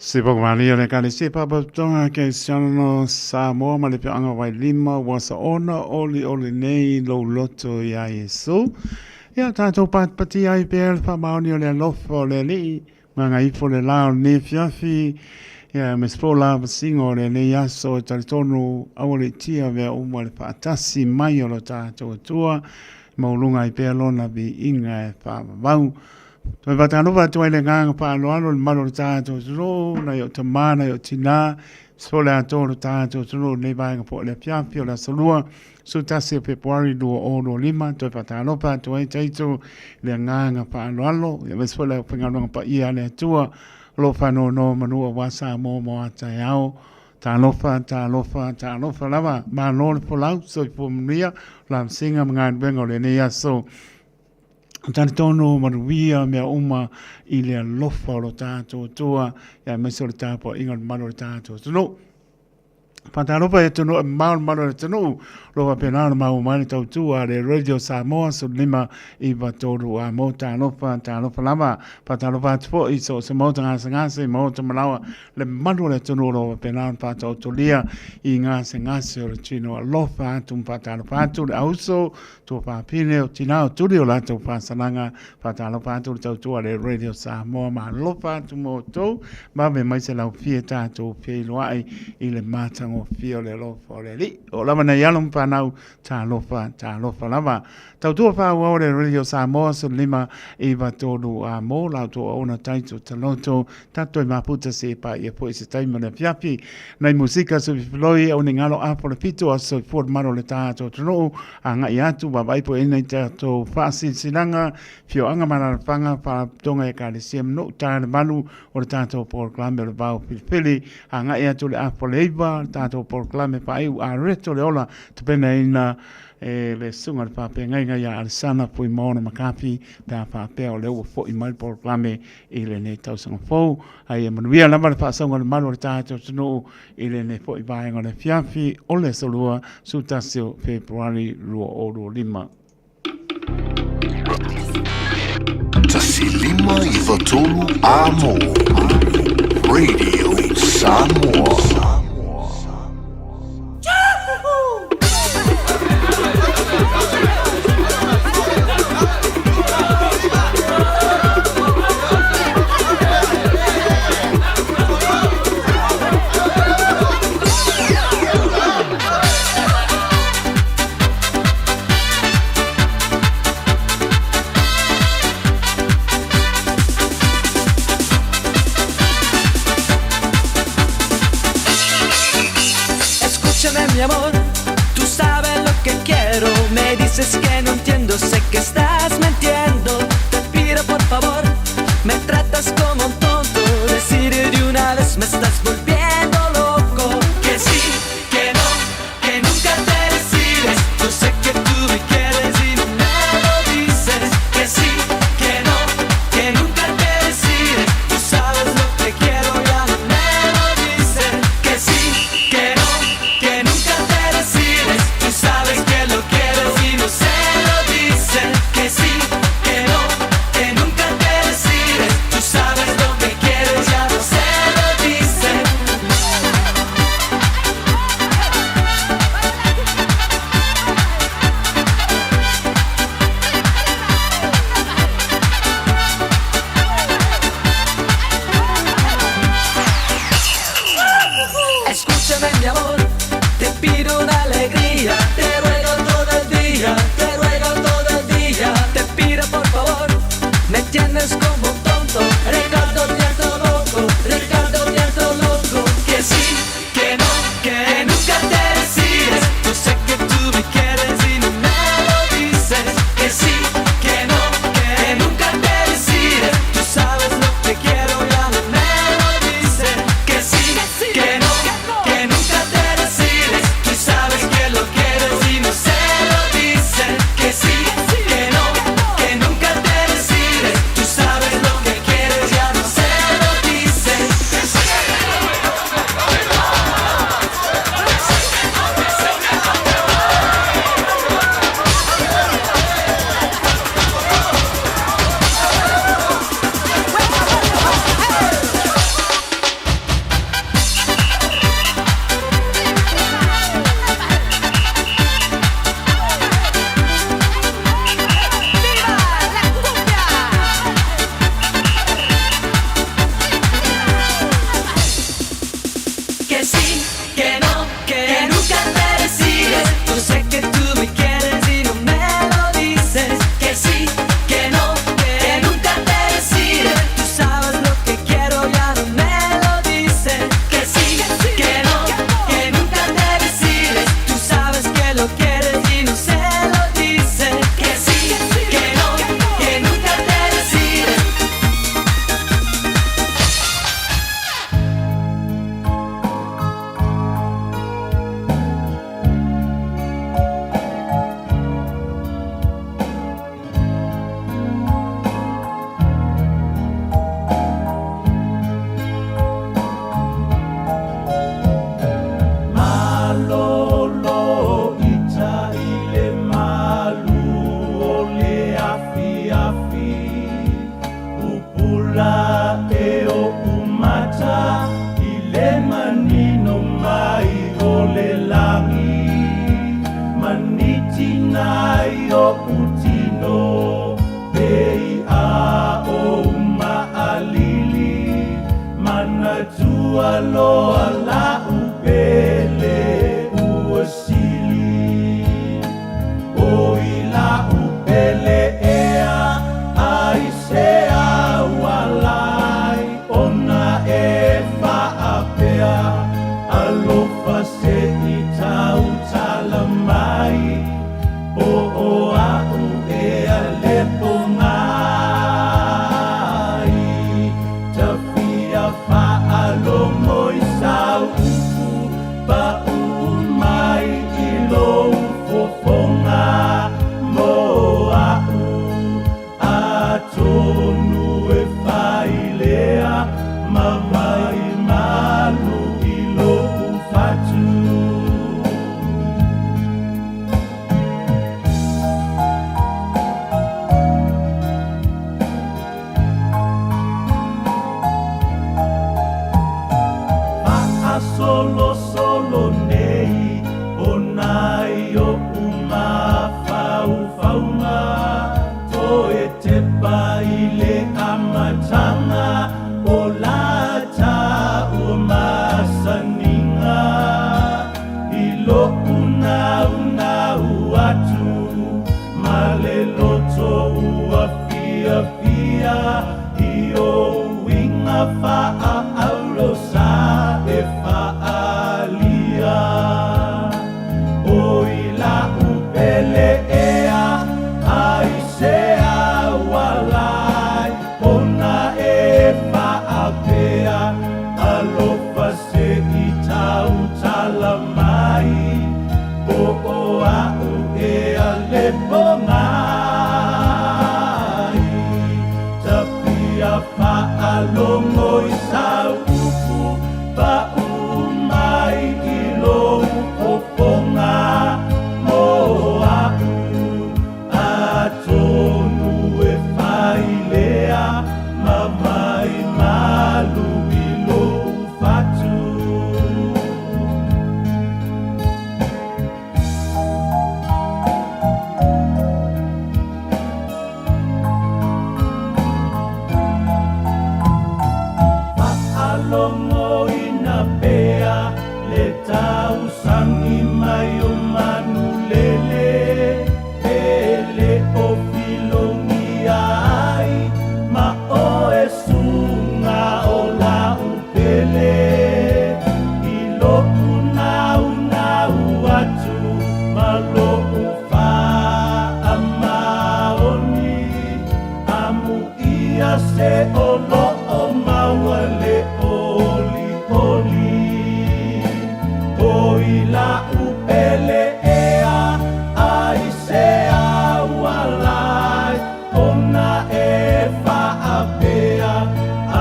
Se pok mali ole kali se papa tonga ke sano Samoa ma le peanga wai lima wasa ona oli nei lo loto ia Yesu. Ia tātou pati ai pēr wha maoni o le lofo le li manga ifo le lao ne fiafi ia me spola singo le le yaso e talitonu awale tia vea uma le whaatasi mai o lo tātou tua maulunga i pēr lona bi inga e wha vau. Toi whatanova toi le nganga whaaloalo le malo le tātou turo na yo tamana yo tina sole ato le tātou turo ne vaenga po le piapi o la salua su tasi o Februari 2 toi whatanova toi taito le nganga whaaloalo ya sole whangalonga pa ia le atua lo whano no manua wasa mo atai au ta lofa lava ma no le polau so i pumunia la singa mga bengo le ne yaso Tani tono maruia mea uma i lea lofa o lo tātou tua ia meso le tāpua inga le mano le tātou tunu. Pantalopa e tunu mano le tunu loa penana mau mani tau tua le Radio Samoa so lima i vatoru a mo talopa lama pantalopa tupo i so se mota ngase mota malawa le mano le tunu loa penana patau tulia i ngase o le chino a lofa atum pantalopa atu le auso tua papine o tinao tuli o lato pasananga pantalopa atu le tau tua le Radio Samoa ma lofa atu mo tau ma me mai se lau fie tātou fie iloai i le matango fio le lofa le li o lama na yalum panau ta lofa lava tau tua fa wa le Radio Samoa so lima i vatoru a mo la to ona taito taloto tato i maputa se pa i po se taima le fiapi na musika so floi o ngalo a po le pito so for maro le tato trono anga i atu ba vai po ina tato fasi sinanga fio anga mana panga pa tonga e ka le siem no ta le malu o le tato por klame le bau pili anga i atu le a po le iva tato por klame pa i a reto le ola te pena ina le sunga le pape ngai ya alsana pui maona makapi pa pape o le fo i mal por klame i le ne tau sanga fo ai e manuia lama le pasonga le malu le tato tunu i le ne fo i vaenga le fiafi o le solua su tasio Februari 2 Tasi lima i vatoru amo Radio Samoa. Mi amor, tú sabes lo que quiero. Me dices que no entiendo, sé que estás mintiendo. Te pido por favor, me tratas como un tonto. Decir de una vez me estás volviendo loco. Que sí, que no, que nunca te decides. Yo sé que tú me quieres y no me lo dices. Que sí, que no, que nunca te decides. Tú sabes lo que quiero, ya no me lo dices. Que sí, que no. Tú sabes que lo quieres y no se lo dicen. Que lo quieres y no se lo dice. Que sí, que no, que nunca te decide. Malolo ita ile malu ole afi afi upula eo umata ile manino mai ole langi maniti nayo utino pei a o maalili manatua lo ala upele uosili oila upele ea aisea walai ona e faapea alofa se itau talamai o au e alepo ngai tafia faalomo isau upu ba umai ilo fofonga mo au atonu e failea mamai malu ilo ufatu. Solo solo nei onai o uma fau faunga to e te paile amatanga o lata o masaninga ilo una uatu maleloto ua fia fia io winga fa aurosa e faalia oila upele ea aisea walai ona e faapea alofa se itau talamai o au e alepo ngai tapia faalongo isau upu pa umai ilo upoponga mo au atonu e failea mamai malu ilo ufatu. Faalongo ina pea le tau sangi mai o manulele pele o filongi ai ma o e sunga o la upele ilo unau atu malo ufa amaoni amu ia se olo o mawale oli oli oila upele ea aisea walai ona e faapea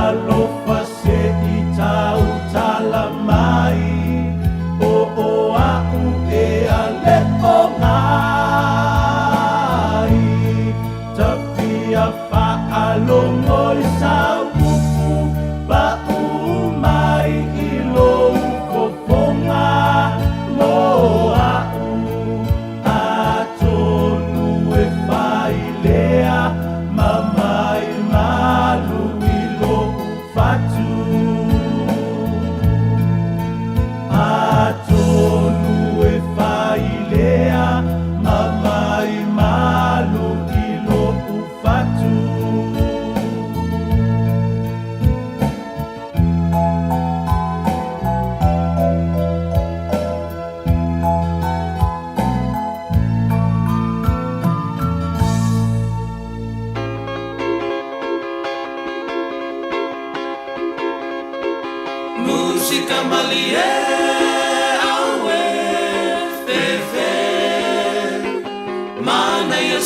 alofa se itau talamai o au e alepo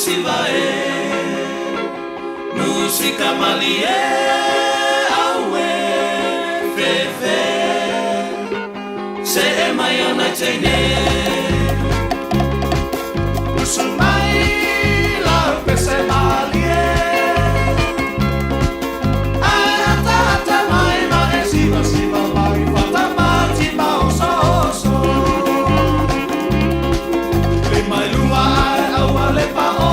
Música malie awe fefe se mai ona tene Usumai la pese malie Ata mai mai siva mai fata mati so Le mai lua awa le pao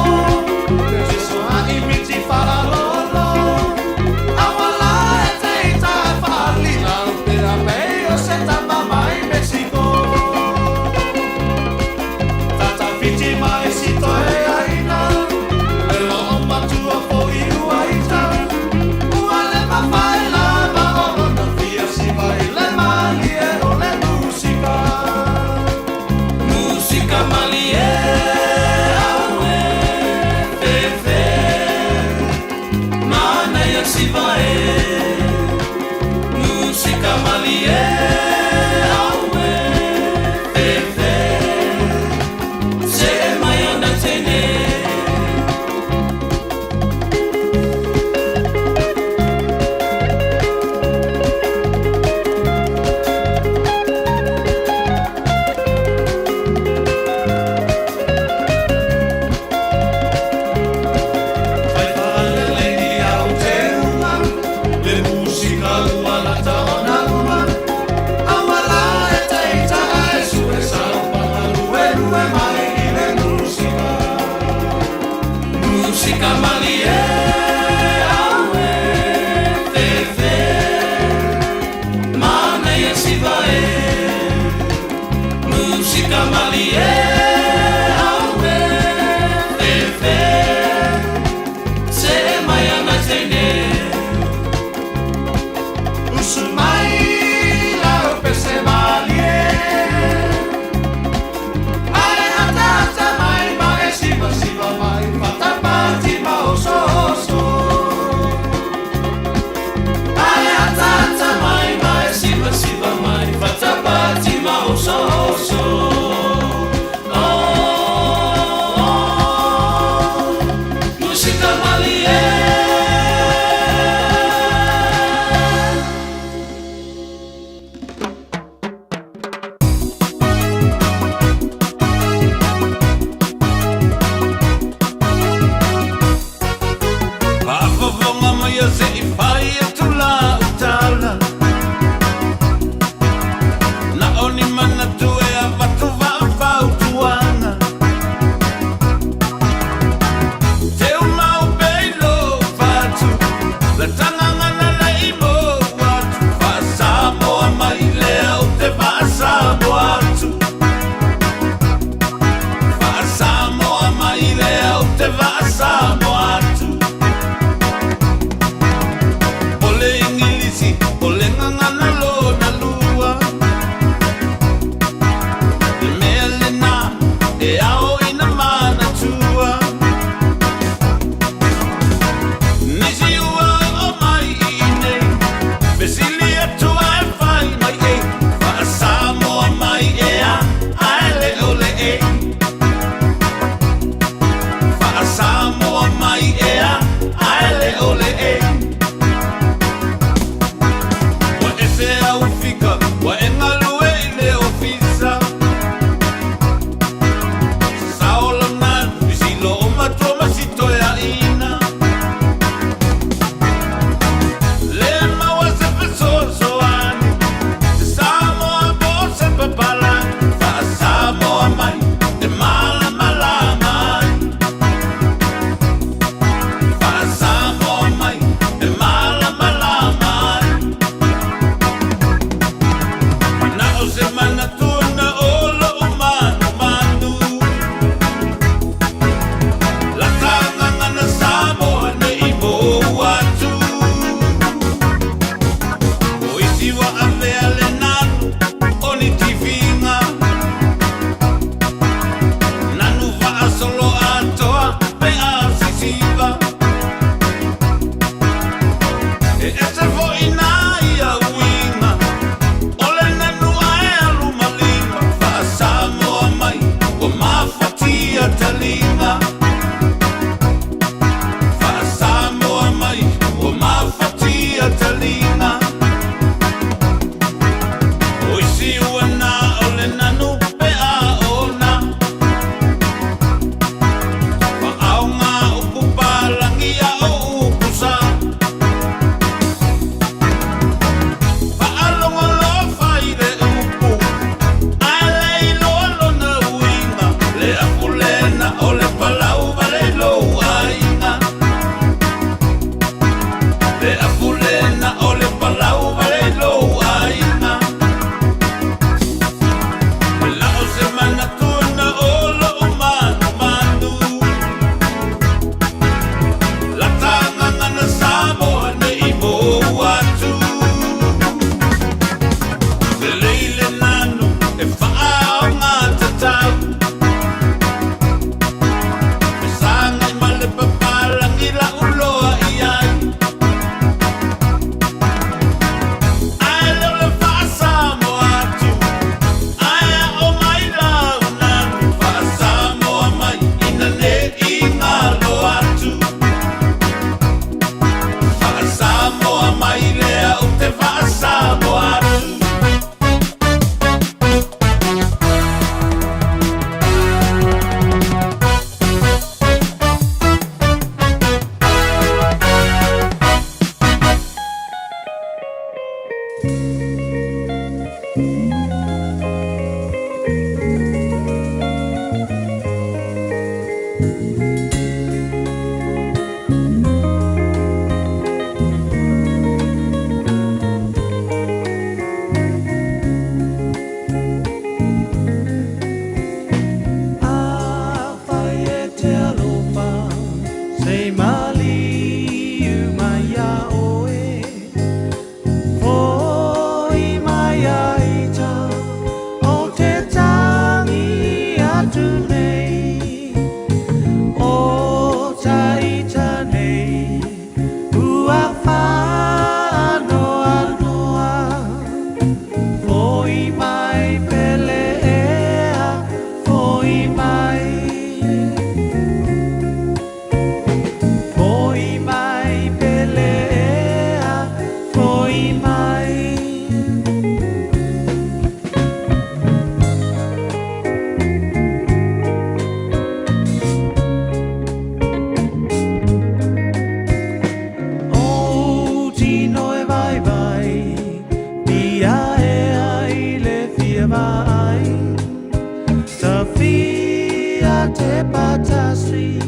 te patasi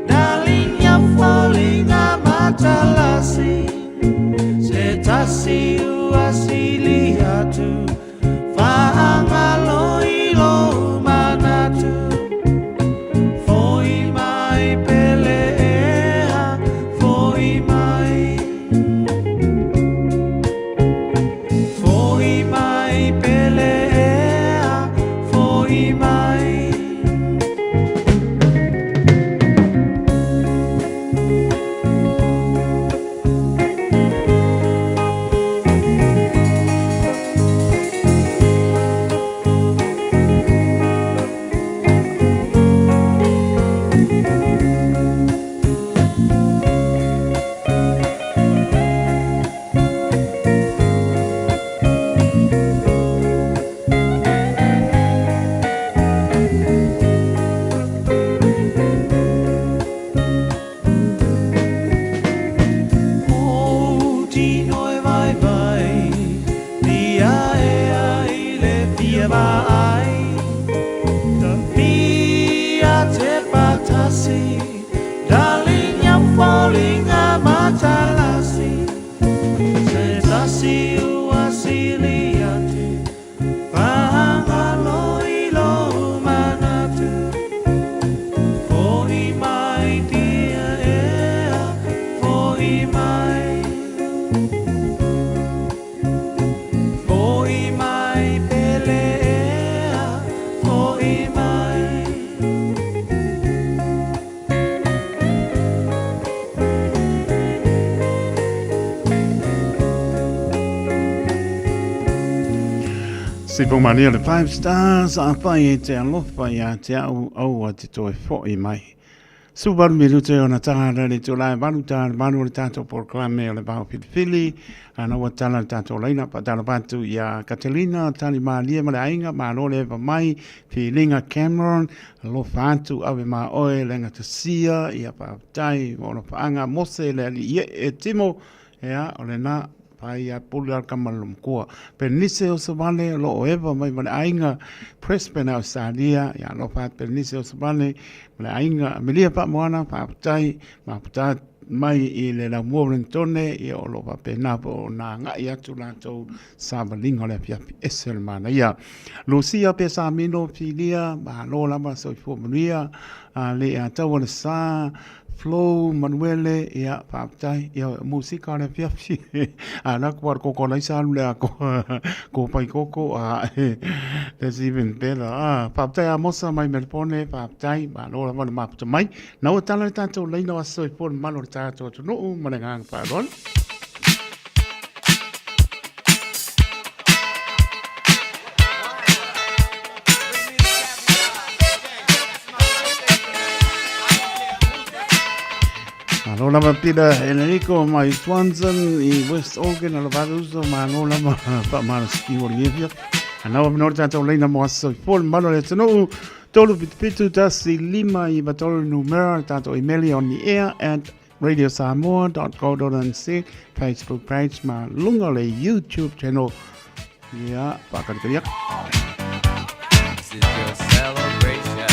Dalinya falling amatalasi Se tasi uasili hatu Faangalo ilo manatu Foi mai pelea Foi mai pelea Foi mai Sipo mania le 5 stars a whai e te alofa ia te au a te toi fōi mai. Subaru me rute o na tāra le tō lai waru tāra waru le tātou proklame o le wāo pilipili. Ana wa tāra le tātou leina pa tāra pātu ia Catalina, tāri mā lia ma le ainga, mā role eva mai, pi linga Cameron, lo whātu awe mā oe lenga te sia, ia pa tai, o na whaanga mose le ali ie e timo, ea o le nā, pai a puli al kamalum kua. Penise o se vale lo o eva mai vale ainga prespena o salia ya lo pat penise o se vale vale ainga melia pa moana pa putai ma putai mai i le la Wellingtone i o lo pa pena po na nga ia tu la to sabalinga le pia esel mana ia Lucia pe sa mino filia ma lo la ma so fo mania le a tau le sa Flow Manuele ia papai ia musika le fiafi ana ko ko lai salu le ko pai koko that's even better papai a mosa mai melpone papai ma lo ma ma mai na o tala tanto le no so por malo tato no ma le gang pa ron Lola mapira Enrico mai Swanson i West Oregon ala valuso ma lola ma pa ma ski Olivia ana wa norte tanto leina mo so for malo le no tolu pitu tasi lima i batolo numero tanto email on the air at radiosamoa.co.nz Facebook page ma lunga le YouTube channel ya pa ka kiriak This is your celebration.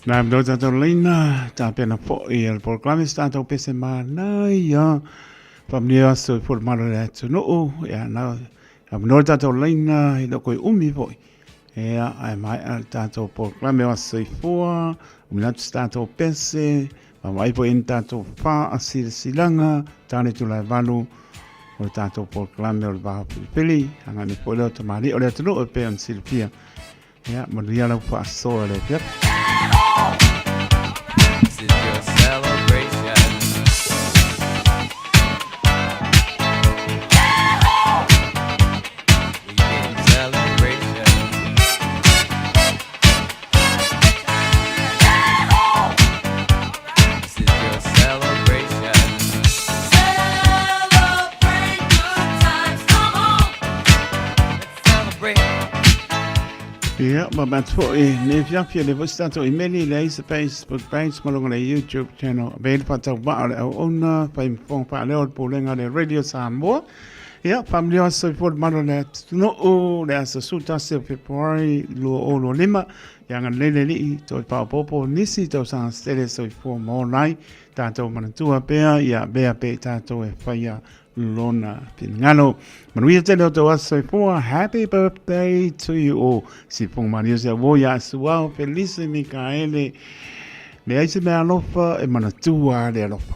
Na mdo tato leina, ta pena po i el programa stato pese mana ia famlia so for malo le tu no ya na mdo tato leina i do koi umi voi Ea, ai mai al tātou proklame o soifua, uminatu tātou pese, mai po in tātou wha a silanga, tāne tu lai walu, o tātou proklame o le waha pilipili, hanga ni po leo tamari, o leo tunu o pe on silpia. Ea, maria lau wha asoa le pia. This is your celebration. Weekend celebration. This is your celebration. Celebrate good times, come on. Let's celebrate. Ia, ma matfo e ne fiafia le vostato e meni le isa Facebook page malonga le YouTube channel. Bel pata wa le ona pa infong pa le ol polenga le Radio Samoa. Ia, family o so for malo le no o le asa suta se February lo lima. Yang lele li to pa popo nisi to san stele so for more night. Tato manatua pea ia bea pe tato e faya lona pingalo. Manuia te leo to aso for happy birthday to you all. Si pong Maria se voia suao felice Micaele. Le aise me alofa e manatua le alofa.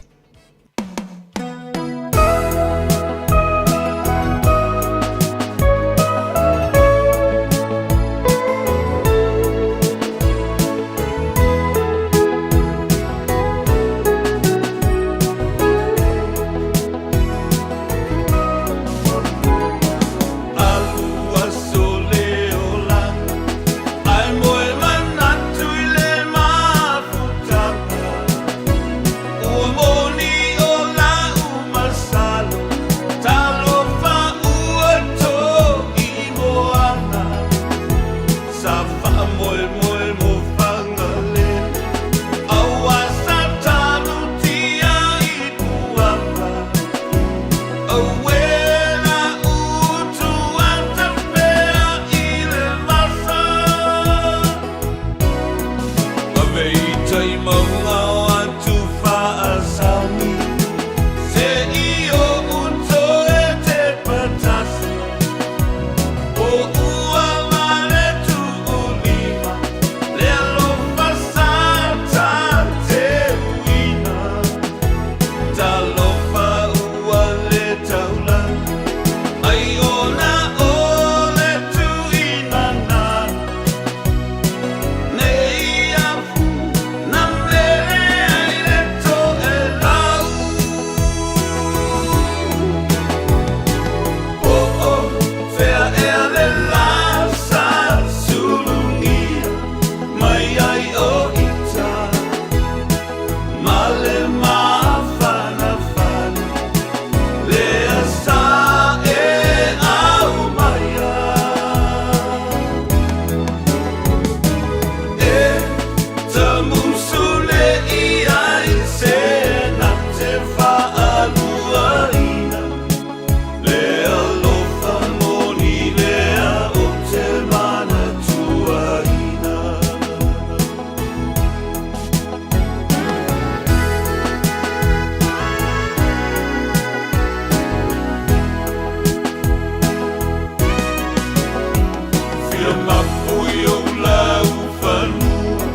Alua sole ola, ai moe manatu I le mafutaka. Ua moni ola umasalo, talo fa ua to I moana. Sa fa moe moe mo fangale, aua sa talo tia I puapa. Awela utu atapea I le masa. Maveita I maunga o atu whaasami. Se io uto e te patasi. O ua mare tu ulima. Le alofa sata te uina. Talofa ua le taula. Ai ona ole tu inana. Nei afu nam lele ai le to e lau. Oh oh, fea ea le lasa sulungia. Mai ai o ita. Male mafana fana. Lea sa e au maia. E tamusule I ai se na te whaaluaina. Lea lofa moni lea o te mana tuaina. Fia mapui o lau whanua.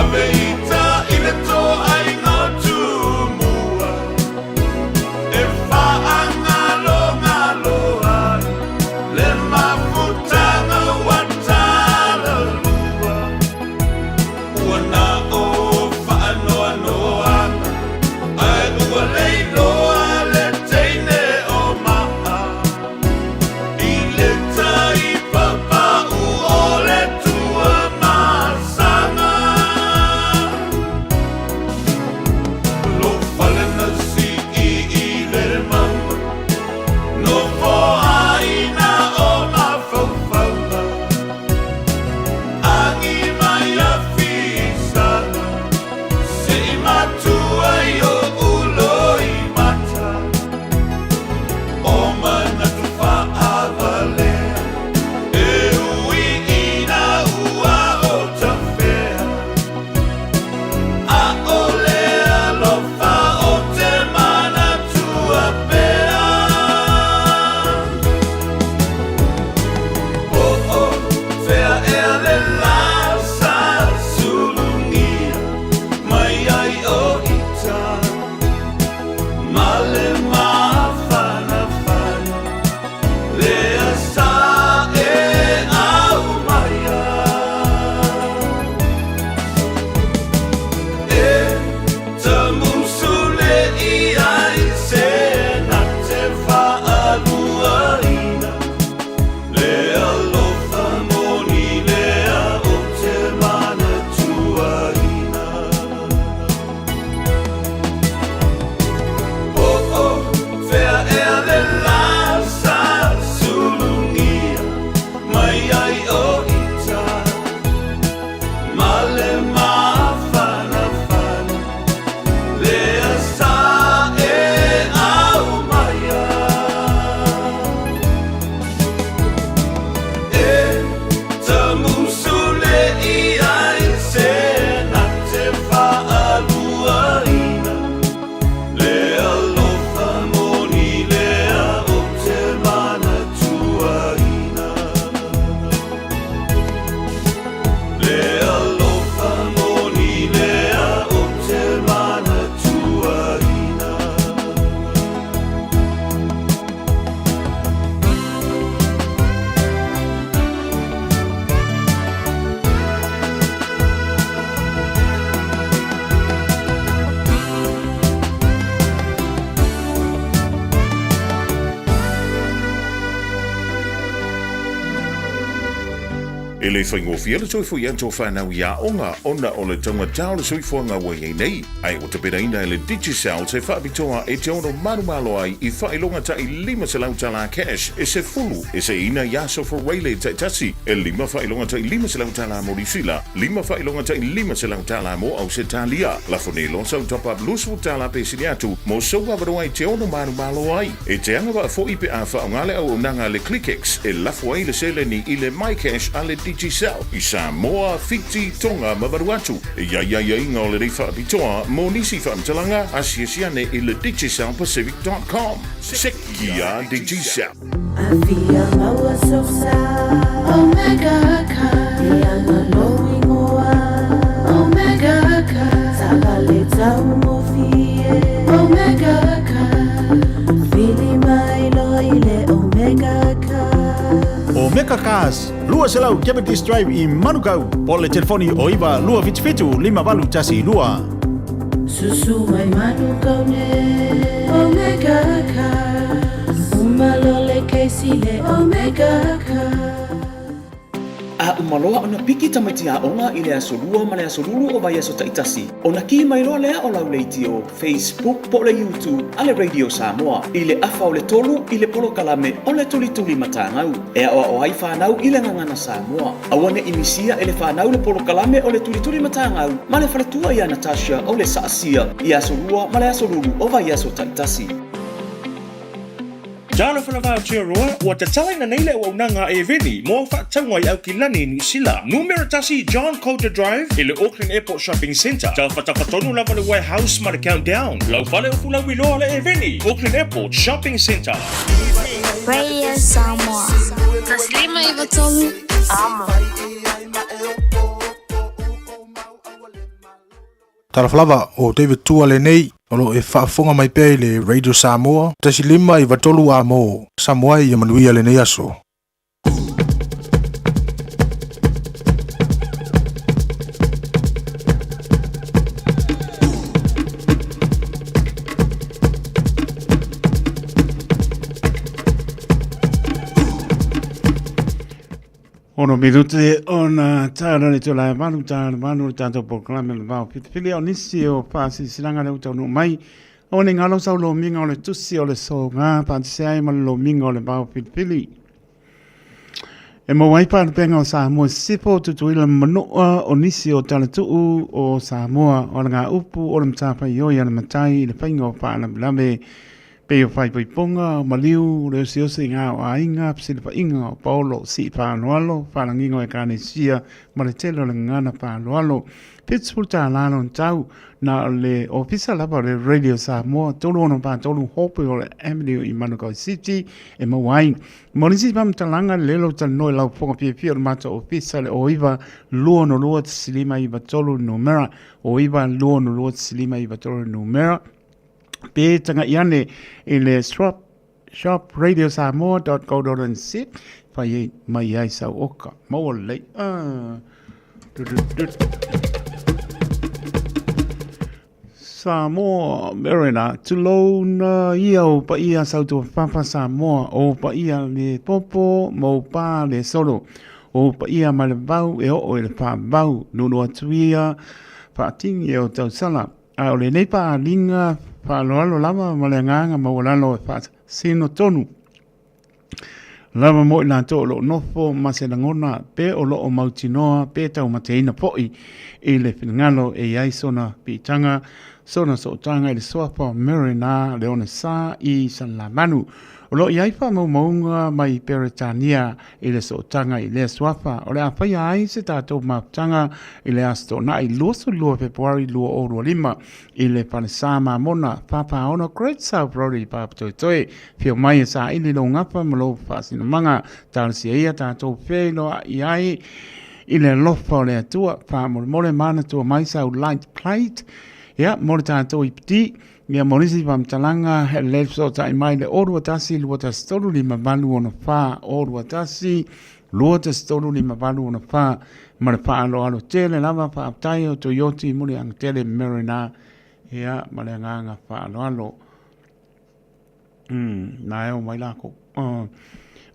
Aveita I le tō ai ngā tūmua. E whaangalo ngalo ai. Le mafutanga watala lua. Ua nā o whaanoa noanga. Ai ua leiloa le teine o maa. I le tai papau o le tua masanga. Lo fale na si I le mama. No po aina o mafaufaula. Angi mai a fisa Ele whaingo fia le toi fui anto whanau ia onga ona o le taunga tau le sui fuanga wa hei nei. Ai o te peraina le Digicel te whaapitoa e te ono marumalo ai I whailonga ta I 5 se lau tala cash e se fulu e se ina yaso for waile te tasi e 5 whailonga ta I 5 se lau tala morisila 5 whailonga ta I 5 se lau tala mo au se talia la fone lonsa u top up lusu tala pe siniatu mo soa varoa I te ono marumalo ai e te anga wa fo ipe a whaongale au nanga le ClickX e lafu ai le sele ni I le MyCash a le Digicel I Samoa, Fiji, Tonga, Mavaruatu e ia inga o le rei whaapitoa mo nisi whaamtalanga asiasiane I le digicel.pacific.com Sekia Digicel I feel our so sad. Omega Ka, the unlowing Omega Ka, Sabaleta Mofi, Omega Ka, feeling my loyal Omega Ka. Omega Cars, lua selau Diabetes Drive I Manukau, pole telefoni oiva lua fitu 5 tasi lua. Susu mai Manukau ne, Omega Ka, umalole keisile Omega Ka. A umaloa ona piki tamaiti a onga I le asolua ma le asolulu o vai aso taitasi. Ona ki mai loa lea o lauleiti o Facebook po le YouTube a le Radio Samoa. I le afa o le tolu I le polo kalame o le tuli matangau. Ea o ai whanau I le ngangana Samoa. Awane imisia e le whanau le polo kalame o le tuli matangau. Ma le whaletua I a Natasha o le saasia I asolua ma le asolulu o vai aso taitasi. Jana whanawha o tia roa, ua te tala na neile o unanga e veni, mo whaatangwa I au ki lani New Sila. Numero tasi John Coulter Drive, I le Auckland Airport Shopping Centre. Tau whatakatonu lava le warehouse ma le countdown. Lau whale o fulau I loa le e veni, Auckland Airport Shopping Centre. Radio Samoa. Taslima Ivatolu. Taraflava o David Tua le nei, olo e whaafonga mai pēi le Radio Samoa, tasi 5 I vatolu a mo, Samoa I amanuia le nei aso. Ono minute ona tara ni tola manu tato proklame le vau pili o nisi o pasi silanga le utau mai o ne ngalo sau lo minga o le tusi o le so ngā pati ai ma lo minga o le vau pili e mo wai pa penga o Samoa sipo tutuila manoa o nisi o tala tuu o Samoa o ngā upu o le mtapa I oi ana matai le painga o pa ana blame Peo fai poi ponga, maliu, reo si ose ngā o ainga, psili pa inga o paulo, si pa anualo, whalangingo e kāne sia, ma le telo le ngana pa anualo. Pittsburgh tā lano tau, na le ofisa lapa le Radio Samoa, tolu ono pa tolu hope o le Avenue I Manukau City, e mawai. Monisi pam talanga lelo tal noi lau ponga pia o mata ofisa le oiva, luo no luo silima I tolu numera, oiva luo no luo silima I tolu numera, Pe tanga iane I le shopradiosamoa.co.nz Whai mai ai sau oka. Maua lei. Samoa merena tulo na ia o pa ia sau tu papa Samoa o pa ia le popo mo pa le solo o pa ia ma le vau e o le pa vau nunu atuia pa ting e o tau sala a o le nei pa linga pa alo lava ma le nganga ma wala lo fa sino tonu lava mo ina to lo nofo ma se ngona pe o lo o mautinoa pe tau mateina poi I le ngalo e ai sona pitanga sona so tanga I le soapa merina le ona sa I san la manu o lo iai fa mo maunga mai Peretania I le so tanga I le soapa o le a fai ai se tato ma tanga I le asto na I luoso lua Februari lua o lua lima I le panesama mona papa ona Great South Road papa toi fio mai sa I le lo ngapa mo lo fasina manga tal si ia tato fe lo iai I le lofa o le atua pa mole mana tua mai sa light plate ya mole tato I piti Ia monisi pam talanga he le so tai mai le orua tasi lua tas tolu lima valu ona wha orua tasi lua tas tolu lima valu ona wha ma le wha alo tele lava wha aptai o Toyota muli ang tele Merina ia ma le nganga wha alo na eo mai lako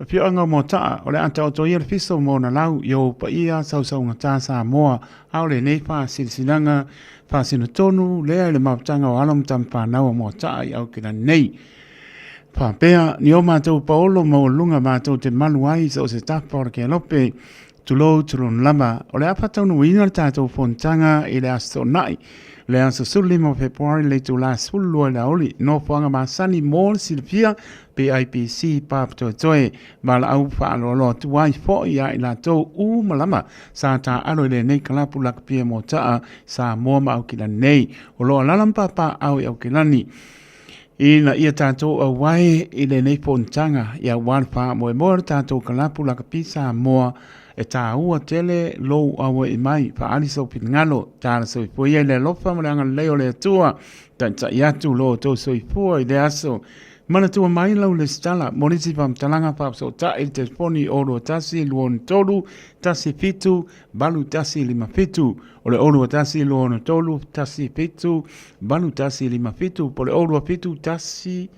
Pio anga mo taa, o le anta o toia le fiso mo na lau, yo pa ia sau ngata Samoa, au le nei pa silsilanga, pa sinu tonu, lea le mautanga o alam tam pa naua mo taa i au kina nei. Pa pea, ni o mātou paolo mo lunga mātou te malu ai sa o se tapa o ke lope, tulo lama, o le apatau no ina le tātou fontanga i le asto nai, le aso suli mo Februari le tu la sulu le oli, no fuanga masani mo silpia, PIPC papto toe ma la au fa lo tu wai fo ia i la to u malama sa ta alo le nei kala pu la pia mo ta sa mo ma au kila nei o lo lalam papa au au kilani ina ia tato a wai i le nei pontanga ia wan fa mo mo tato kala pu la pisa mo e ta ua tele lo awa i mai fa ali so pingalo ta so i poia le lofa mo nga leo le tua ta ia tu lo to so i po i de aso mana tua mai lau le stala, monisi pam talanga pap so ta il telefoni oro tasi luon tolu, tasi fitu, balu tasi lima fitu, ole oro tasi luon tolu, tasi fitu, balu tasi lima fitu, pole oro fitu tasi,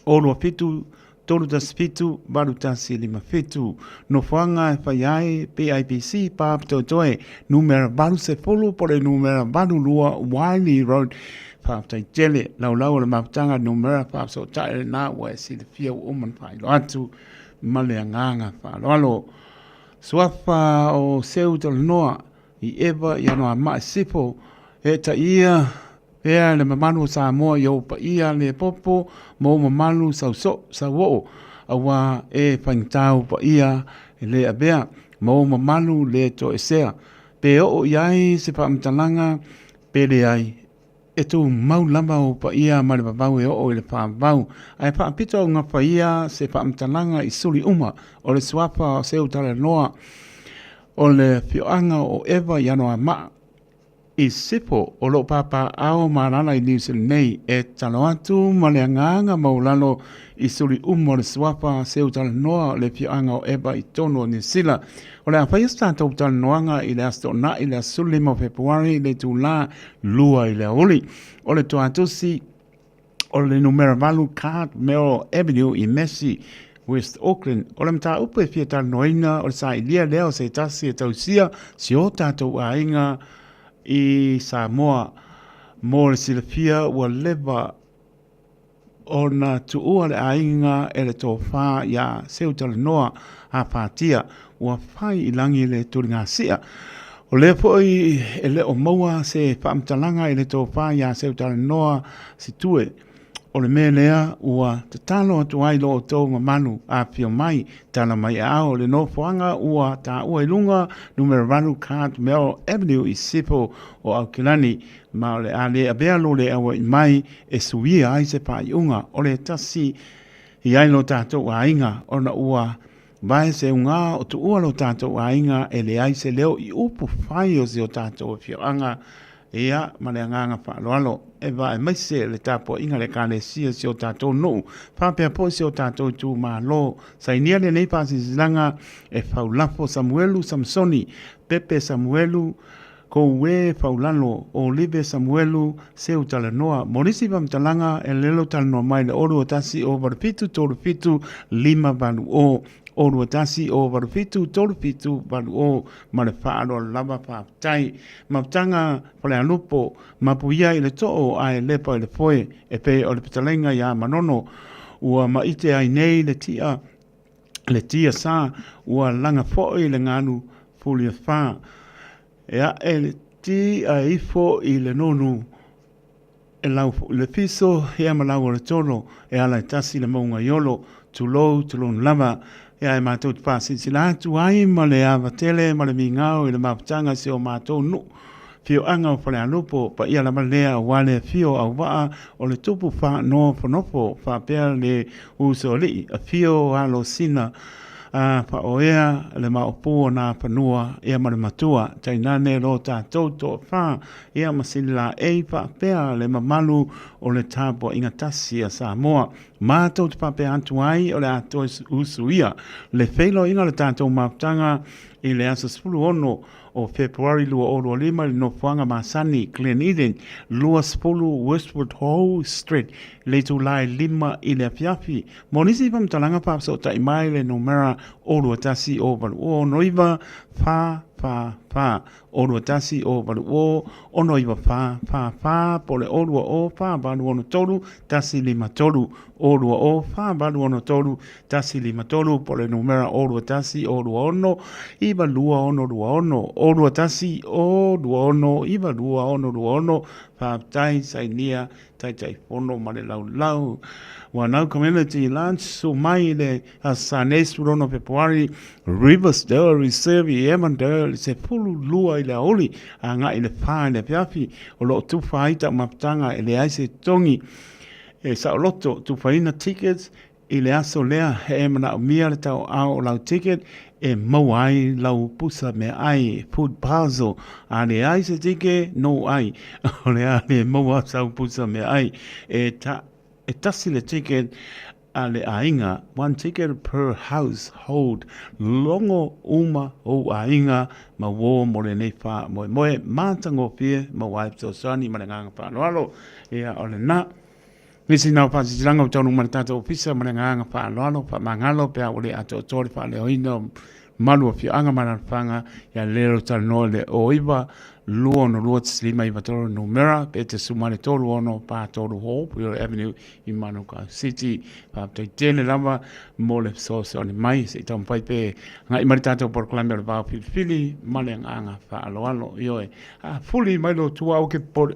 oro fitu, tolu tasi fitu, balu tasi lima fitu. No fuanga fayai PIPC pap totoe, numera balu se fulu, pole numera balu lua Wiley Road, Pāptai tele, lau le maputanga numera pāpso tae na wa si le fia uman whaelo atu, male anganga whaelo. Suafa o seu tala noa, i ewa i anoa maa sipo, e ta ia, ea le mamanu Samoa i pa ia le popo, mo mamanu sa wo, awa e whaingtau pa ia le abea, mo mamanu le to esea. Pe o iai se pāmtalanga, pele ai, e tu mau lama o pa ia ma le babau e o le whaambau. Ai whaapito o ngā pa ia se whaamtalanga i suri uma o le suapa o seu tala noa o le whioanga o ewa i anoa maa. I sipo o lo papa ao marana i New Zealand nei e talo atu ma le anganga maulalo i suri uma o le suapa seu tala noa o le whioanga o ewa i tono o New Zealand. O le awhai tātou tala noanga i le asto na i le suli mo Februari le tu la lua i le oli. O le tuatusi o le numera malu card Merrill Avenue i Messi West Auckland. O le mta upe fia tala noina o le sa ilia leo se tasi e tausia si o tātou a inga i Samoa mo le silafia ua leva o na tuua le ainga e le tō whā ia seu tala noa a pātia ua whai i langi le turinga sia. O le poi e le o maua se whaamtalanga i le tō whā ia seu tala noa si tue. O le mea lea ua te talo atu ai lo o tō mamanu a pio mai tala mai ao le no whanga ua ta ua ilunga numero vanu card Merrill Avenue i Sipo o Aukilani ma o le a le abea lo le awa i mai e suia ai se pa i unga o le tasi i ai lo tātou a inga o na ua vai se unga o tu ua lo tātou a inga e le ai se leo i upu whai o se o tātou fio anga ia male nganga fa lo e va e mai se le tapo inga le kale sia se o tato no fa pe po se o tato tu ma lo sai nia le nei pasi zilanga e faulafo Samuelu Samsoni Pepe Samuelu ko we faulano o libe Samuelu se o talanoa morisi vam talanga e lelo talno mai le oro tasi o varfitu tolu fitu lima vanu o o tasi o varufitu tolu fitu valu o ma le whaaro lava whaatai. Mautanga pale alupo mapuia i le to'o a e lepa i le foe e pe o le pitalenga i a manono ua maite ai nei le tia sa ua langa foe le nganu fulia wha. Ea e le tia ifo i le nonu e lau le fiso hea malau o le tolo e ala tasi le maunga yolo tulou lava ia e mātou te pāsi si la atu ai ma le awa tele ma le mingau i le maputanga se o mātou nu fio anga o whale alupo pa ia la malea wale fio au waa o le tupu wha no whanofo wha pēr le uso li a fio alo sina pa o ea le maopo na panua ea ma le matua tainane lo tātou to wha ea masili la ei pa pēr le mamalu o le tāpo ingatasi a Samoa mātou te pape antu ai o le ato usu ia le whailo inga le tātou maputanga i le asa spulu ono o February lua o lua lima no fuanga masani Glen Eden lua spulu Westwood Hall Street le tulai lima i le afiafi monisi pam talanga pa so tai mai le numera o lua tasi o valu o noiva fa o lua tasi o valu o noiva fa pole o lua o fa valu ono tolu tasi lima tolu o lua o fa valu ono tolu tasi lima tolu pole numera o lua tasi o lua ono iva lua ono lua ono o lua tasi o lua ono iva lua ono fa tai sainia tai fono ma le lau Wanau Community Lunch so mai le Sanes Rono February Riversdale Reserve i Emmondale se pulu lua i le oli a nga i le pā i le piafi o lo tu whaita maptanga i le aise tongi e sa o loto tu whaina tickets i le aso lea he emana o mia le tau au o lau ticket e mau ai lau pusa me ai food puzzle a le aise tike no ai o le a le mau a sau pusa me ai e tasi le ticket a le ainga, one ticket per household, longo uma o ainga, ma wo mo le nei wha, moe mātango pia, ma wai so sani ma le nganga wha loalo, ea o le na. Nisi nau pasi tiranga o taunu mana tata ofisa ma le nganga wha loalo, wha mangalo pia o le ato tori wha le oina, malu o fia anga mana whanga, ia lero tala no le oiwa, lua no lua tslima i vatoro numera pe te sumane tolu ono pa tolu ho Puyo Avenue i Manuka City pa te tele lava mo le so ni mai se tam pai pe nga i maritato por clamber va fili male anga fa alo io e fully mai lo tua o ke por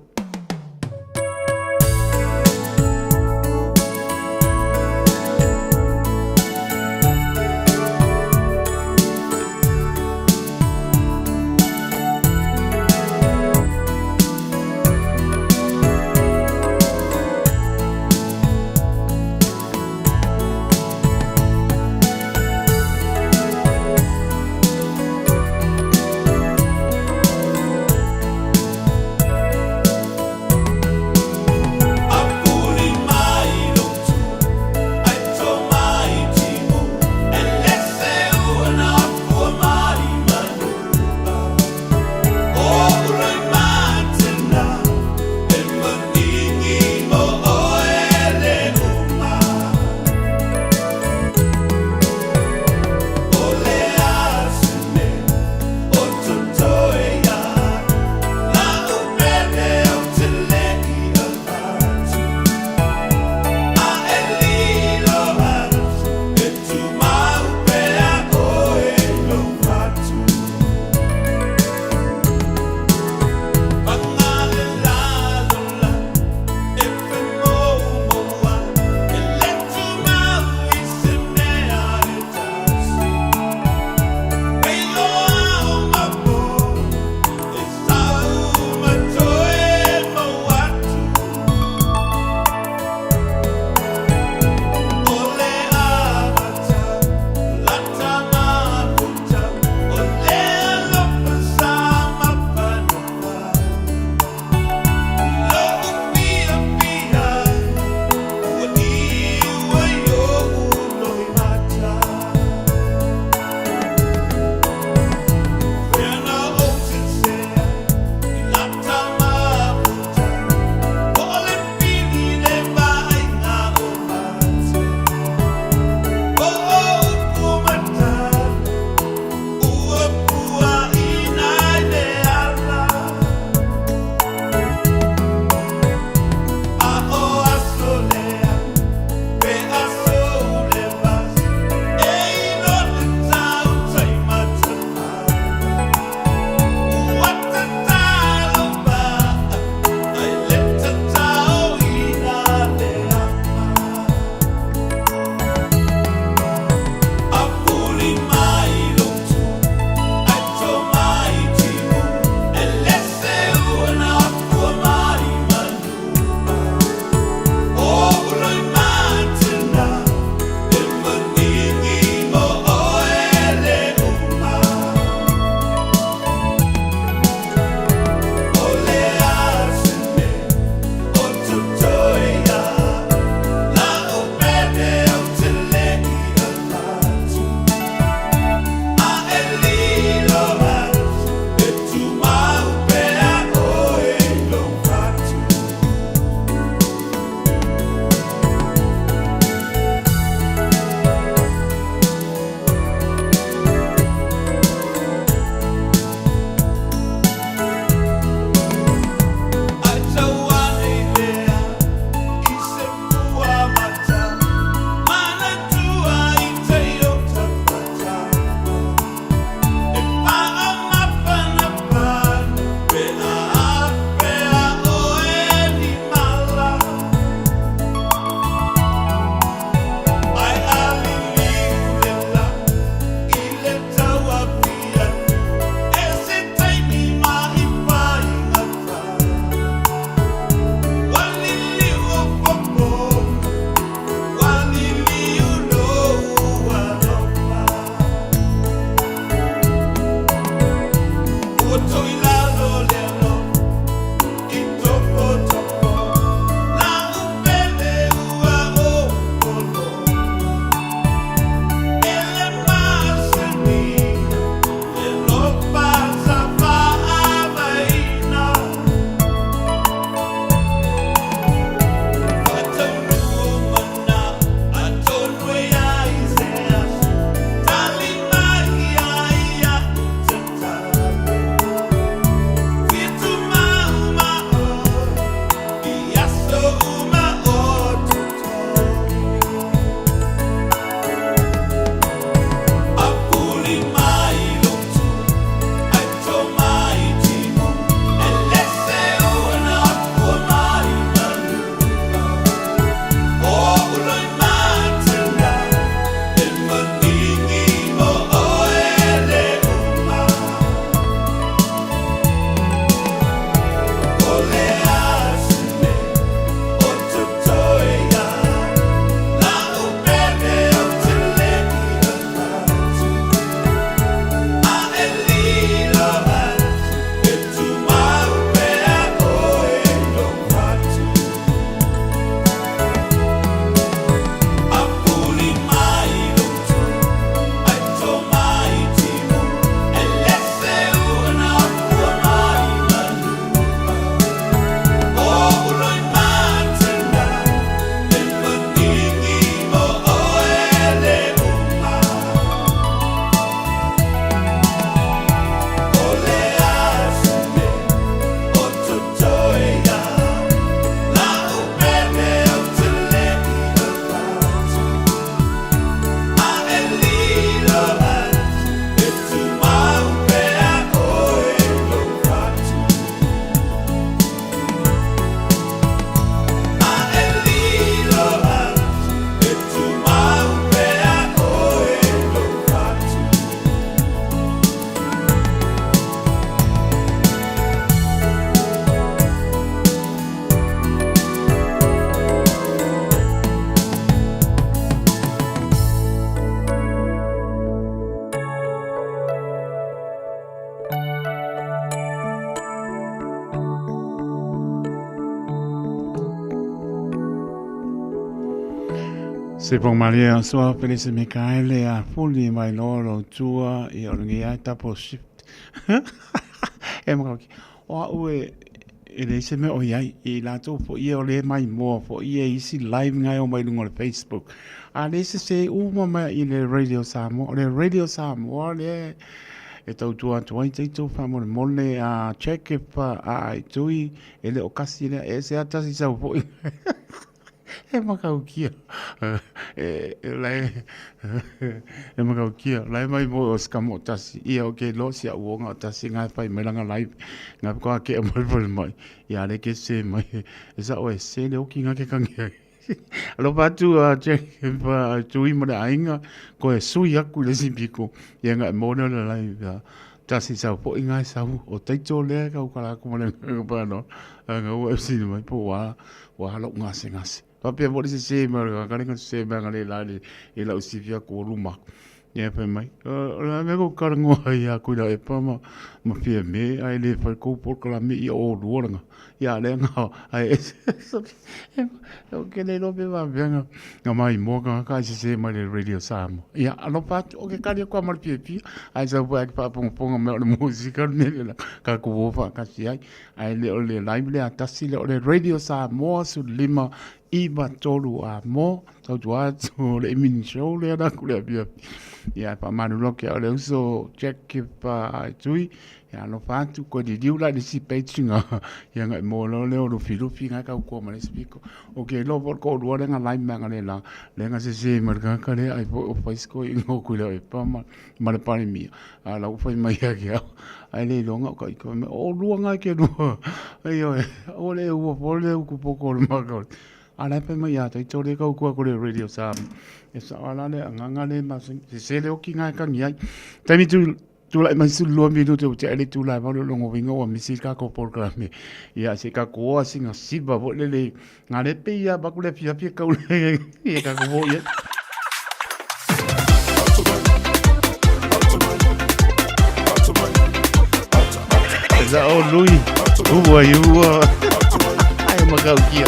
Sepong Maria soa pelese Mikaele a fuli mai loro tua I o ngi ai tapo shift. E maka o ue ele se me o iai I lato fo I o le mai mo fo I e isi live ngai o mai lungo le Facebook. A le se uma mai I le Radio Samoa. Le Radio Samoa le e tau tua tuai te tau whamone mole a check e pa a ai tui e le o kasi le e se atasi sau fo I. E makau kia. E makau kia. Lai mai mo o skamo tasi. Ia o ke lo si a uonga o tasi ngai pai melanga live. Ngai koa ke a mai mai. Ia le ke se mai. E sa o e se le o ki ngā ke kangia. Alo patu a check pa tui mo le ainga. Ko e sui aku le simpiko. Ia ngai mona le live. Tasi sau po ingai sau. O teito lea kau kala kumane ngapano. Ngā ua epsi mai po wa. Wa halo ngase. Papia mo se ma ka ka se ma ngale la I la usifia ko luma. Ia pe mai. La me ko karango ia ku la e pa ma fia me ai le fa ko por kala me I o luanga. Ia le nga ai o ke le no be va venga. Nga mai mo ka se ma le radio Samoa. Ia alo pat o ke ka le ko ma pia. Ai sa va pa ponga me le música ne la ka ko fa ka si ai. Ai le o le live le atasi le o le radio Samoa su lima Iba tolu a mo tau tua tu le mini show le ana kule bia ia pa manu loke o le uso check pa tui ia no fatu ko di diula di si pechinga ia ngai mo lo le o filu finga ka ko ma le spiko o ke lo por ko do nga live manga le la le nga se marka ka le ai o faisco ingo kule e pa ma le pani mi a la ufai mai ya ke ai le longa ko o luanga ke no ai o le o le ku poko le maka ala pe mai ata I tore kau kua kore radio Samoa. E sa ala le anganga le masing. Se le oki ngai kangi ai. Taimi tu lai mai su lua minuto o te ale tu lai walo longo winga o misi ka ko programe. Ia se ka koa singa siba vo le ngā le pe ia baku le pia kau le ia ka ko ia. Za o lui. Ua iua. Ai makau kia.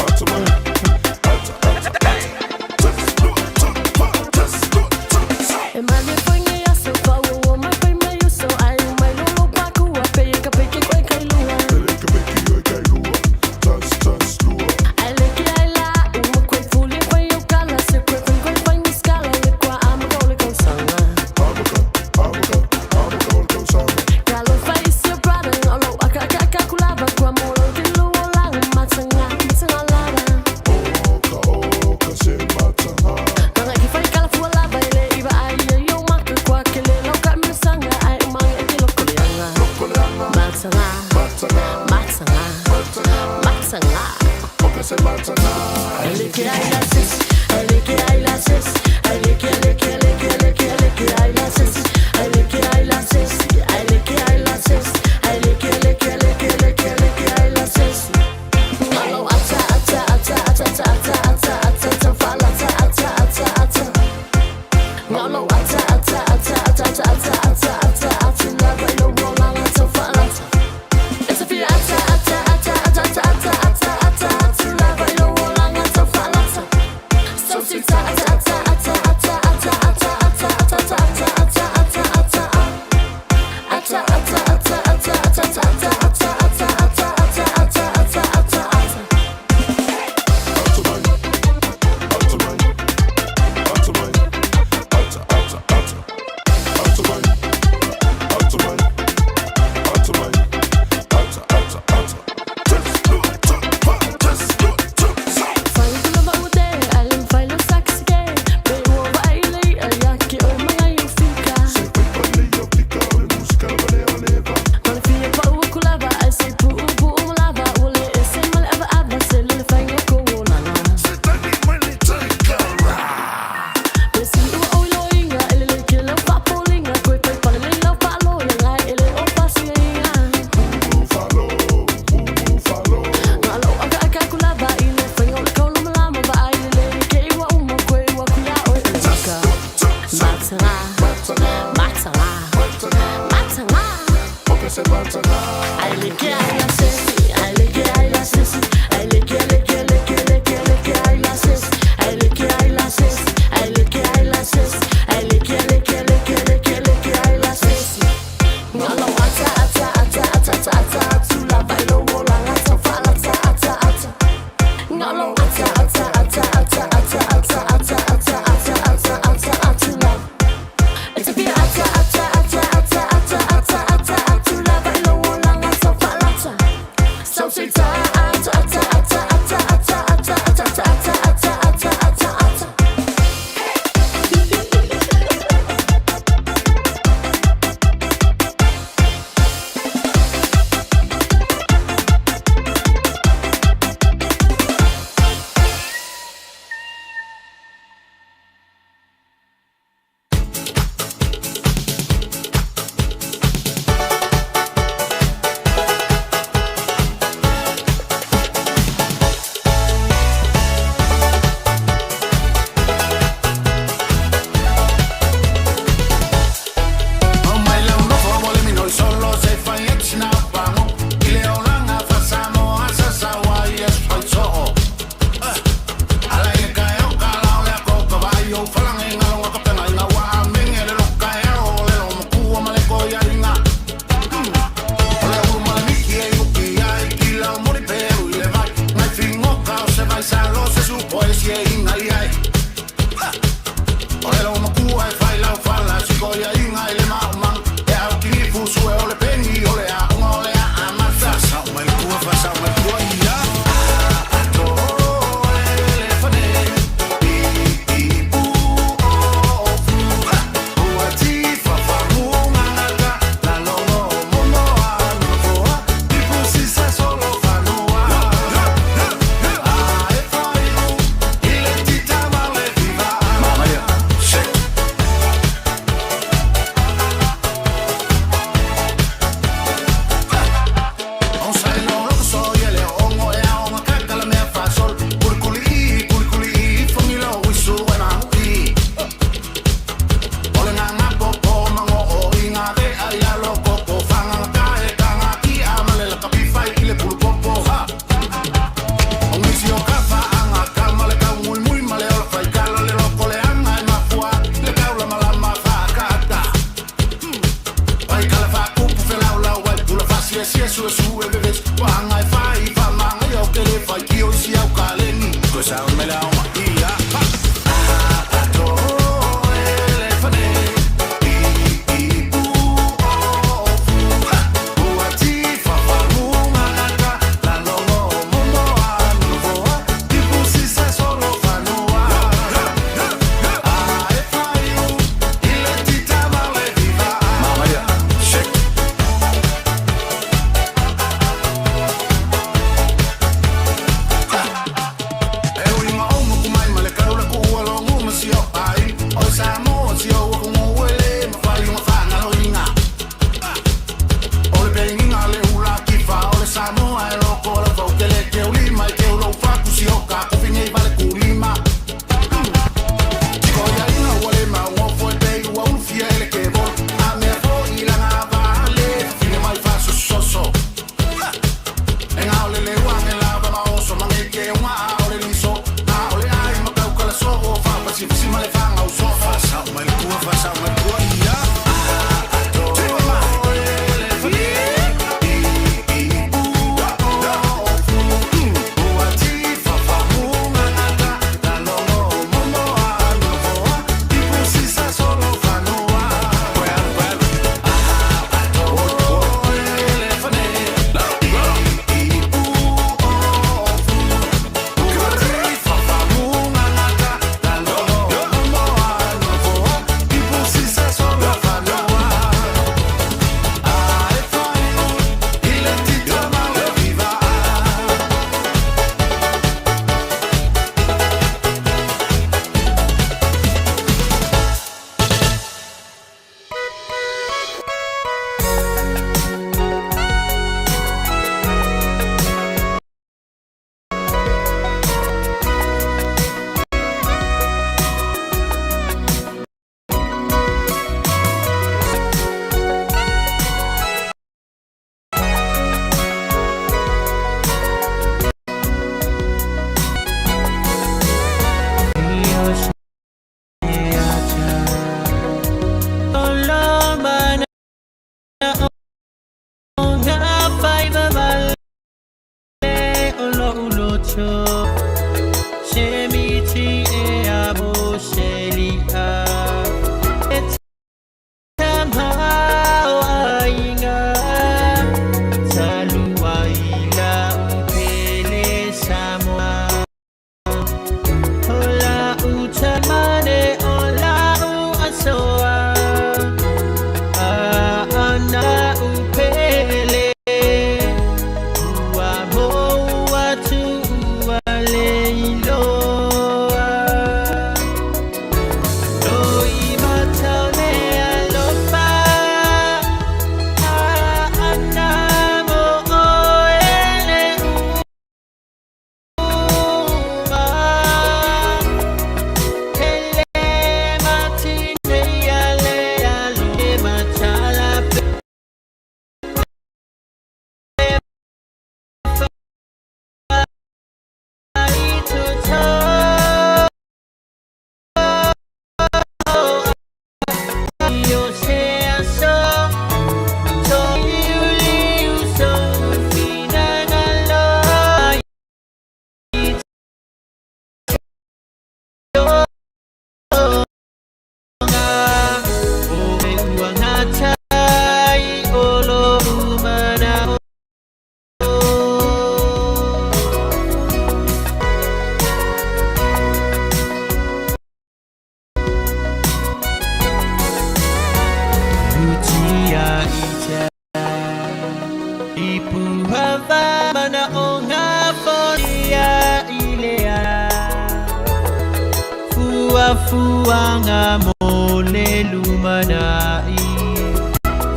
fuanga mole lumanai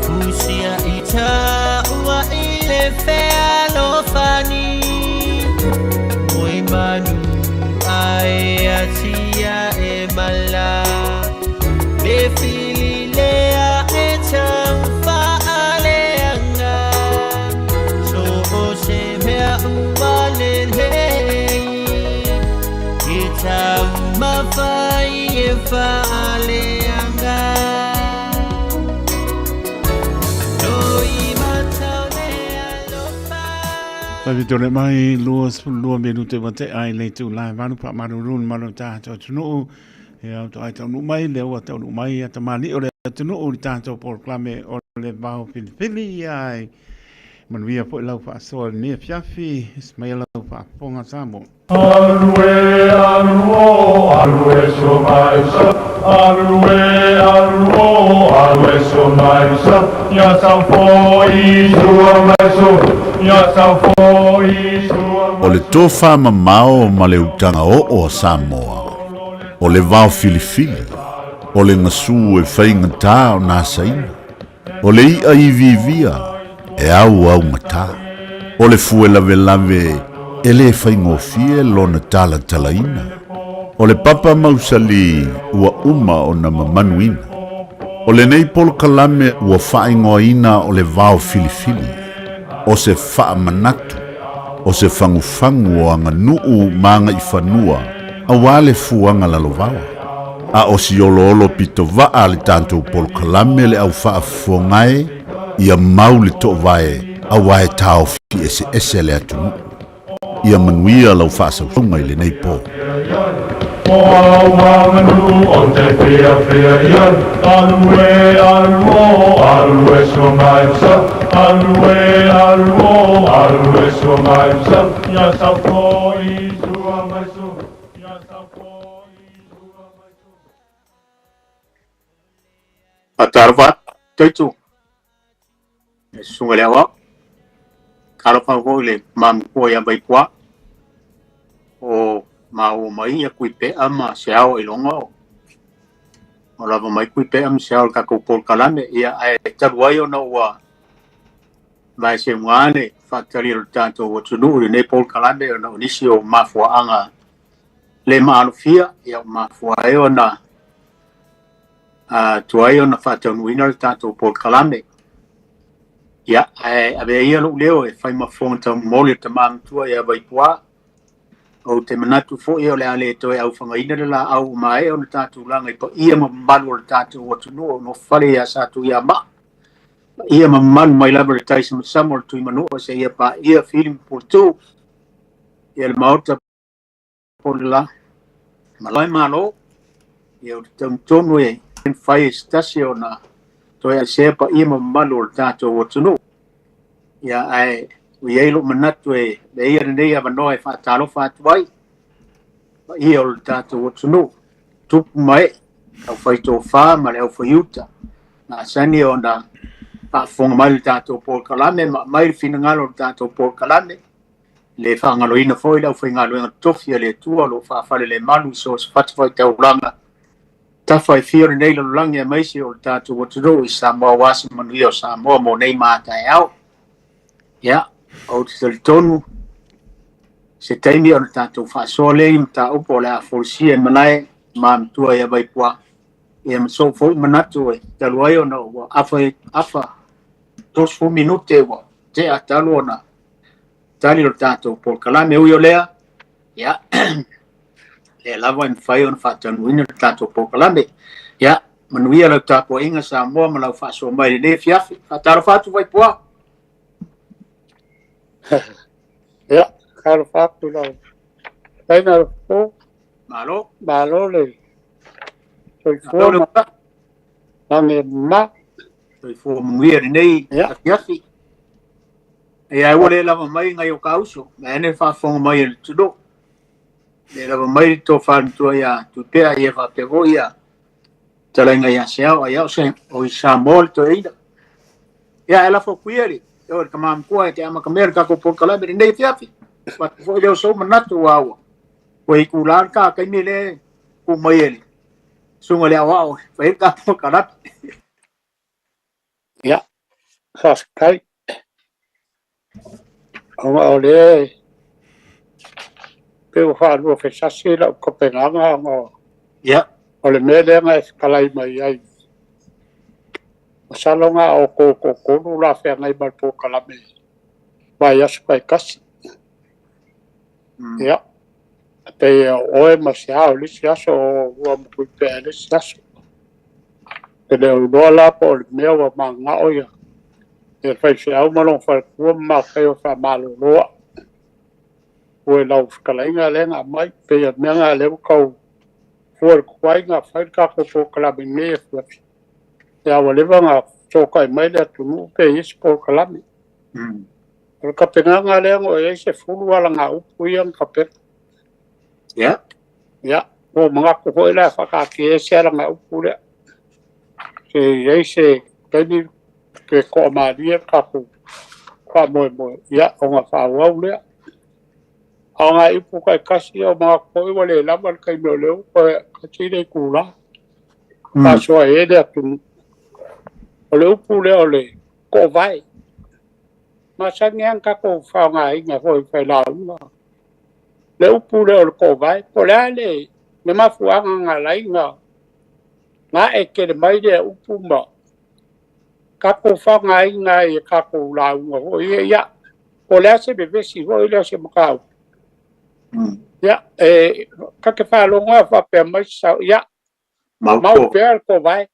Fusia ita ua ile fea lo fani Moi manu ai atia e mala Le fili lea e chamfa aleanga So o se mea uwale hei Ita mafai e fa aleanga No imatau lea lo fa Tapi tole mai lua minute mate ai le tu lai vanu pa marurun maru ta to tunu ya to ai tonu mai le wa tonu mai ata mali o le tunu o ta to por clame o le bao fili ai man via po lau fa so ni fiafi mai lau fa ponga samo Alue, so maisa. Alue, so maisa. Ya samfoi, sua maiso. Ya samfoi, sua O le tofa mamao ma le utanga o Samoa. O le vao filifili. O le ngasu e whainga tā o nā saina. O le ia I vivia e au ngata. O le fue lave e le whaingofie lona tala talaina. O le papa mausali ua uma o na mamanuina. O le nei polo kalame ua whaingoina o le vao filifili. O se wha manatu. O se fangufangu o anga nuu manga I whanua. A wale fuanga lalovawa. A o si olo pito vaa le tanto polo kalame le au wha fongai. Ia mau le to vae. A wae tau fi ese le atunu. Ia manuia lau whaasau sunga I le nei po. Moa wanganu o te fia ian. Alue, so maisa. Alue, so maisa. Ya samfoi, sua maiso. Ya samfoi, sua maiso. Atarvat, toitu. Sunga lewa. Kalau kau le mam ko ya bai kwa o mau mai ya kuipe ama siao ilongo o lava mai kuipe am siao ka ko pol kalame ia ai taruayo no wa mai se ngane factory tanto o tunu ne pol kalame no nisio mafua anga le malufia ya mafua eo na tuayo na factory winner tanto pol kalame Ya, abe ia lo leo e fai mafonta mole te mamtua ia bai pua. O te manatu fo ia le ale to au fangaina la au mai o tatu langa I pa ia mamalu o tatu o tunu no fale ia satu ia ma. Ia mamalu mai labar taisa samol tu manu o se ia pa ia film portu. Ia le mauta por la. Malai malo. Ia o tonu e fai stasio na. To ia se pa ia mamalu o tatu o tunu. Ia ai ia lo manatu e ia nei ava noi fa talo fa tuai. Ia o tatu o tunu. Tup mai au fai to fa ma le au faiuta. Na sani o na pa fonga mai tatu por kalame mai finangalo tatu por kalame. Le fa ngalo ina foi le au fai ngalo ina tofia le tua lo fa fale le malu so fatfai tau langa. Tafai fiore nei lo langi a maisi o tatu o tunu I Samoa wasi manuia o Samoa mo nei mātai au. Ya, o te tonu se taimi o tatu whaasoa lei mta upo le a folisia manai mamtua ia bai pua. Ia mso foi manatu e taluai o na ua afa 2 minute wa te a talu o na tali o tatu por kalame uio lea. Ya, le lava in fai on fatanu ina tato po kalame ya manuia la tapo inga Samoa ma la faso mai le fiafi ataro fatu vai poa ya karo fatu la ai na po malo le toi fo ma me ma toi fo muia nei fiafi e ai wole lava mai ngai o kauso ene fa fo mai el tudo le lava mai to fan to ya tu pe ai fa pe go ya talenga ya sia ya se o sa molto ida ya ela fo kuieri yo kama mkua te ama kamerka ko por kala be nei fiafi pa fo yo so manatu wa we kulan ka kai mile ku mai ele sunga le awa fa ka po kala ya fas kai ole pe fa lu fe sasi la ko penanga ngo ya ole mele nga kalai mai ai salonga o ko la fe ngai ba po kala me ba ya spai kas ya pe oe masia o lisi aso ua mpuipe e lisi aso e le uloa la po o le mea ua mangao ia e whaisi au malong whaikua ma kei o wha malo loa ue lau whakalainga lenga mai pe ia meanga leu kau fuar kuainga whaikako po kalami mea fuafi e awa lewa ngā tōkai mai lea tunu pe isi po kalami o ka penganga lengo e eise fulu ala ngā upu ia ka peka ya ya o mga ko ho ila fa ka ke se ala nga upule ke yese tani ke ko ma dia ka ko ka mo ya o nga fa wa ule o nga ipu ka kasi o mga ko wale la mal kai no le ko ka tire ku la pa so e de tu o le upule o le ko vai ma sa ngang ka ko fa nga inga ho fa la le upule o ko vai po le me ma fuanga nga lai nga e ke le mai le upu ma ka ko fanga inga e ka ko la ngo ya po le se be si ho ile se ma ya ka ke fa lo nga fa pe mai sa ya ma pe ko vai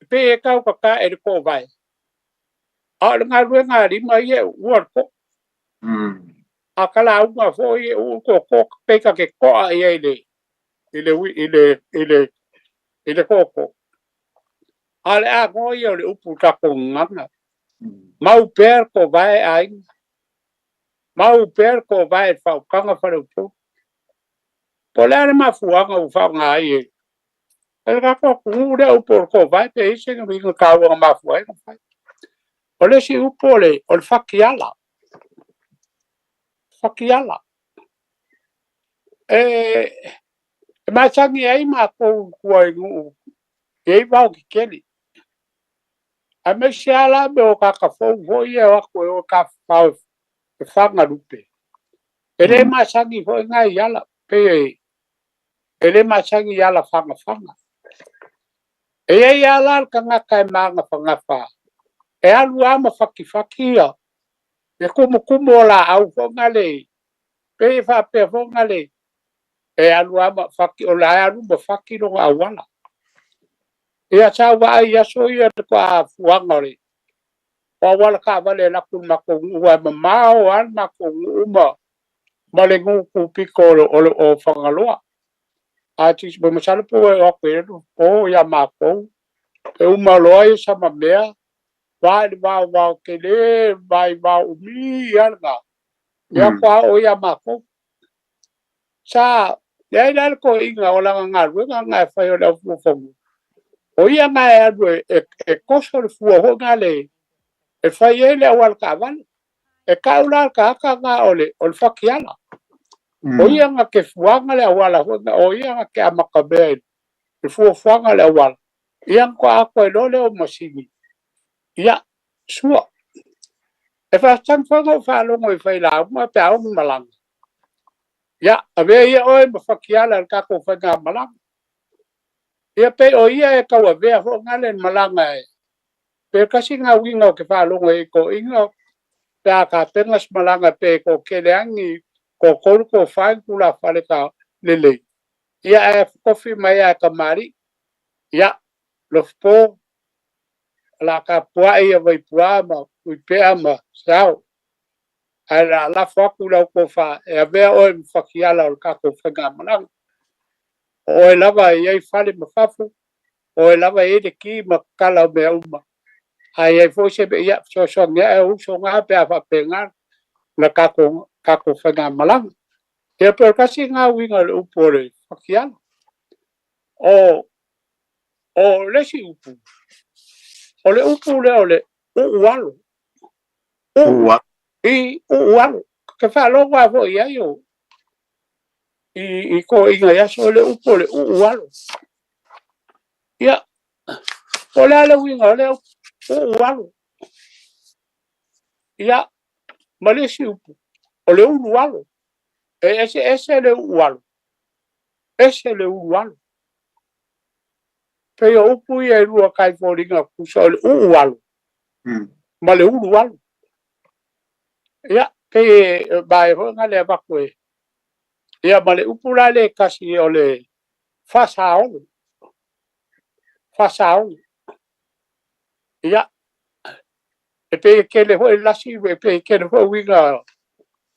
pe ka ka e ko vai a nga ru nga ri mai e wo ko akala uma foi o coco pega que coa ele coco ale a moi ele upu ka ngana mau perco vai ai mau perco vai fa kanga fa upu polare ma fuanga u fa ngai ele ka ko ure upu ko vai pe ise que me ka wa ma fuai ole si upu le ol fakiala ma changi ai ma ko ngu e va ki keli a me shala me o ka fo vo ye o ko o ka fa nga lupe ele ma changi vo nga yala pe ele ma changi yala fanga e yala ka nga kai manga fanga fa e alu ama fakia e kumu la au fo nga le pe fa pe fo nga le e alu ama faki o la alu mo faki no awala e a cha wa ia so ia ko a fuangore pa wala ka vale la ku ma ko wa ma o an ma ko uma ma le ngu ku piko o fangaloa a ti mo sala po o ko o ya ma ko e uma loa sa ma mea va ke le va umi alga ya kwa o ya ma ko sa ya dal ko inga ola nga nga fa yo la fu o ia nga e koso le fu ho ngale e fa ele wal kavan e kaula ka nga ole ol fakiala o ia nga ke fuanga le wala o ia nga ke amakabe e fu fuanga le wal ia ko ako le o masini ia sua e fa san fa lo ngoi fa la ma pa o malang ya ave ia o e fakiala ka ko fa nga malang ia pe o ia e ka wa ve ho ngale malanga pe kasi nga winga ke fa lo ngoi ko inga ta ka tengas malanga pe ko keleangi ko fa kula fa le ka lele ia e ko fi mai a kamari ya lo po la ka pua ia vai pua ma u pe ama sao ala la fa kula ko fa e ave o fa kiala o ka ko fa nga malanga o lava ia fa le mafafu o lava e de ki ma kala me uma ai fo se ia so nga e so nga pe fa penga na ka ko fa nga malang e per kasi nga winga u pore fakiala o le si upu o le upu le o le walo u walo ke fa lo wa vo ia yo I ko inga ya so le upo le ualo. Ia, o le ale winga le ualo. Ia, ma le si upo. O le ualo. Ese le ualo. Ese le ualo. Pe o upo ia i rua kai fōringa kusa o le ualo. Ma le ualo. Ia, pe bai honga le bakwe. Ia, ma le upo la le kasi o le fasaolo. Fasaolo. Ia, e pe kele ho e lasi, e pe kele ho winga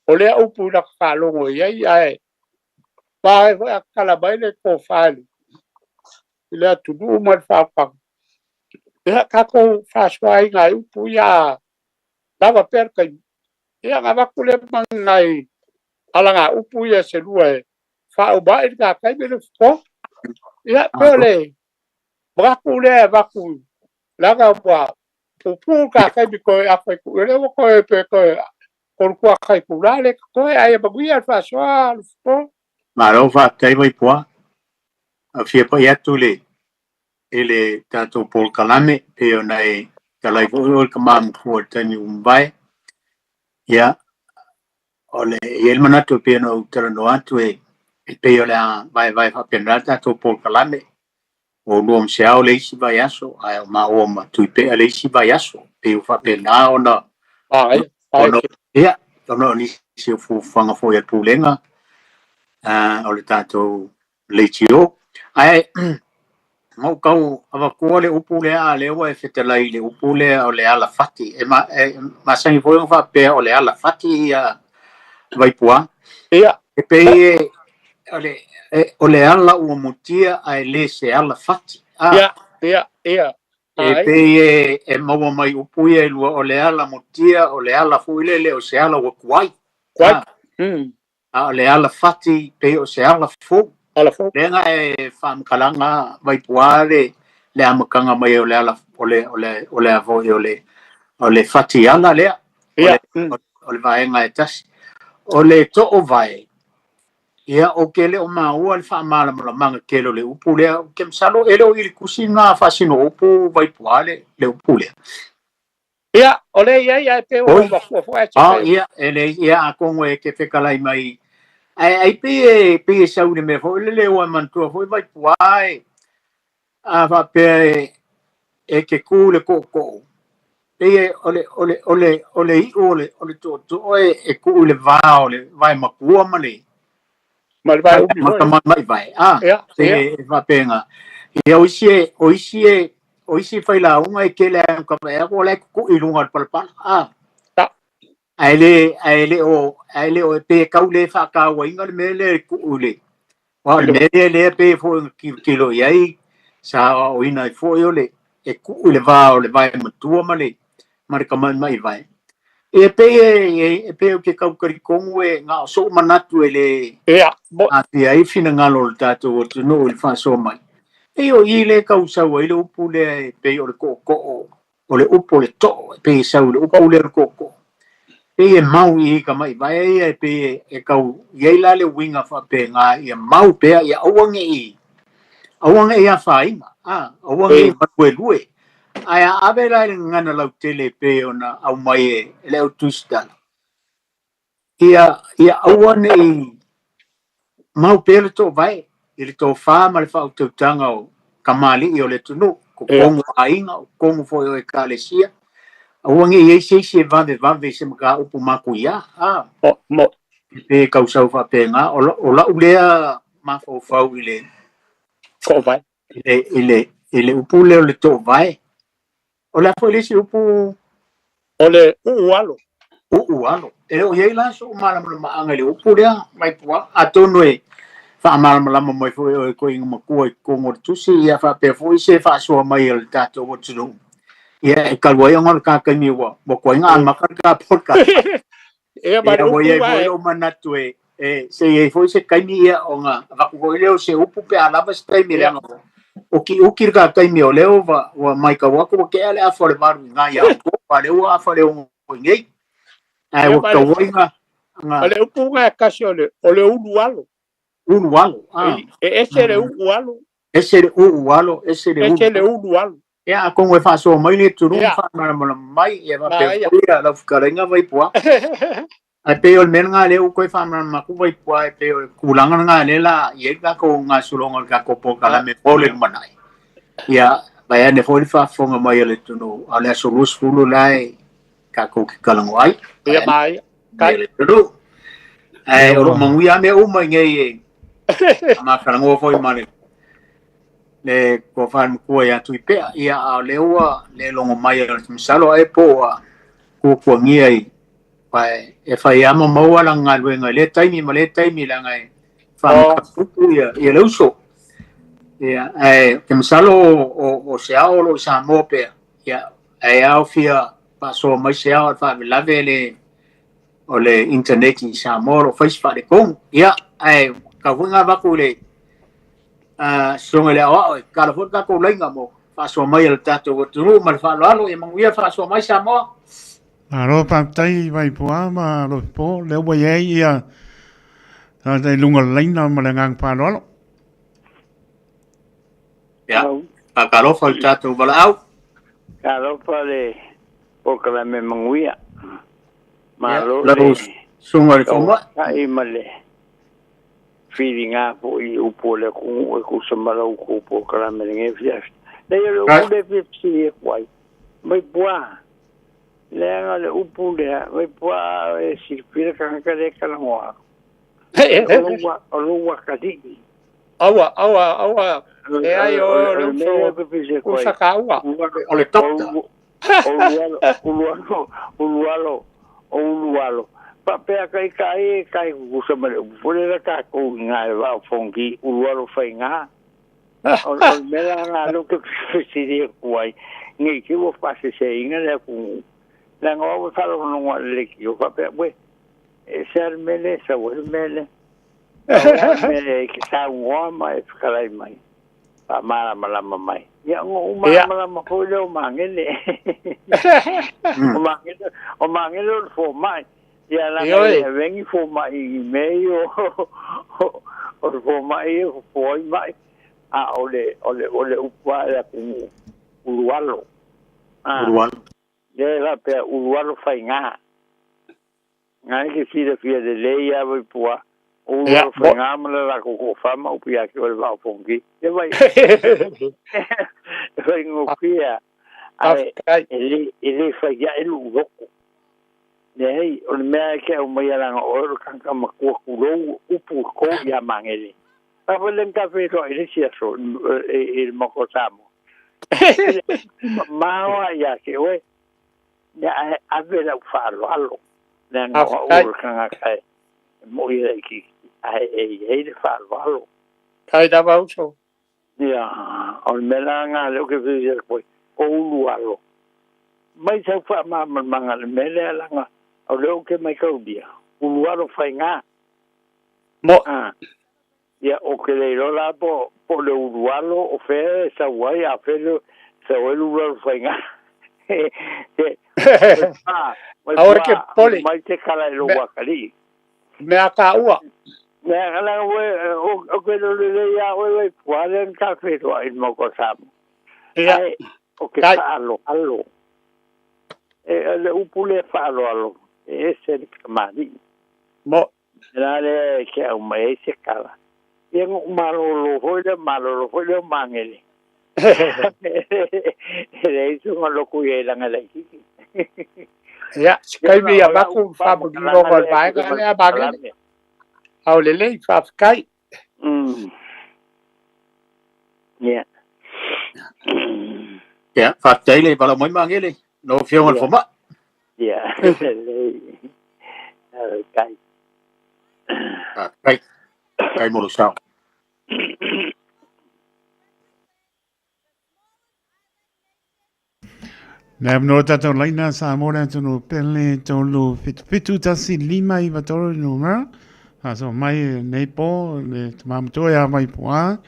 o le upu na kalongo ia ai. Bai ho a kalabai le ko fali. Le tudu mal fa. Ia kako faswai ngai upu ia lava perka. Ia ngava kule mangai alanga upu ia se lua fa o bai ka kai me fo. Ia pele. Braku le vaku. Laga wa pupu ka kai bi ko a kai ku le ko pe ko ko kai ku la le ko ai ba gui al faswa fo. Ma lo va kai vai poa. A fia pa ia tule. Ele tato pol kalame pe ona e kalai vo ka mam ko tani umbai. Ya. Ole el manato pe no terno atu e pe ola vai fa penrata to pol kalame. O luom seao le isi vai aso, ai o ma o ma tui pe le isi vai aso, pe u fa pe na ona. Ono, ia, ono ni si o fufanga fo ia pulenga, o le tato le tio. Ai, ngau kau, awa kua le upu lea a lewa e fetalai le upu lea o le ala fati. Ma sangi fo yung fa pe o le ala fati ia vai pua. Ia. E pe o le ala ua mutia ai le se ala fati. Ia. E pe e maua mai upuia e lua o le ala motia, o le ala fuilele, o se ala wakuai. Kuai. O le ala fati, pe o se ala fu. Lenga e whamkalanga mai puare, le amakanga mai o le ala, o le avoi, o le fati ala lea. O le vaenga e tasi. O le to'o vai. Ia o kele o maua le whaamala manga kele o le upu lea. Kem salo ele o ili kusina whasino upu vai puale le upu lea. Ia, o le ia pe o wafu e Ah, ia, ele ia a kongo e ke whekalai mai. Ai pe saune me fo le o mantua fo vai puai. A va pe e ke kule ko. Pe ole to e kule va ole vai makua male. Mal vai ubi mai vai. Ah, se va penga. Ia oisie fai la unga e kele ka e ko le ku ilunga palpal. Ah. Aile o pe kaule fa ka wa inga mele ku ule. Wa le pe fo kilo yai sa o ina fo yo le e ku ule va o le vai matua male. Marka mai vai. E pe o ke kau kari kongu e ngā so manatu e le a te ai fina ngalo le tātou o te no le wha so mai. E o i le kau sau e le upu le pe o le ko o le upu le to pe sau le upu le ko. Pe e mau i ka mai vai e pe e kau iei la le winga wha pe ngā i mau pe i awange i. Awange i a whainga. Awange i matue lue. Ai ave la ngana lau tele pe ona au mai le au tustala. Ia awane i mau pere to vai. I le tō wha ma le whao tautanga o kamali i o le tunu. Ko kongu ainga o kongu fo o e kālesia. Awange i eise vave se maka upu maku ia. Pe kausau wha pe ngā. O la ulea ma fau i le. Ko vai. I le upu leo le tō vai. O la fo lesi upu o le ualo. Ualo. E o yei la so malama maanga le upu lea mai pua. Atono e wha malama mai fo e ko inga makua e kongo tusi ia wha pe fo i se wha soa mai el tato o tunu. Ia e kalua i ngol kakami ua. Mo ko inga makar ka podcast. Ia mai upu vai. Ia fo o manatu e se e fo i se kaimi ia o nga. Waku ko i leo se upu pe alava se taimi lea nga. Ukir ka kaimi o leo wa mai ka wako wa ke ale afa le maru nga ia ko pa leo afa leo ngei. Ai wa ka woinga nga. Ale upu nga kasi o le ulualo. ulu walo. Ese le ualo. Ese le walo, ese le Ese le ualo. Ya, kung we fa so mai le turu Ya. fa ma mai ya ba Ma pe ya. ko ya la fukarenga vai pua. Ai pe ol men nga le u ko fa ma ku vai pua pe kulanga nga le la ye ka ko nga sulong ka ko po kala me pole manai. Ya, ba ya ne fo fa fo nga mai le tunu ala so lus fulu lai ka ko ki kala ngoi. Ya mai. Kai le tunu. Ai ro mangu ya me u mai nge ma kala ngo fo mane. Le ko fan ko ya tu pe ya a le wa le longo mai le misalo ai po ko ngia i pa e fa ya mo mo la nga le tai mi la ngai fa ku ya le uso ya ke misalo o se a lo sa mo pe ya ai a fia pa so mai se a fa la vele o le internet i sa mo lo Facebook de kong ya ai ka vunga ba ku le songa le awa ka fo ka ko lenga mo fa so mai el tato tu ma fa lo e manguia fa so mai sa mo aro pa tai vai pua ma lo po le wa ye ia ta dai lunga leina ma le ngang pa lo ya ka lo fa tato bala au ka lo fa le o ka me manguia ma lo le songa le fo ma ai male feelinga po i upo le ku samara ku po kala me nge fias le yo le fipsi kwai mai bua le nga le upo le mai bua e si pira ka le kala ngoa o lo wa kati awa e ai o lo so saka awa o le topta o lualo pa pe kai ku sama le pole la ka ko nga va fongi urualo fainga o mela nga lo que se di kuai ngi ki wo pase se inga le ku la ngo fa lo no le ki o pa pe we ser mele sa wo mele mele ki sa wo mai kala mai pa mala mai ya ngo mala ko le mangene o mangene fo mai ya la vengi fo mai meio o fo mai fo mai ole upa la ku urualo de la pe urualo fainga ngai ke si de fia de leia vai pua urualo fainga mala la ko fama o pia ke va fongi e vai vengo pia ele fa ya elu loko nei o me ke o mai la o kan ka ma ko lo upu ko ya mangele pa volen ka fe ro ile sia so il mo ko samo ma ya ke we ya a ve la fa lo allo na o kan ka mo ile ki ai fa lo allo kai da ba uso ya o me la nga lo ke fe ko o lu allo mai sa fa ma manga me la nga o leo ke mai kau dia uluaro fainga mo ya o ke le rola po le uluaro o fe sa wai a fe le sa wai uluaro fainga ahora que poli mai te kala lo wakali me aka ua me ala we o ke le ya we pualen ka fe to ai mo ko sam ya o ke allo le upule fa allo ese el kamari mo dale que o me se kala bien malo lo foi mangele le hizo con lo que la ngala ya kai bi ya baku fa bu no ko ba ga le ba ga au le fa kai ya fa tai le bala moi mangele no fio al foma ya kai mo lo sao na no tato laina sa mo na tonu pele tonu fitu tasi lima I vatoro no ma so mai nei po le mam to ya mai poa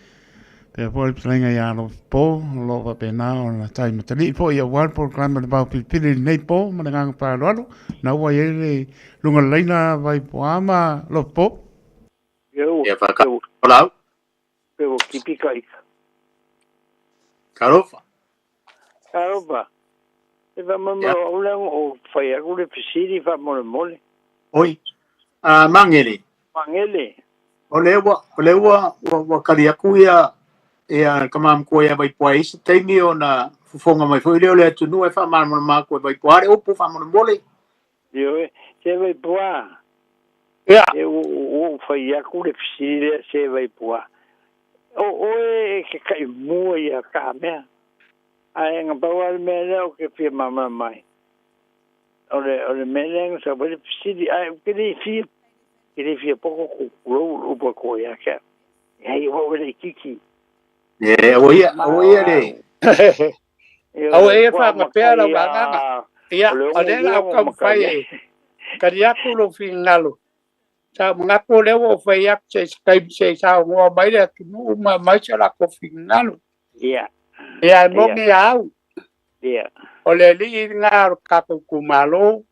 pe por plenga ya lo po lo va pena o na tai matali po ya war program ba pili nei po ma ngang pa lo na wa ye lunga laina vai poa ma lo po Ia whakaolau. Pero kipika ika. Karofa. Karopa. E va mama ulang o whai aku le pisiri wha mole. Oi. Mangele. Mangele. O lewa kari aku ia kamam ko ia vai poa isi teimi o na fufonga mai foi leo le tunu e wha mana ko vai poa re upu wha mole. Yo, se vai poa. Ia. E o whai aku le pisiri se vai poa. O e ke kai mua ia ka mea. Ai nga bawa le mea leo ke pia mama mai. O le mea leo sa vai le pisiri. Ai ke le fia poko kukurou upa ko ia ka. Ai o le kiki. O ia le. Au e wha ngapea lau nganga. Ia, o le la au kam whai e. Kari aku lo whingalo. Sa mga ko lewo o whai ak se skype se sa ngua mai le tunu uma mai se la ko whingalo. Ia. Ia mongi au. Ia. O le li ngā kako kumalo.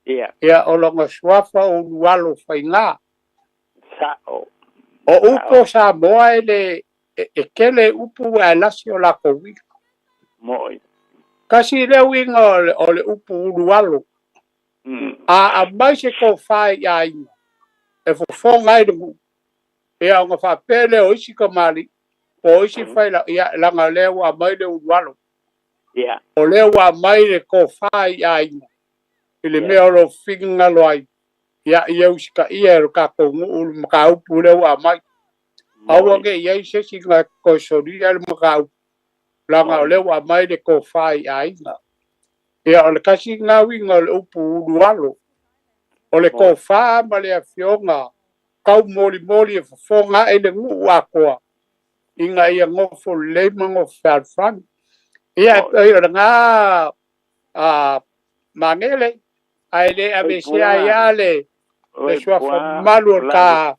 Ia. Ia o longa swafa o lualo whai ngā. Sa o. O upo sa moa ele e kele upu e lasi o la kowi. Moi. Kasi leo inga o le upu lualo. A mai se ko whai a inga. E fofonga i rungu. Ia o ngā whapele o isi kamali. O isi whai la ia langa leo a mai le lualo. Ia. O leo a mai le ko whai a inga. Ile mea o lo whinga loai. Ia ia usika ia ero ka kongu ulu maka upu leo a mai. Awange ia ise si ngā koisori ale maka upu. Langa o leo a mai le ko whai a inga. Ia o le kasi ngā winga o le upu ulualo. O le ko wha ma le a fionga. Kau mori e whafonga e le ngu a koa. Inga ia ngofo leima ngofo whaalfani. Ia e o ngā mangele. Ai le a me sea ia le sua whamalu o ka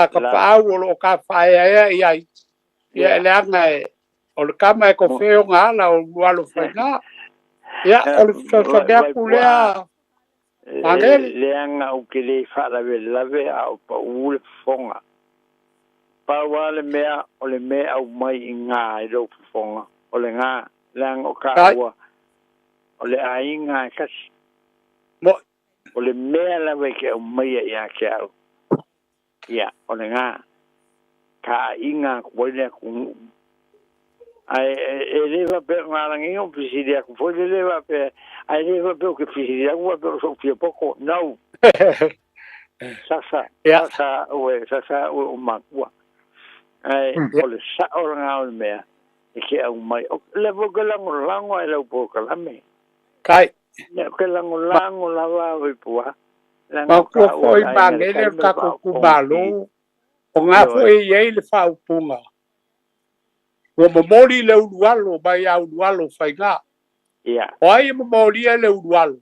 paau o ka whaea ia ia le anga e o le kama e ko wheo ngā ala o lualo whainga. Ia o le whawhangea kulea mangele. Le anga o ke le whalawe lawe a o pa ule fonga. Paua le mea o le mea au mai i ngā i rau fonga. O le ngā le anga o ka ua. O le a i ngā kasi. O le mea lawe ke au mai i a ke au. Ia, o le ngā. Ka i ngā kuwaile a kungu. Ai e lewa pe ngā rangi o pisiri a kuwaile lewa pe. Ai lewa pe o ke pisiri a kuwa pe o so pia poko. Nau. Sasa ue o makua. Ai, o le sa o ngā o le mea. E ke au mai. O le voka lango ai lau po kalame. Kai. Ne ke lango lava o pua. Ma ko foi mangele ka ko kubalo. O ngā foi ei le whaupunga. Ua mamoli le urualo, mai a urualo whainga. O ai mamoli e le urualo.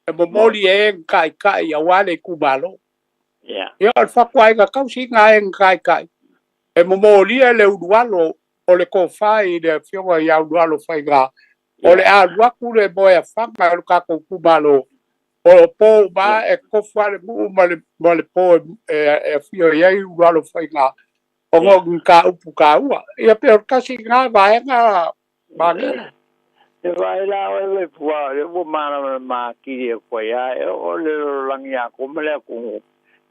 E mamoli e kai a wale kubalo. Ia al whakuai ka kausi ngā e kai. E mamoli e le urualo o le kowhai le fionga i a urualo whainga. O le a ruaku le moe a whanga e ka kubalo. O po ba e kofua le mu ma le po e fio iai urualo whainga. O ngō ka upu ka ua. Ia peo kasi ngā vaenga mangele. E vai la o le pua, le mo mana ma ki e ko ya, o le langi a ko mele ko.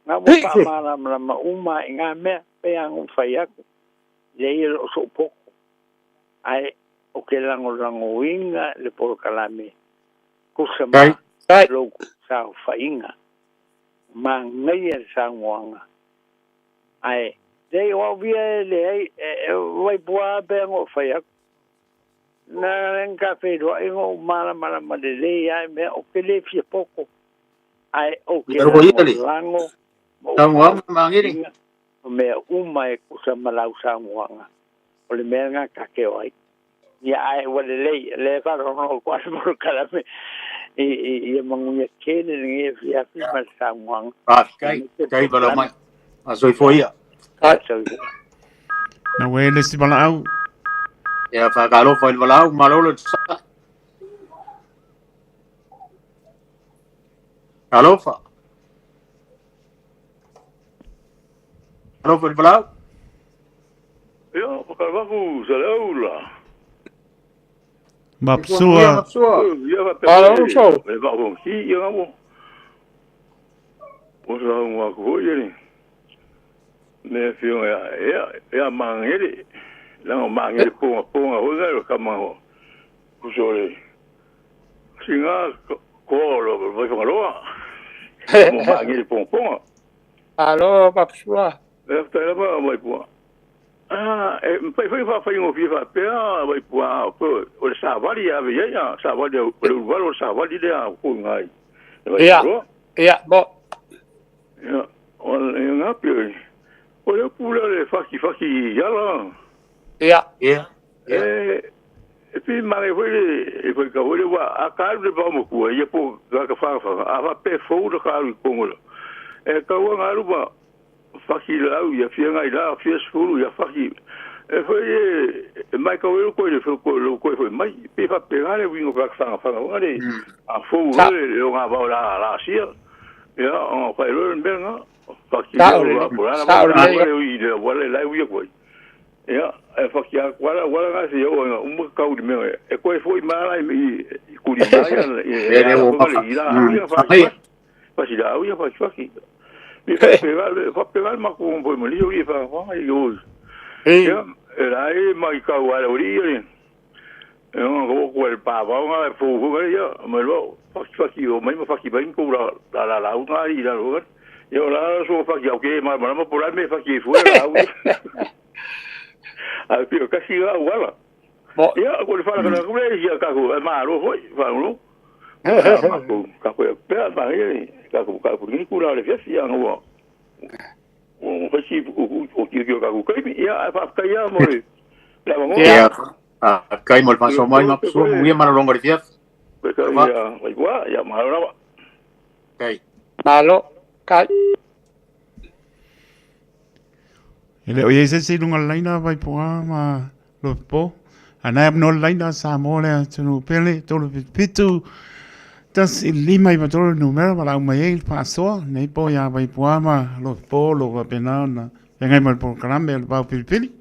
Nga mo pa mana ma uma nga me pe ang fai aku. Le i lo so poko. Ai o ke lango winga le por kalame. Ko se ma lo sa fainga. Ma ngai e sa ngwanga. Ai dei o via le vai boa ben o fai aku. Na en café do ai ngo mala ma le ai me o ke le fie poko. Ai o ke lango. Tangwa mangiri. O me uma e ku sa malau sa ngwanga. O le me nga ka ke oi. Ya ai o le fa no ko mo kala me. E mangunya ke le nge fia ma sa ngwanga. Kai bala mai. Asoi foia. Na wele si bala au. Ya whakaro whain walau, malolo sa. Alofa. Alo fo blau. Yo, pakalafu salaula. Mapsua. Ya va pe. Alo so. Me va bon ki ya mo. O sa mo ko yeni. Me fio ya mangere. La mangere po ho ga ka ma ho. Ku so le. Singa ko lo va ka lo. Mo mangere po. Alo mapsua. Esta era ba mai po. Foi um viva pela vai poa o savali ave ya savali o valo savali de a ko ngai ya bo ya on nga pe o le pula le faki ya la ya e pi mare foi ka foi wa a ka de ba mo ko ye po ga ka fa a va pe fo do ka ko ngolo e ka wa nga ru ba faki la ya fi ngai la fi sfulu ya faki e foi mai ka o ko le fo ko foi mai pe fa pegare wingo ka fa ngale a fo le o nga ba la sia ya o fa lo benga faki la por la le le wala la wi ko ya e faki wala nga se yo un ka u me e ko foi mala i ku di mai e o fa si la u fa faki mi fa pegar ma ko mo mo li fa ai yo ya era ai mai ka wala uri no ko el pava nga fu ya me lo faki o mai faki ben ko la una i la ro yo la so faki o ke ma por me faki fuera a pio casi wala ya ko le fa la ko ya ka ko ma ro foi fa no ka ko pe ba ye ka ko ni ku la le fia no o fasi o ki ka ko kai ya fa ka ya mo la mo ya kai mo fa so mai ma so mu ya ma longo de fia ya igual ya ma ra kai malo kai Ele o ye se lunga laina vai poa ma lo po. Ana no laina Samoa le tunu pele tolu pitu. Tas lima i patolo numero ma mai e paso nei po ya vai poa ma lo po lo va penana. Venga mal por carambe va pilpili.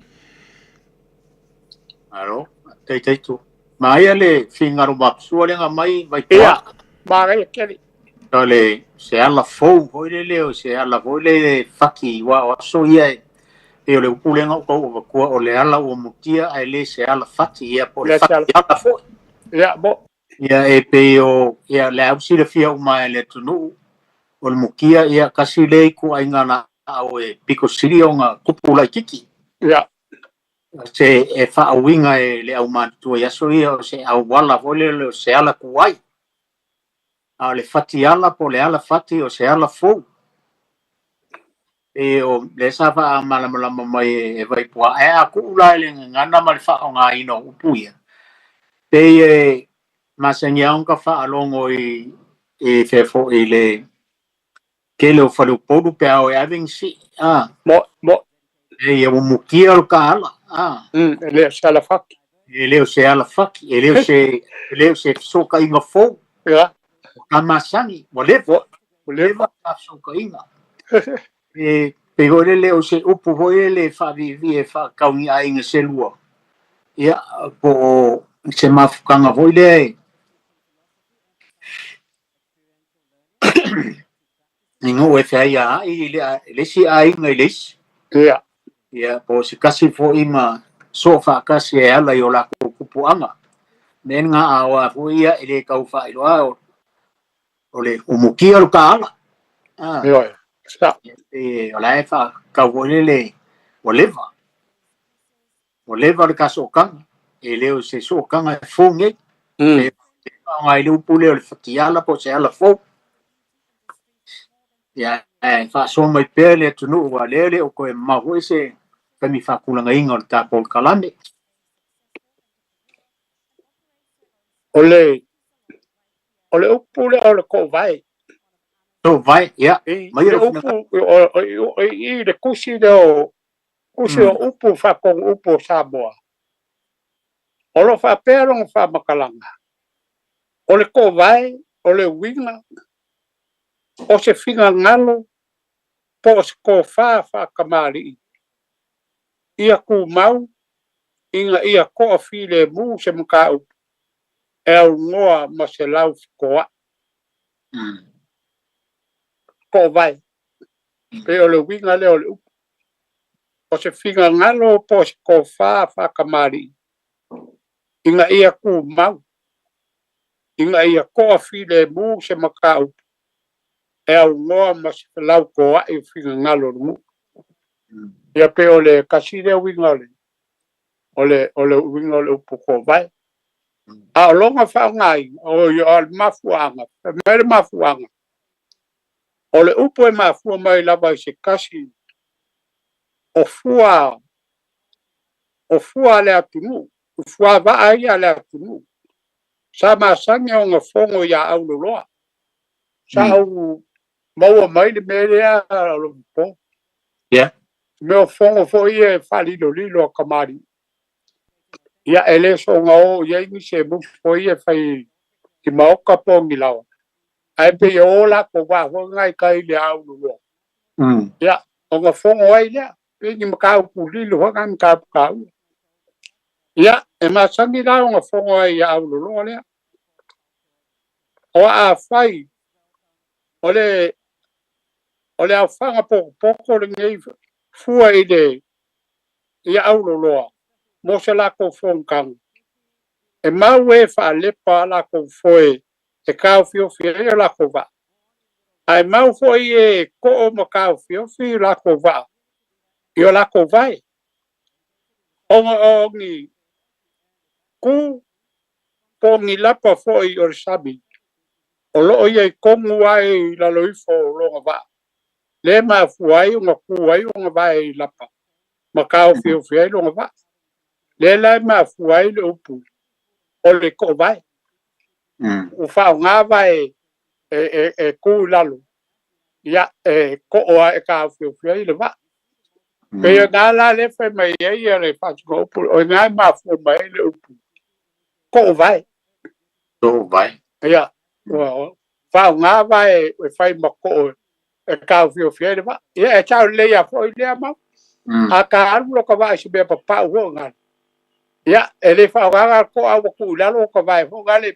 Alo, tei tu. Mai ale fingaru mapsua le mai vai poa. Ba ga keli. Tole se ala fo foi le o se ala foi le faki wa so ye e o le upulenga ko o le ala o mutia ai le se ala fati ia po le fati ala fo ya bo ia e pe o ia le au si le fia o mai le tunu o le mukia ia kasi le ku ai ngana au e piko siri o nga kupula kiki ya se e fa winga e le au matu ia so ia se au wala fo le se ala kuai a le fati ala po le ala fati o se ala fo e o le safa mala mai e vai poa e a ku la le ngana mal fa nga ino upuia pe e masanya un ka fa alongo e fefo ile ke le fa lu podu pe o having si mo e o mukia o ka ala le sala fak ele o se ala fak ele o se so ka inga fo ya amasangi whatever so ka inga pe gore le o se upu voi le fa vivi e fa kaungi a inga selua ia po se mafukanga voi le ingo e fa ia i le si a inga i les ia po se kasi fo ima so fa kasi e ala yo la kupuanga men nga awa fo ia ele kau fa ilo o le umukia o ka ala o la e fa ka voi le o leva le kaso kanga e leo se so kanga fonge nga ile upule o le fatiala po se ala fo ya fa so mai pele tunu wa lele o ko e maho se ka mi fa kulanga inga o ta pol kalame ole upule o le ko vai so vai ya mai le upu o i le kusi o upu fa ko upu Samoa o lo fa pero fa makalanga o le ko vai o le winga o se finga ngalo po ko fa kamali ia ku mau inga ia ko file mu se mka el ngoa ma se lau ko ko vai pe o le winga le o le o se finga ngalo po ko fa kamali inga ia ku mau inga ia ko file mu se mka el ngoa ma se lau ko e finga ngalo mu ia pe o le kasire winga ole winga le upu ko vai a longa fa ngai o yo al mafuanga mere mafuanga ole upu e mafu mai lava se kasi o fua le atunu o fua va ai ale atunu sa ma sanga o fongo ya au loa sa au mau mai le mere a lo po me fongo fo ie fali lo lilo kamari ia ele so ngao ia ni se bu fo ie fai ki mau ka pongi lao ai pe o la ko va ho ngai kai le au lo ya o nga fongo ai ya pe ni ka ku li lo ga ka ka ya e ma sangi la o nga fongo ai ya au lo le o a fai ole a fanga po le ngai fua ide ya au lo mo se la ko fon kan e ma we fa le pa la ko foi e ka fio fio la ko va ai mau foi e ko o mo ka fio fio la ko va io la ko vai o ni ku po ni la pa foi o sabi o lo ye ko mu ai la lo fo lo va le ma fuai o ku ai o vai la pa ma ka fio fio lo va le la ma fuai le upu o le ko vai o fa nga vai e ku lalo ya ko o e ka fio fio le va pe na la le fe mai e le fa ko o nga ma fu mai le ko vai ya fa nga vai e fai ma ko e ka fio fio le va ya e cha le ya fo le ma a ka lo ko vai se be pa ho nga ya e le fa nga ko a ku lalo ko vai ho nga le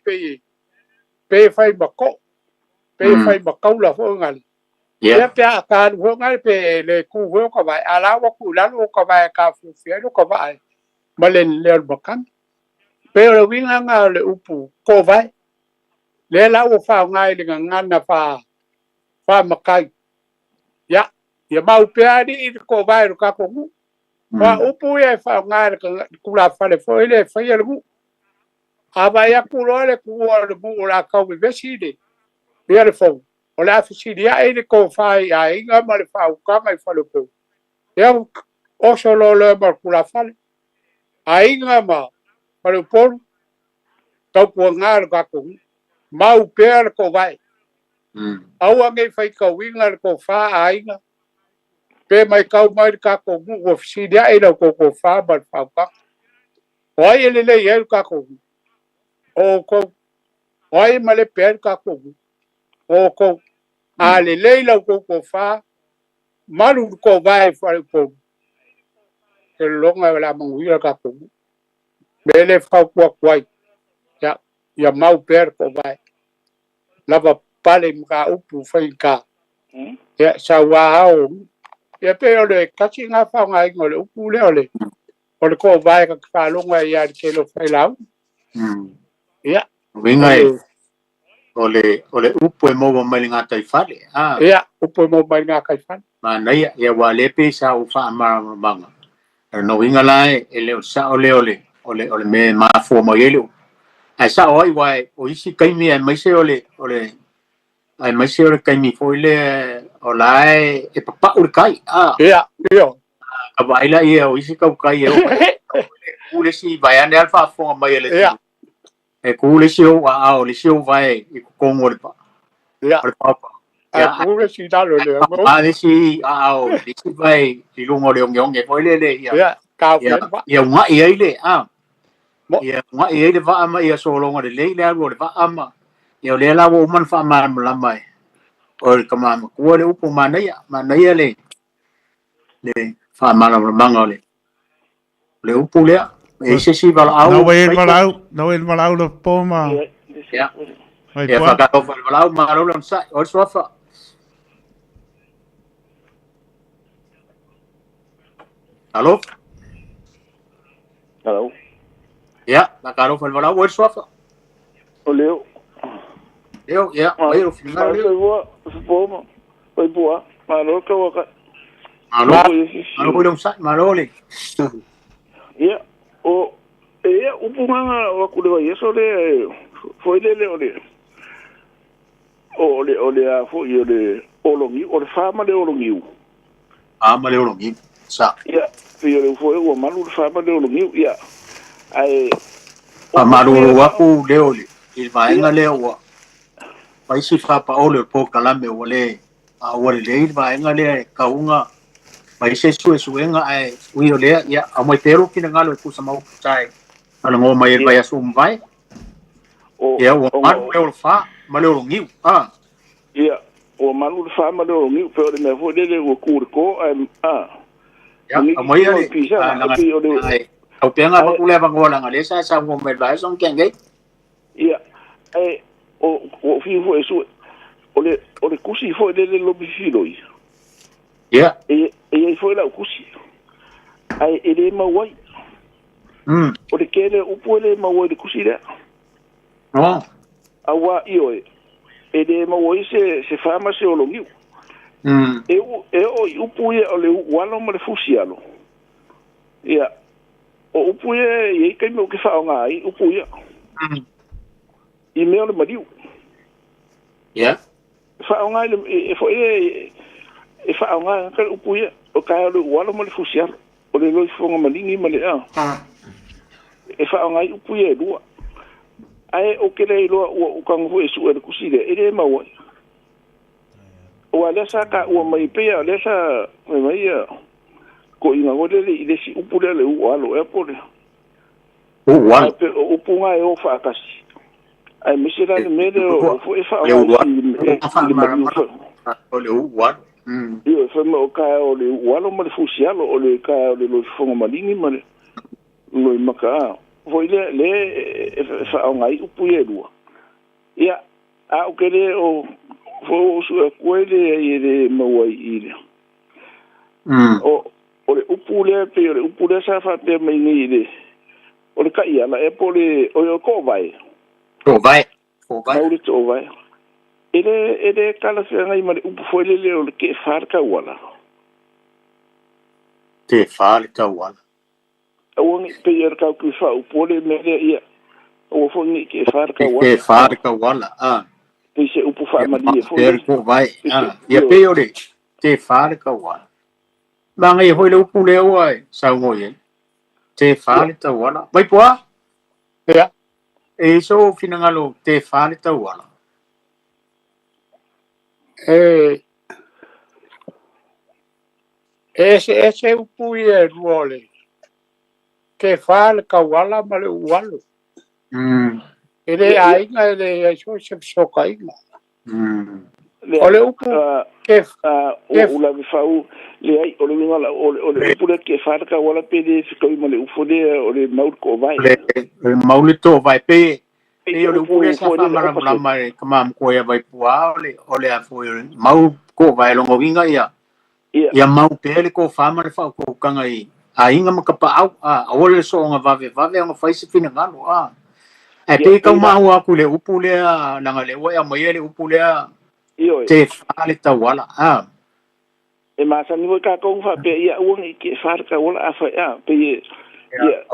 pe fai ma ko pe fai ma ko la ho nga ya pe a ka ho nga pe le ku ho ko vai ala wa ku la lo ko vai ka fu fie lo ko vai ma le bakan pe o winga nga le upu ko vai le la o fa nga le nga na fa ma kai ya mau pe ari ko vai ka ko mu wa upu e fa nga ku la fa le fo le fa ye mu aba ya ku lo le ku o mu la ka we veside le fo o la fisidi ya e ko fa ya inga ma le fa ka mai fa le ko ya o solo le ma ku la fa ainga ma pa le por ka ku nga ka ko mau per ko vai au ange fai ka winga ko fa ainga pe mai ka mai ka ko mu o fisidi ya e ko fa ba fa ka oi le ye ka ko o ko oi ma le per ka ko o ko a le leila ko fa malu ko vai fa ko ke longa la manguira ka ko bele fa ko kwai ya mau per ko vai lava pale mga upu fa ka ya sa wa o ya pe ole kasi nga fa nga ngole upu le ole ko vai ka fa longa ya ke lo fa la ya winga ole upu e mo mai nga tai fale ya upu mo mai nga kai fan ma nei ya wa le pe sa u fa ma banga no winga lai ele sa ole me ma fo mo yelo ai sa oi wai o isi kai mi mai se ole ai mai se ole kai mi fo le olai e papa ur kai ya yo a vai la o isi ka kai o ule si vai ande alfa fo mai ele e ku le si o a o le si o vai i ko ngol pa ya papa ya ku le si da lo le le si o le si vai i lungo le ngong e fo le ya ka ya nga i le ia nga i le va ama ia so longa le le le va ama ia le la wo man fa ma la mai o kama ko le upu mana ya le fa mana manga le upu le e se si val au no el malau lo poma ya ya fa ka val malau malau lan sa o sofa Hello? Hello? Ja, la caro val malau o sofa. O leo. Leo, ja, mai o final leo. Poma. Oi boa. Malo ka waka. Malo ko sa malo le. Ya, o upumanga wa kulewa yeso le foi le ole. Ole a foi ole olongi, ole fama le olongi. Ama le olongi. Sa. Ya, le foi o malu fama le olongi, ya. Ai malu wa ku le ole. Il va enga le wa. Pai si fa pa ole po kalame ole. A ole le il va enga le kaunga. Pai se suenga ai ui ole ya a mo tero kina ngalo ku sa mau tai. Ala ngo mai vai asum vai. Ya o malu le fa, malu olongi. Ah. Ya, o malu fa malu olongi, pero me foi le o kurko ya amoy ali au penga pa kule pa ngola ngale sa mo me ba song kenge ya o fi fo eso ole kusi fo le lo bifilo ya fo la kusi ai ele ma wai ole kele upole ma wai kusi da no awa io ele ma wai se fama se olongi o upuye ole walo ma le fusialo ya o upuye ye kai mo ke fa nga ai upuye i me ole madiu ya fa nga le fo fa nga ka upuye o ka ole walo ma le fusialo o le lo fo nga malingi ma le fa nga upuye dua ai o kele lo o ka ngo e su e kusile ele ma wa o le sa ka o mai pe le sa mai ko ina ngole le ile si upule le walo e pole walo upunga e o fa kasi ai misira le mele o fo e fa le walo io fa mo ka o le walo ma le fusialo o le ka o le lo fonga malingi ma le lo maka fo le fa ngai upuye dua ia a o kele o fo su kwele ile mawai ile o le upule pe o le upule sa fa pe mai ni ile o le kai ala e pole o ko vai o vai ele kala se ngai ma upu fo le o le ke farka wala te farka wala o ngi pe yer ka ku fa upole me ia o fo ngi ke farka wala se upu fa ma di fo ko vai ya pe o le te farka wala Bang ai hoi le upu le oi sa ngoi te farka wala mai poa ya e so finangalo te farka wala ese upu ye ruole ke farka wala ma le walo ele ainga ele so kainga ole upu ke o la fau le ai o le ngala o le upu le ke farka wala pe de ko mo le upu de o le maul ko vai le maul to vai pe e o le upu le sa fa mara mai kama ko ya vai pua ole a fo maul ko vai longo vinga ia mau pe le ko fa mara fa ko kanga i ainga makapa au ole so nga vave nga fai se fina ngalo e pe ka mau aku le upu le na ngale wa mai le upu le te fale ta wala e ma sa ni ka ko fa pe ia uang ke farka wala afa pe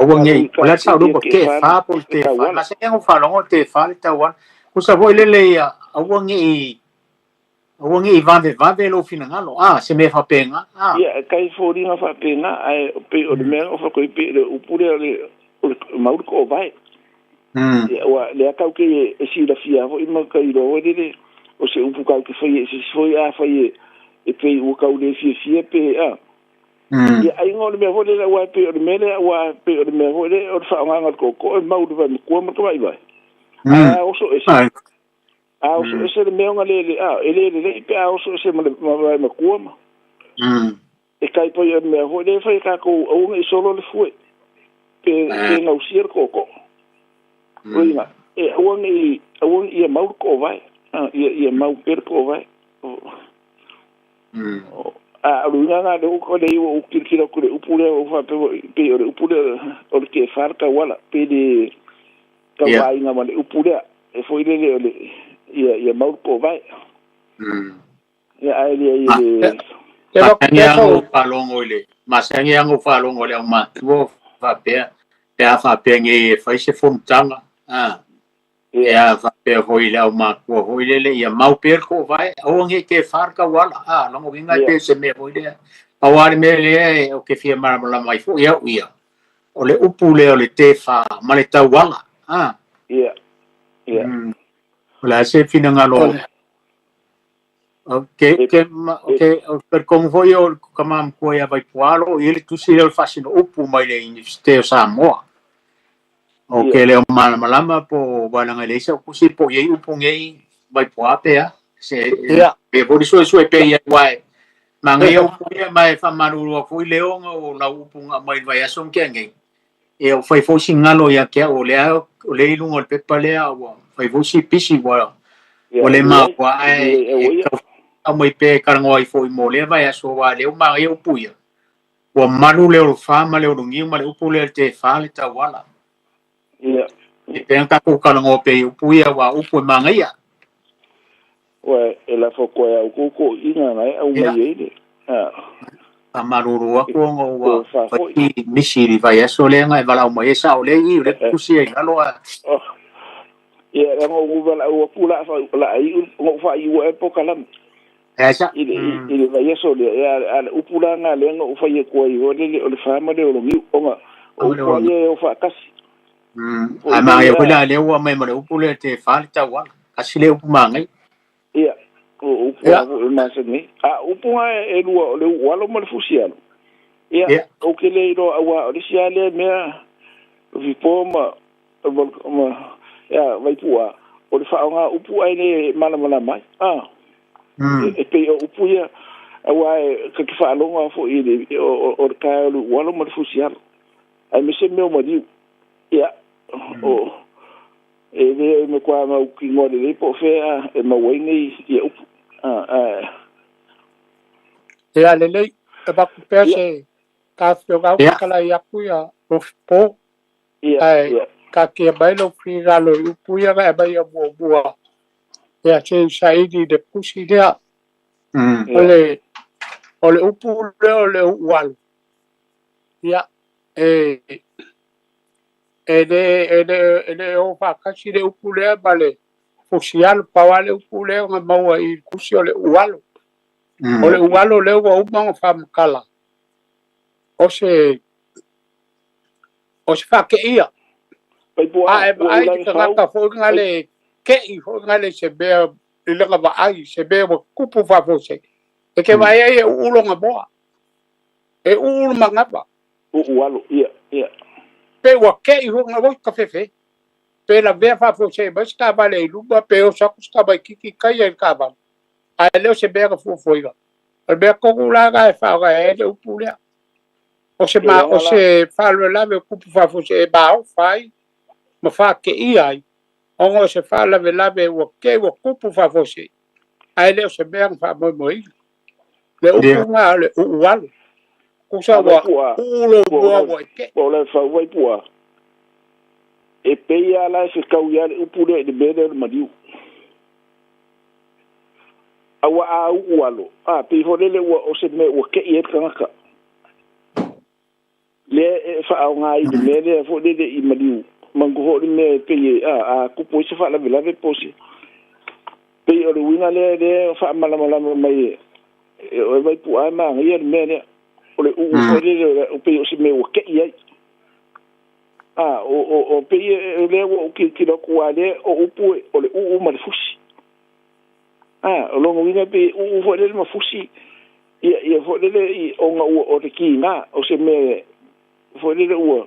uang ni wala sa do ke fa por te fa ma se ngo fa longo te fale ta wala ku sa voi le ia uang ni vave lo fina ngalo se me fa penga ia kai fo ringa fa penga ai pe o me o fa ko pe le upu le mau ko vai wa le ka ke si la fia vo ima ka iro le o se upu ka ke foi se foi e pe o ka le fia pe ya ai ngol me vo le wa pe o me le wa pe o me vo le o fa nga ko mau de va ko ma ka vai vai o so so se me nga le ele pe so se ma kuama e kai po ia me ho le fai ka ko o ngai solo le fue pe ngau sier ko oina e awon ia mau ko vai ia mau per ko vai runga nga de ko de o kirkira ko de upule o fa pe o upule o ke farka wala pe de ka vai nga mane upule e foi le ia mau ko vai ia ai le Masangiango falongo le. Masangiango falongo le ma. Wo fa pe. Pe fa pe ngi fa se fontanga. Ya fa pe hoi le ma ko hoi le ia mau per ko vai. O ngi ke farka wala. Longo vinga pe se me hoi le. Awari me le o ke fia mara la mai fu ia. O le upu le o le te fa ma le tau wala. Ia. La se fina ngalo. Okay, per come voi o kamam ko ya vai pualo ele tu si el fasino upu mai le in ste Samoa. Okay, le malama po wala nga le sa ku si po ye upu ngai vai puape ya. Se pe bo so pe ya wai. Mangai upu ya mai fa maru fu leong o la upu mai vai ason kengai. E o fai fo singalo ya ke o le lungo pe palea o fai fo si pisi wa. O le ma wa mai pe karangoi foi mo le vai aso wa le ma eu puia o malu le o fa ma le o ngi ma le upu le te fa le ta wala e pe ka ko karango pe u puia wa upu ma ngai wa e la fo ko ya ko ina nai au mai ele a maruru a ko ngo wa fa misi vai aso le ngai vala mo esa o le i le kusi e galo a ia ngo vala o pula fa la ai ngo fa i o epoca la esa ile vai eso le al upula nga le ngo fa ye ko i o le fa ma le o mi o nga o ko ye o fa kasi a ma ye ko la le o mai ma le upule te fa le ta wala kasi le upu ma ngai ia o o ma se ni upunga e lua le walo mo le fusiano ia o ke le ro awa o sia le me vi poma ia vai pua o le fa nga upu ai le mala mai e pe o upu ia awa ke ke fa longa fo i le o ka lu walo mo le fusiano ai me se me o mari ia o e le me kwa ma ki mo le po fe e ma wengi ia upu ia lelei e baku pese ka whiogau kala ia kuia o po ka kia bailo whiga lo upu ia e bai a bua ia te saidi de kusi dea o le upu leo le uwalu ia ele o whakasi le upu lea bale fusialu pawale upu leo nga maua i kusi o le uwalu o le uwalo leo wa umanga whamakala o se whake ia ai te kangata fōinga le kei fōinga le se bea i lenga wa ai se bea wa kupu whafose e ke vai ai e ulonga moa e ulu mangapa uwalo ia pe wa kei fōinga wa kawhewhe pe la bea whafose ma ska vale i lupa pe o saku ska vai kiki kai e ka vale ai leo se bea ka fōinga o bea kokulaga e whaoga e le upu lea o se whalo lawe kupu whafose e bao whai ma whake i ai ongo se whalawe lawe ua ke ua kupu whafose ai leo se bea ngā moi moi le upu ngā le uwalu kusa wa ulo bua wa ke o le whawai pua e peia la se kau ia le upu le bere le mariu awa a uwalo pe holele o se me o ke i e kangaka le fa au nga i me le fo le i mariu mangu ho me pe a kupo se fa la vela ve posi pe o le winga le fa mala mai o vai pu ai ma i me le o le u fo le o pe o se me o ke i o pe le o ki lo ku ale o upu o le u ma le fusi o longo winga pe u fo le ma fusi ia fo le i o nga o te ki nga o se me fo le u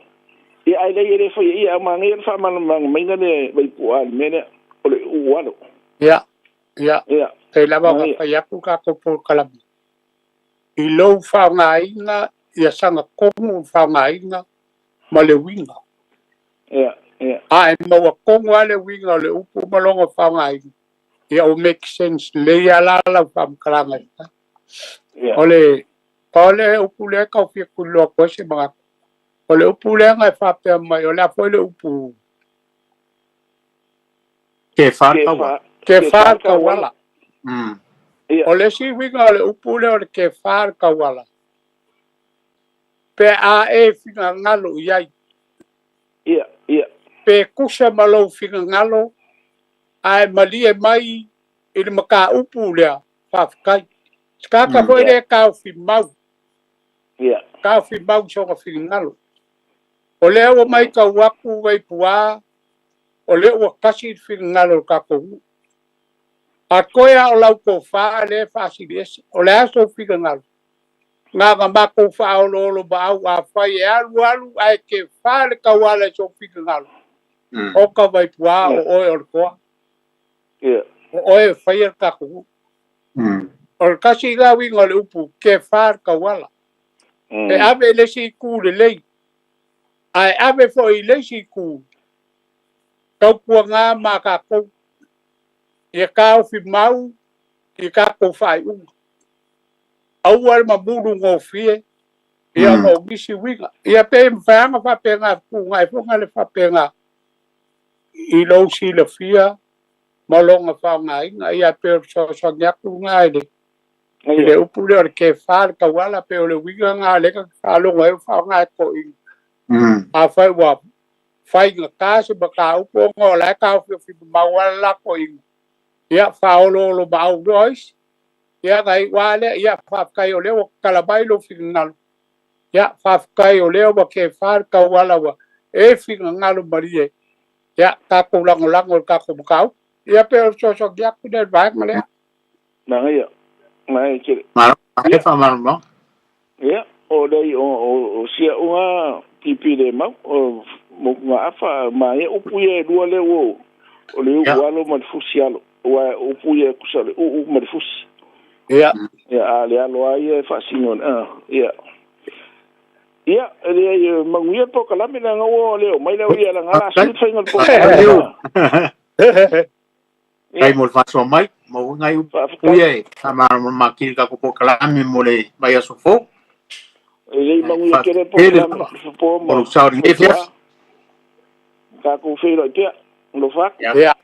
ia ai le fo ia ma ngai fa ma mai na le vai pu al me le o le u walo Ya. E lava nga whaiapu ka kopo kalami. I lou whaungainga, ia sanga kongu whaungainga, ma le winga. A e maua kongu a le winga o le upu malonga whaungainga. Ia o make sense le ia lala whamkaranga ita. O le upu le kau fia kuloa koe se mga. O le upu le ngai whapea mai, o le apo le upu. Ke whakawa. Ke whakawala. O le si winga o le upu le o le ke whakawala. Pe a e whina ngalo iai. Pe kusa malo whina ngalo, ai malie mai, i le maka upu lea, whawhikai. Skaka mo le kau whi mau. Kau whi mau songa whina ngalo. O le o mai ka waku wai pua, o le o kasi whina ngalo ka kongu. A koea o lau ko wha le whaasiri ese, o le aso whina ngalo. Ngā ka mako whaololo ba au a whai e alu ai ke whale kawala so whika ngalo. O ka vai pua o oe o le koa. O oe whai ar kaku. O le kasi ngā winga le upu ke whale kawala. E ave le si ku le lei. Ai ave fo i le si ku. Kau kua ngā mā kakou. I kau whi mau i kakou whai unga. Au ar ma muru ngō fie. Ia ngō gisi winga. Ia pe mwhanga whapenga ku ngai whunga le whapenga. I lau si le fia. Malonga whanga inga. Ia pe so nyaku ngai le. I le upu le o le ke whare kawala pe o le winga ngā leka whalonga e whanga e ko inga. A whai wa whai ngā kāse ba kā upu ngō lai kā whi mawala la ko inga. Ia whaololo ba au dois. Ia ngai wale ia whapkai o leo kalabai lo whinga. Ya whafkai o leo wa ke whare kawala wa e whinga ngalo marie. Ya kako lango kako mkau. Ya pe o so giaku del vaik malea. Nanga ia. Ngai kire. Maro, ai whamarama. Ya, o dei o sia unga pipi de mau. O ngā awha mai upu e rua leo o leo walo marifusialo. Wa upu e kusale marifusi. Ya. Ya, le alo ai e whasingon. Ya. Ia, ele manguia po kalame na ngawo leo, mai leo ia la ngala su tsaingal po. Kai mo faso mai, mo ngai uye, sama makil ka ko kalame mo le mai aso fo. Ele manguia kere po kalame po mo. Sa ri fias. Ka ko fe lo tia, lo fa. Ya.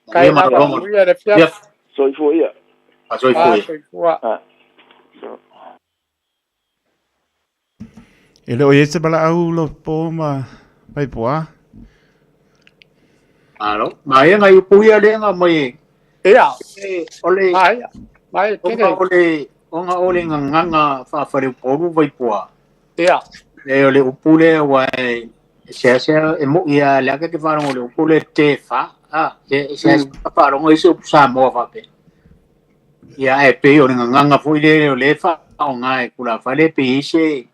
Kai ma manguia le fias. Soi fo ia. Soi fo. E leo e se bala au lo po ma pai poa. Alo, mai ngai upu ia le nga mai. Ia. Ole. Mai kene. Ole nganga fa fare poru vai poa. Ia. E ole upu le wai se e mo ia le ka ke fara ole upu le te fa. Se fara ngo iso Samoa fa pe. Ia e pe ole nganga foi le fa o ngai kula fa le pe ise.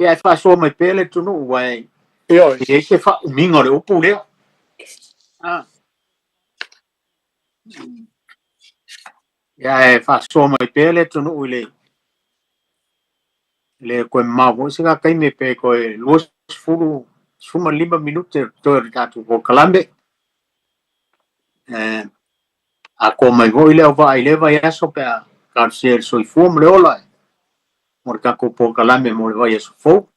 Ia fa so mai pele tu no wai. Io. E se fa mingo le upu le. Ia e fa so mai pele tu no le. Le ko ma vo se ka kai me pe ko los fulu suma 5 minute to ricato ko kalambe. A ko mai vo ile va ile va ya so pe ka se so fu mo le ola. Morka ko po kalambe mo le va ya so fo.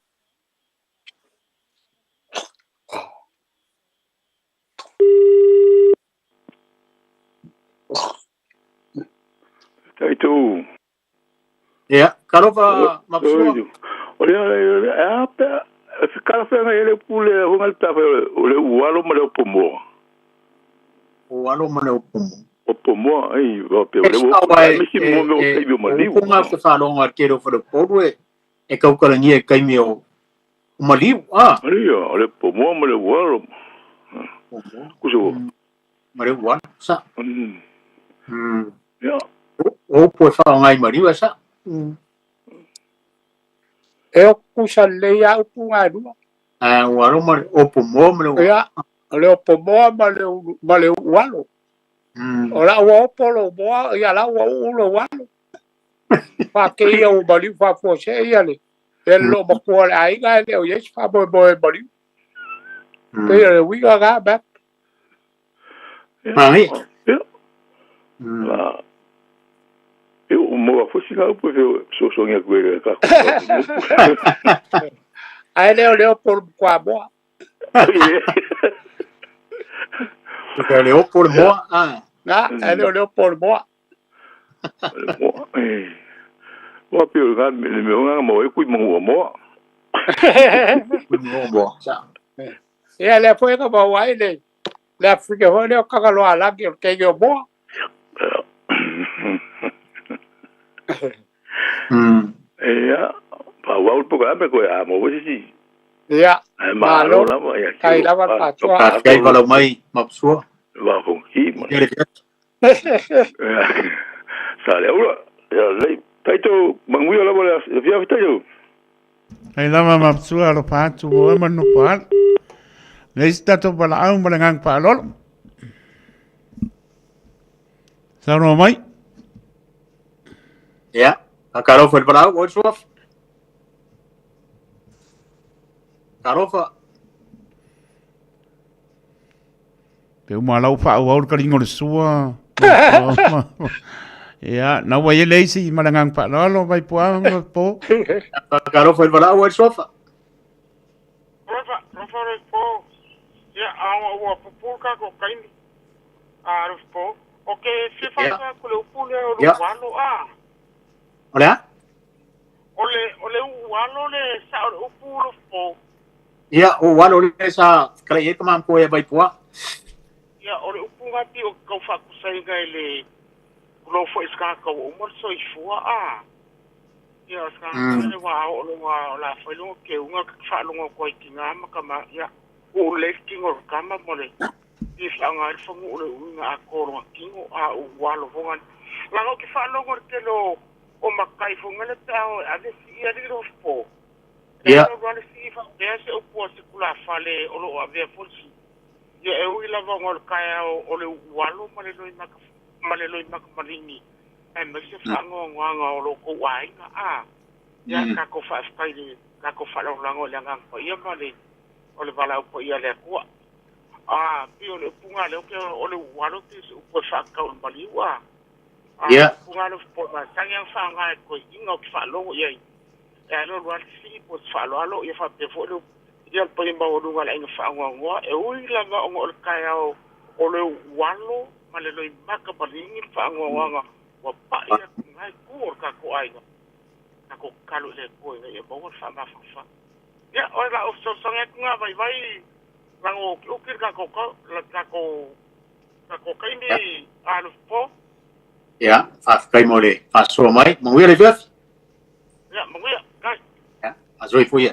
Tai tu. Ya, karova maksua. Ole apa? Kalau saya ele pule hungal ta ole walo male pomo. Walo male pomo. Pomo ai va pe ole. Misi mo me o kai mo mali. Nga se fa lo ngarkero for the podwe. E ka ukara ni e kai me o mali. Mali ole pomo male walo. Kuso. Male walo sa. Ya. O po fa ngai mali wa sa. E o kusa leia o punga rua. Walo male o pomo male. Ya, le o pomo male walo. Ora wa polo boa ia la wa ulo wa. Fa ke ia o bali fa fo se ia le. Lo ba ko ai ga le o yes fa boy bali. Pe le wi ga ba. Ai. Eu mo fo singa o po so sonha ko ka ko. Ai le por kwa boa. Le por boa. Ah. Na, le por boa. Wa pe ga me nga mo e ku mo mo. Mo boa. Ia le foi ka ba wai le. Le Afrika ho le ka lo ala ke yo boa. Ja, pa wa po ga me ko ya mo si. Ja. Ma lo la ma ya. Kai la va pa cho. Kai va lo mai mapsua. Va con chi ma. Sale ora. Ya le taito mangui la bola. Ya taito. Ai lama mapsua lo patu o manu pa. Le stato bala au malangang pa lol. Sao mai? Ya, kalau foi para o sof. Karofa. Pe uma lau fa o ka ringo le sua. Ya, na wa ye leisi malangang pa lol vai po. Kalau foi para o sofa. Rafa po. Ya, awa po ka ko kaini. Arif po. Oke, si fa ko le upule o walo Hola? Ole walo le sa upulo po. Ya, o walo le sa kaya ito man po ya bay po. Ya, ole upunga ti o kau fa ku sai gai le lo fo iska ka o mo so ifua Ya, ska le wa o la fa lo ke unga fa lo ko ikinga makama ya. O le kingo kama mo le. I fa nga fo mo le unga ko ro kingo a o walo fonga. La no ki fa lo ko ke lo o makai funga le tao ade si ia di po. Ya. No vale si fa ese o po se kula fale o lo ave fonsi. Ya e ui lava ngol kai o le walo male lo mak malini. E me se fa nga o lo ko wai nga Ya ka ko fa skai ni ka ko fa lo lango le nga ko ia male o le vala ko ia le ko. Pi o le punga le o le walo ti se po fa ka o maliwa. Ya. Punga po ma sangyang fa nga ko ingo fa lo ye. E lo wa si po fa lo ye fa pe fo lo ya po imba o lunga la inga fa nga e ui la nga o kai o le walo ma le lo maka pa ringi fa nga wa pa ia ngai ku ka ko ai ka ko kalu le ko e bo fa ma fa. Ya o la o so nga nga vai rango ukir ka ko kai ni alu po. Ya, kai mole, so mai, mangui le vet. Ya, mangui, kai. Ya, azoi foi.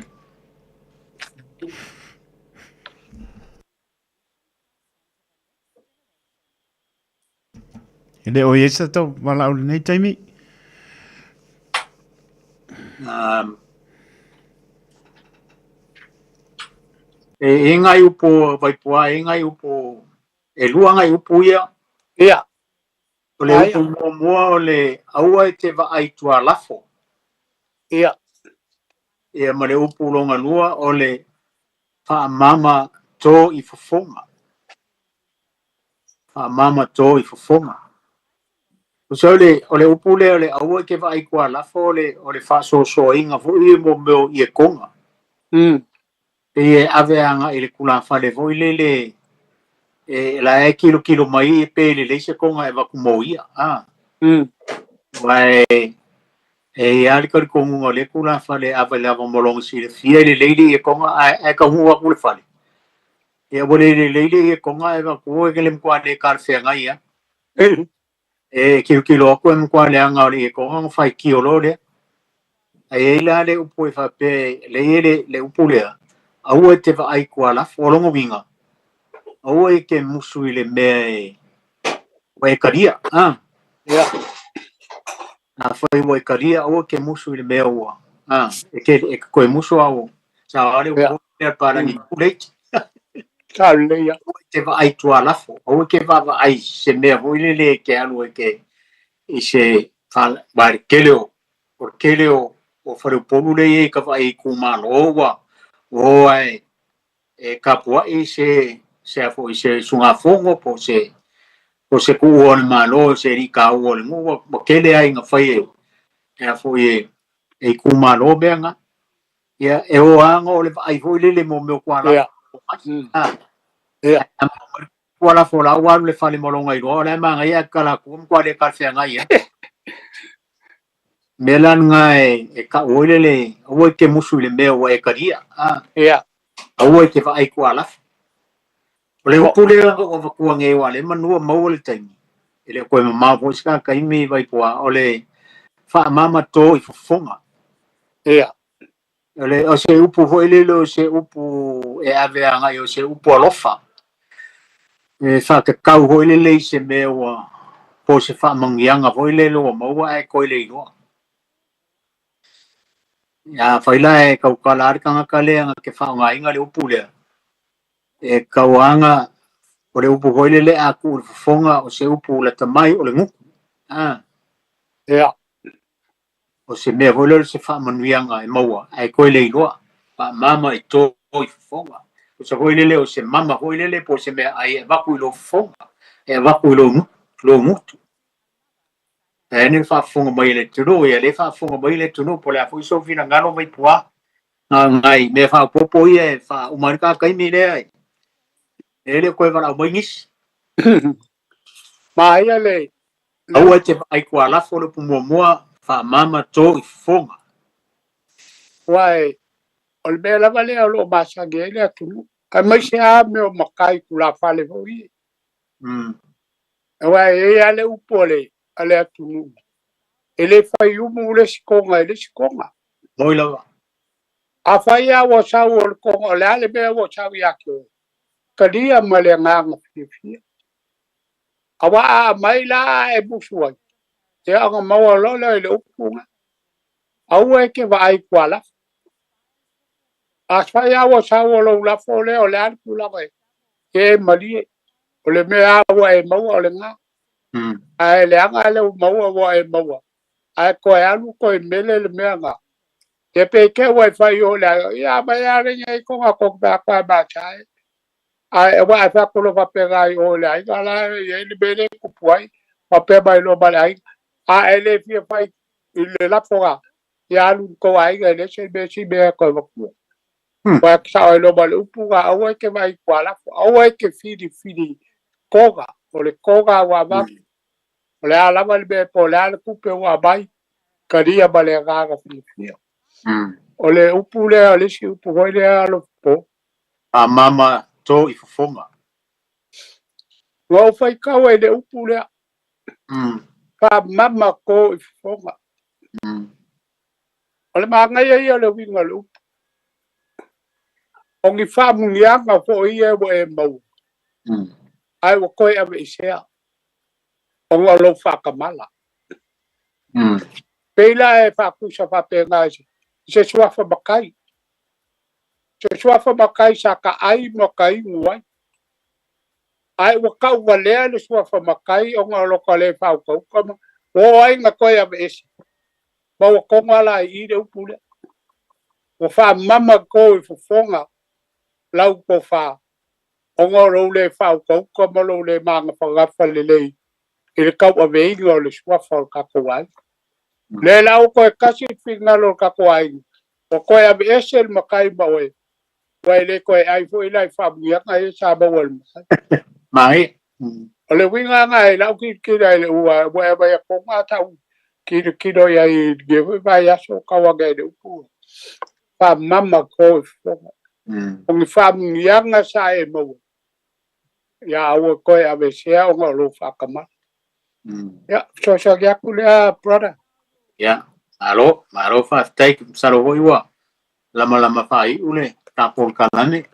Ele o yesa to mala o nei taimi. E ngai upo vai poa, e ngai upo e lua ngai upo ia. Ia. O le upo mua o le aua e te va ai tua lafo. Ia. Ia ma le upo longa lua o le fa mama to I fofonga. Fa mama to I fofonga. O se o le upo le o le aua ke va ai kua lafo o le fa so inga fo I mo meo I e konga. E ave anga I le kula fa le vo le la e kilo mai pe le se konga e va kumo ia. Vai e ali ka konga le kula fa le ave la va molong si le fia le lady e konga e ka hua kule fa le. E bo le lady e konga e va ko ke le kwa le kar fe nga ia. E kilo ko em kwa le anga le konga fa kilo le. E la le upo fa pe le upo le. Au te va ai kwa la folongo winga. Au e ke musu I le me e karia. Ya. Na foi mo e karia au ke musu I le me ua. E ke ko e musu au. Sa ale o le para ni kuleit. Kaleia. Te va ai tua lafo. O ke va ai se me voi le ke anu ke i se fal bar keleo. Por keleo o fare polu le ka vai ku malo wa. O ai e kapua i se afo i se sunga fongo po se ku o malo se ri ka o le mo kele ai nga fai e afo e ku malo benga. Ya e o ango le ai foi le mo me kwa la. Yeah. Wala fo la wa le fale molonga i ro le manga ia kala kum kwa le ka fenga ia melan nga e ka olele o ke musu le me o e karia yeah o ke fa ai kwa la le pule o ku nge wa le manu mo le tai ele ko ma po ska ka mi vai kwa ole fa mama to i fonga yeah ole o se upu ho ele lo se upu e ave nga yo se upu alofa e fa ke kau ho ele le se me o po se fa mangianga ho ele lo mo wa e ko ele no ya faila e kau kalar kanga kale nga ke fa nga inga le upu le e kauanga o le upu ho ele le aku fonga o se upu le tamai o le nguku yeah o se me ho le se fa mangianga e maua ai ko ele no pa mama i to i fonga o se ho ele le o se mama ho ele le po se me ai e vaku i lo fonga e vaku i lo ngutu e ne fa fonga mai le tunu e le fa fonga mai le tunu po le afu so fina ngano mai pua ngai me fa popo e fa umarika kai mi le ai ele ko va mai nis ma ia le au te ai kwa la fo le pumo moa fa mama to i fonga wai o le mea lava lea o loo masage ai le atunu ai mai se a me o makai kula fale hoi e wai e ale upo ale atunu ele fai umu le sikonga ele sikonga moi lava a fai a wa sau o le konga o le ale mea wa sau i ake kalia ma le nganga fia a wa a mai la e busu ai te anga maua lola ele upunga au e ke va ai kuala a fai a wa sau o lo la fo le o le ale kula vai ke mali o le mea wa e maua o le nga ai le anga le maua wa e maua ai ko e alu ko e mele le mea nga te pe ke wifi o le ya ba ya le ngai ko nga ko ba pa ba chai ai wa fa ko lo va pega o le ai gala e le bele ku puai pa pe ba lo ba ai a ele fi fa le la fora ya alu ko ai ga le se be si be ko ba ku wa sa lo ba lu pu ga o ke vai kwa la o ke fidi koga o le koga wa ba o le ala ba le be po le ala ku pe wa bai karia ba le ga fi o le upu le o le si upu hoi le alo po. a mama to i fonga Wa o fai kau e le upu le pa mama ko i fonga. O le maanga ia le winga le upu. O ngi wha mungianga fo i e wa e mau. Ai wa koe ave i sea. O ngā lo whakamala. Peila e whakusa whapenga isi. Se suafa makai. Se suafa makai sa ka ai makai nguai. Ai wa kau wa lea le suafa makai o ngā loka le whaukau kama. O ai ngā koe ave isi. Ma wa konga la i le upu le. Wa wha mama ko i fufonga. Lau ko wha. O ngā rau le whaukau kama lau le maanga whangafa le lei. I le kau ave inga o le suafa o kakawai. Le lau koe kasi whingalo o kakawai. O koe ave ese le makai mawe. Wai le koe ai fo ilai whamuianga e sa mawal makai. mai O le winga ngai lau ki kira le ua. Wai ave a konga tau. Kiro ia i gewe vai aso kawaga e le upu. Pa mama ko i fonga. O ngi whamuianga sa e mawe. Ia aua koe ave sea o ngā lo whakama. Ia, so kia kulea brother. ya alo maro fa tai saro hoi wa lama fai ule ta pol kalane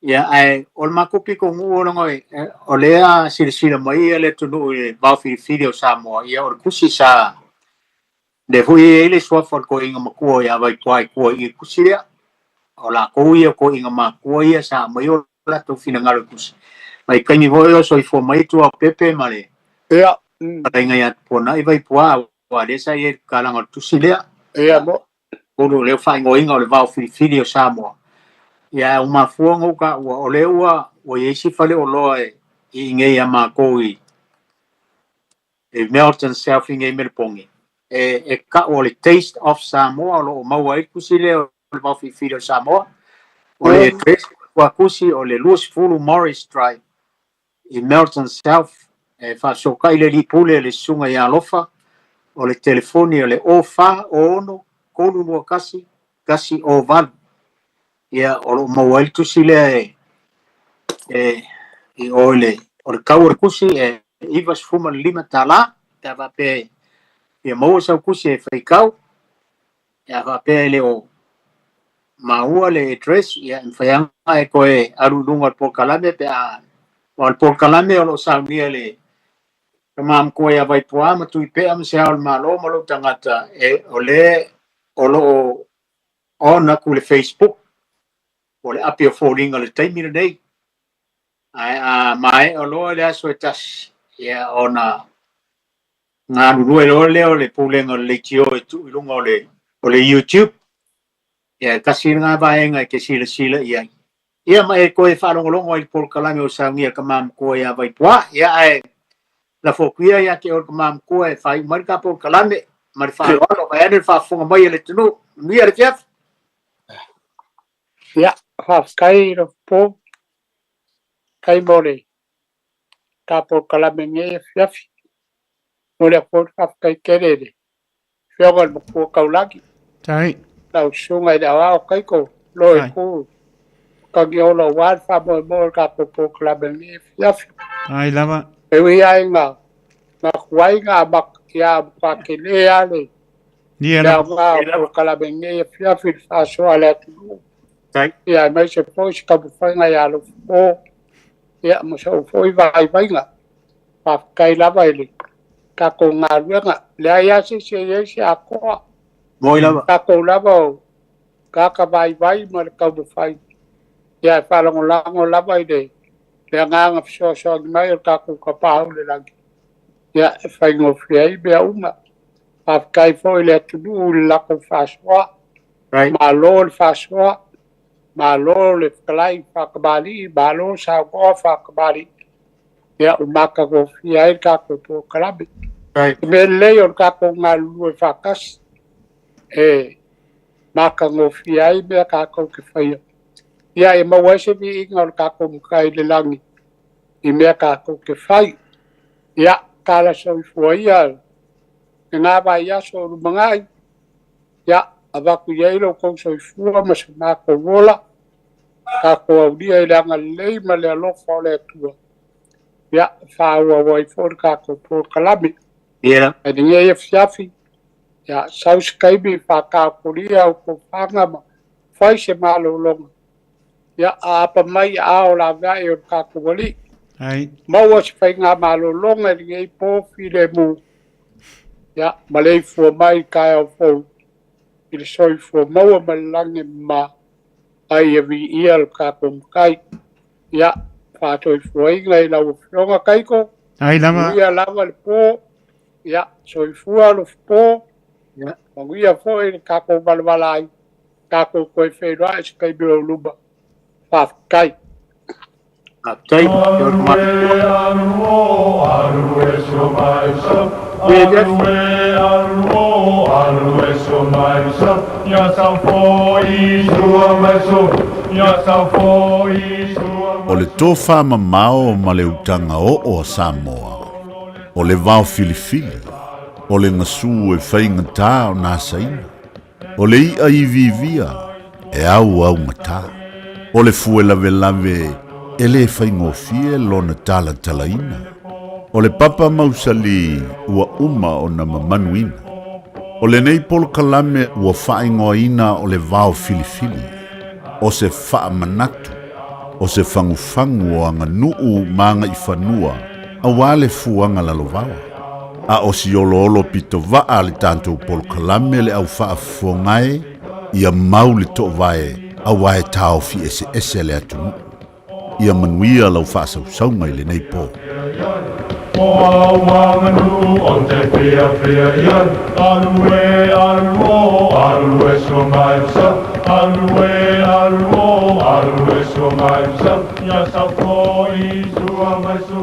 ya ai ol makupi ko ngu no ngoi o lea silsila mai ele tunu e ba fi video Samoa ya or kusi sa de fui ele so for ko inga makuo ya vai kwai ko i kusia o la ko ia ko inga makuo ia sa mai la tu fina ngalo kus mai kangi voyo so ifo mai tu pepe male ya ai ngai at pona i vai pua wa de sa ye kala ngal tu silea ya mo ko le fa ngoi ngol va fi o Samoa ya uma fuongo ka o le ua o ye si fale o loe i ngai ama ko i e Melton South ngai melpongi e ka o le Taste of Samoa lo mau ai kusile o va fi o Samoa o le tres wa kusi o le Louis Fulu Morris Drive i Melton South e fa so kai le lipule le sunga ya lofa o le telefoni o le o fa o ono kolu no kasi o van ia o lo mawal tu sile i o le kau kusi ivas fuma lima tala ta va pe ia mo sa kusi e faikau ia va pe le o maua le address ia faianga e ko e arulunga po kalame pe a o po kalame o lo sa le mam ko ia vai poa ma tu pe am se al malo malo tangata e ole o lo ona ku le Facebook o le api o falling o le taimi nei ai a mai o lo le aso tas ia ona nga lu o le pulenga le tio e tu lunga o le YouTube ia kasi nga vai nga ke sila ia mai ko e fa longo i por kalame o sa ngia ka mam ko ia vai poa ia ai la fokuia ia ke o mam ko e fai marka por kalame mar fa lo vai ele fa fonga mai le tunu mi ele chef ya fa kai ro po kai mole ka por kalame nge fiafi mole por fa kai kerere fiogal mo ko kaulaki tai la sunga da wa kai ko lo e ko ka ge lo wa fa mo ka por kalame nge fiafi ai lava e wi ai nga kuai nga bak ya pa ke le ale dia la por kalame nge fiafi fa so ala tu ya mai se po ka bu fa nga ya lo o ya mo so foi vai nga pa kai lava ele ka ko nga nga le ya se a ko moi lava ka ko lava ka vai mar ka bu fai ya fa lo lava ide le nga so mai ka ko ka pa le lagi ya fa ngo fiai be uma pa kai foi le tu la ko fa so ma lo fa so ma lo le klai fa kabali ba lo sa ko fa kabali ya maka ko fiai ka ko to kalabi me le yo ka ko ngalu fa kas maka ngo fiai be ka ko ke fai ya e ma wa se bi ngol ka ko kai le langi i me ka ko ke fai ya kala so foi ya nga ba ya so mangai ya avaku ye lo ko so fua ma se ma ko vola ka ko dia ile nga le ma le lo fo le tu ya fa wa for ka ko por kalami era e dinge ye fiafi ya sau skai bi fa ka ko dia ko fanga ma fai se ma lo ya apa mai a o la va e ka ko voli ai ma wa se fai nga ma lo e dinge po fi le mu ya ma le fo mai ka o fo il soi fo maua malange ma ai vi ial ka kai ya fa to fo ingai la fo kai ko ai lava ia lava le po ya soi fo lo po ya ma ia fo e ka ko balbalai ka ko fe ro as kai bi luba fa kai tai O le tofa mamao ma le utanga o Samoa. O le vao filifili. O le ngasu e whainga tā o nā saina. O le ia i vivia e au ngata. O le fue lave e le whaingofie lona tala talaina. O le papa mausali ua uma o na mamanuina. O le nei polo kalame ua whaingoina o le vao filifili. O se wha manatu. O se fangufangu o anga nuu manga i whanua. A wale fuanga lalovawa. A o si olo pito vaa le tantou polo kalame le au wha fongai. Ia mau le to vae. A wae tau fi ese le atunu. ia manuia lau whaasau mai le nei po. Moa wanganu on te pia pia ian Alue alue so mai sa alue so mai sa Ya sa ko I sua mai so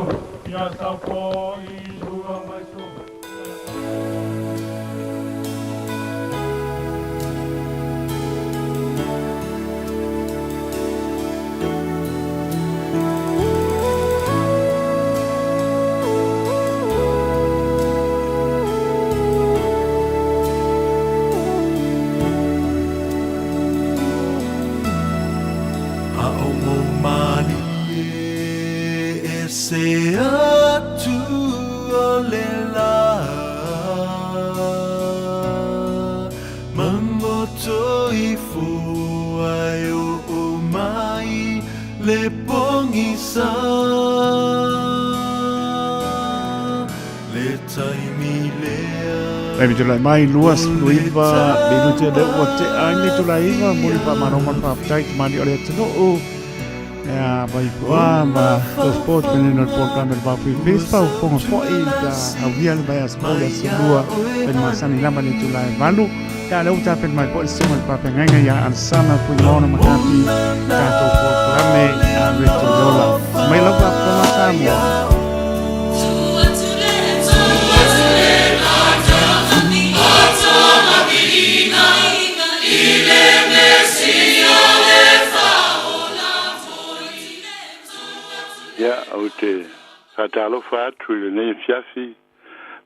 Ya sa ko I sua mai so Se atu o le la Mangoto I fuai o mai le pongi sa Le taimi lea Maybe to like my luas luiva binu te le o te ai to laiva mo pa mano man pa tai mani ole te no ya vai qua ma lo sport menino il programma del Bafi Vespa o come poi da avvia il bias poi si dua per masani lama ni tulai valu ya le uta per mai poi si mal papa nganga ya ansana pu mono makapi ta to programme a reto dola mai la pa pa Samoa Ya, o te whatalo whātu I le nei fiafi,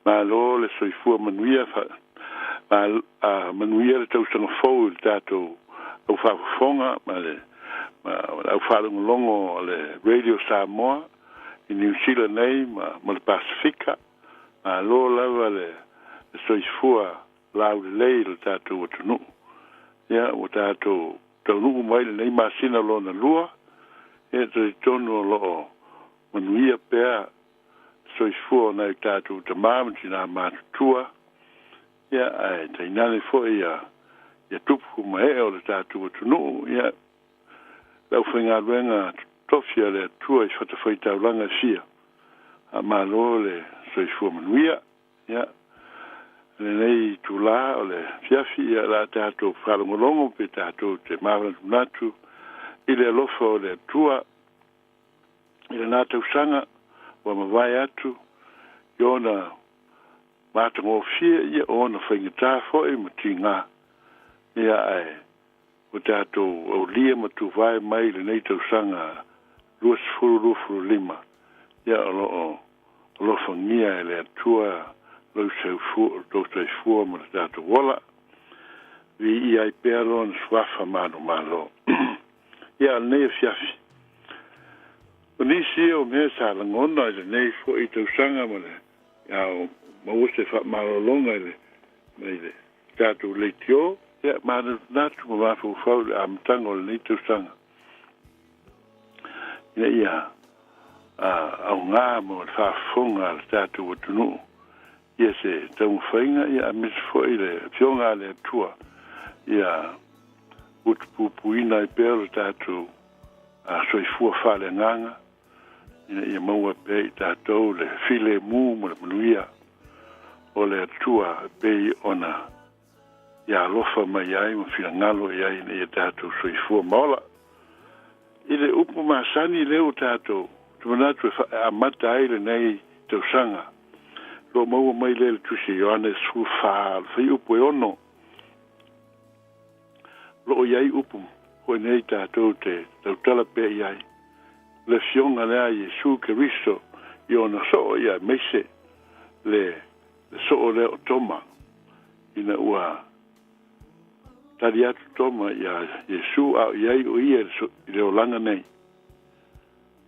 ma lo le soifua manuia, manuia le tausanga fau le tātou au whawhonga, ma au whalunga longo le Radio Samoa, I New Zealand nei, ma le Pasifika, ma lo lava le soifua lau le lei le tātou atunu. Ya, o tātou taunu mai le nei masina lo na lua, e te tonu lo manuia pea soifua na I tātou tamamati nā mātutua ia ai tainane fo ia tupu mai o le tātou atunu ia lau whainga ruenga tofia le atua I whatawhai taulanga sia a malo le soifua manuia ia le nei tula o le fiafi ia la tātou whalongolongo pe tātou te mawana tunatu I le alofa o le atua I le nā tausanga wa mawai atu I ona mātango fia ia ona whaingata fo ma tinga ia ai o tātou au lia matu vai mai le nei tausanga luas furu lima ia o lo whangia le atua lau sau fua ma le tātou wala vi I ai pēro na swafa malo ia nei fiafi o nisi o mea sa langona I le nei fo I tausanga ma le ia o mawuse wha malolonga I le tātou leitio ia mana natu ma mafu whau le amtango le nei tausanga ia au ngā mo le whaafonga le tātou atunu ia se tau whainga ia amis fo I le fionga le atua ia utupupuina I pēr le tātou soifua whale nganga ia maua pe I tātou le file mū mo le manuia o le atua pe ona ia lofa mai ai ma fila ngalo ai ia tātou soifua maola I le upu masani leo tātou tumanatu amata ai le nei tausanga lo maua mai le tusi Ioane su wha fai upu ono lo iai upu ko nei tātou te tautala pe iai le fionga lea Jesu Keristo I ona so ia meise le so le o toma ina ua tari atu toma ia Jesu au iai o ia I le olanga nei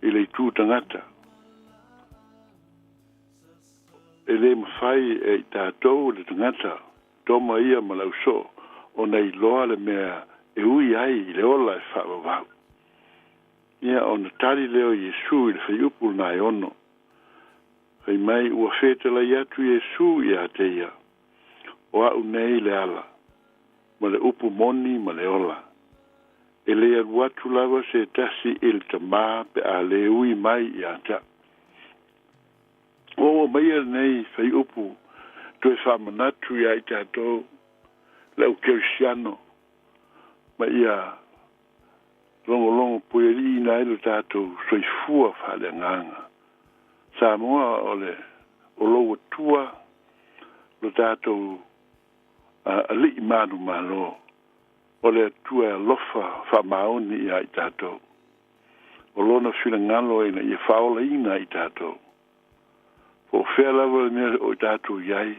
I le tū tangata e le mawhai e tātou le tangata toma ia malau so o nei loa le mea e ui ai I le ola e whaavavau. Ia o na tari leo Jesu I le whaiupu na e ono. Whai mai ua whetala I atu Jesu I a te ia. O au nei le ala. Ma le upu moni ma le ola. e le watu lava se tasi il tama pe a le ui mai i ata. O mai nei fai upu tu e whamanatu ia i tātou lau kersiano ma ia longo pueri ina ilo tātou soifua whale nganga. Samoa o loa tua lo tātou a li manu malo o le tua lofa whamaoni ia i tātou. O lona whina ngalo ina i whaola ina i tātou. O whea lawa mea o i tātou iai,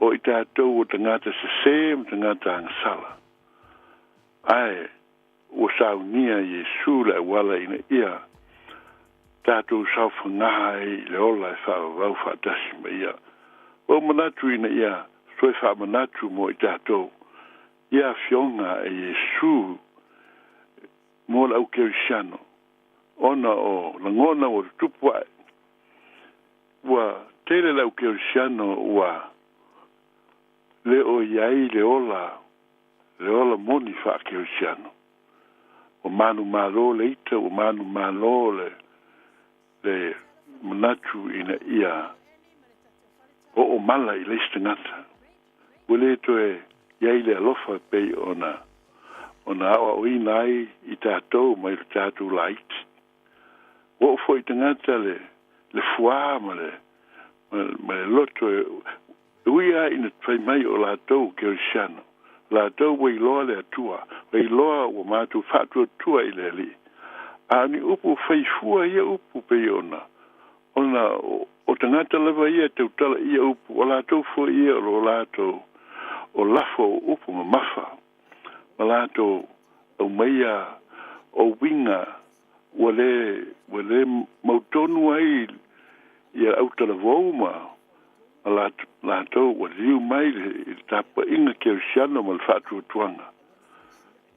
o i tātou o tangata sasem, tangata angasala. Ai, o saunia Yesu la wala ina ia, tātou sau whangaha e le ola e whawau whatasi ma ia. O manatu ina ia, soe whamanatu mo i tātou, ia fionga e Yesu mo lau kerisiano, ona o langona o tupuai, wa tele lau kerisiano wa le o iai le ola moni wha kerisiano. O manu malo le ita, o manu malo le manatu ina ia o mala i leiste ngata. Wale to e iai le alofa pei ona awa o inai i tātou mai le tātou lait. O fo i tangata le fua ma le loto uia ina trai mai o lātou kerisiano. Lātou wei loa le atua, wei loa o mātou whātua tua i le li. Ani upu whai fua ia upu pei ona o tangata lewa ia tautala ia upu, o lātou fua ia o lātou o lafo o upu ma mafa. Ma lātou au meia o winga wale mautonu ai ia autala vouma a lātou wa riu mai le tapa inga kerisiano ma le whātua tuanga.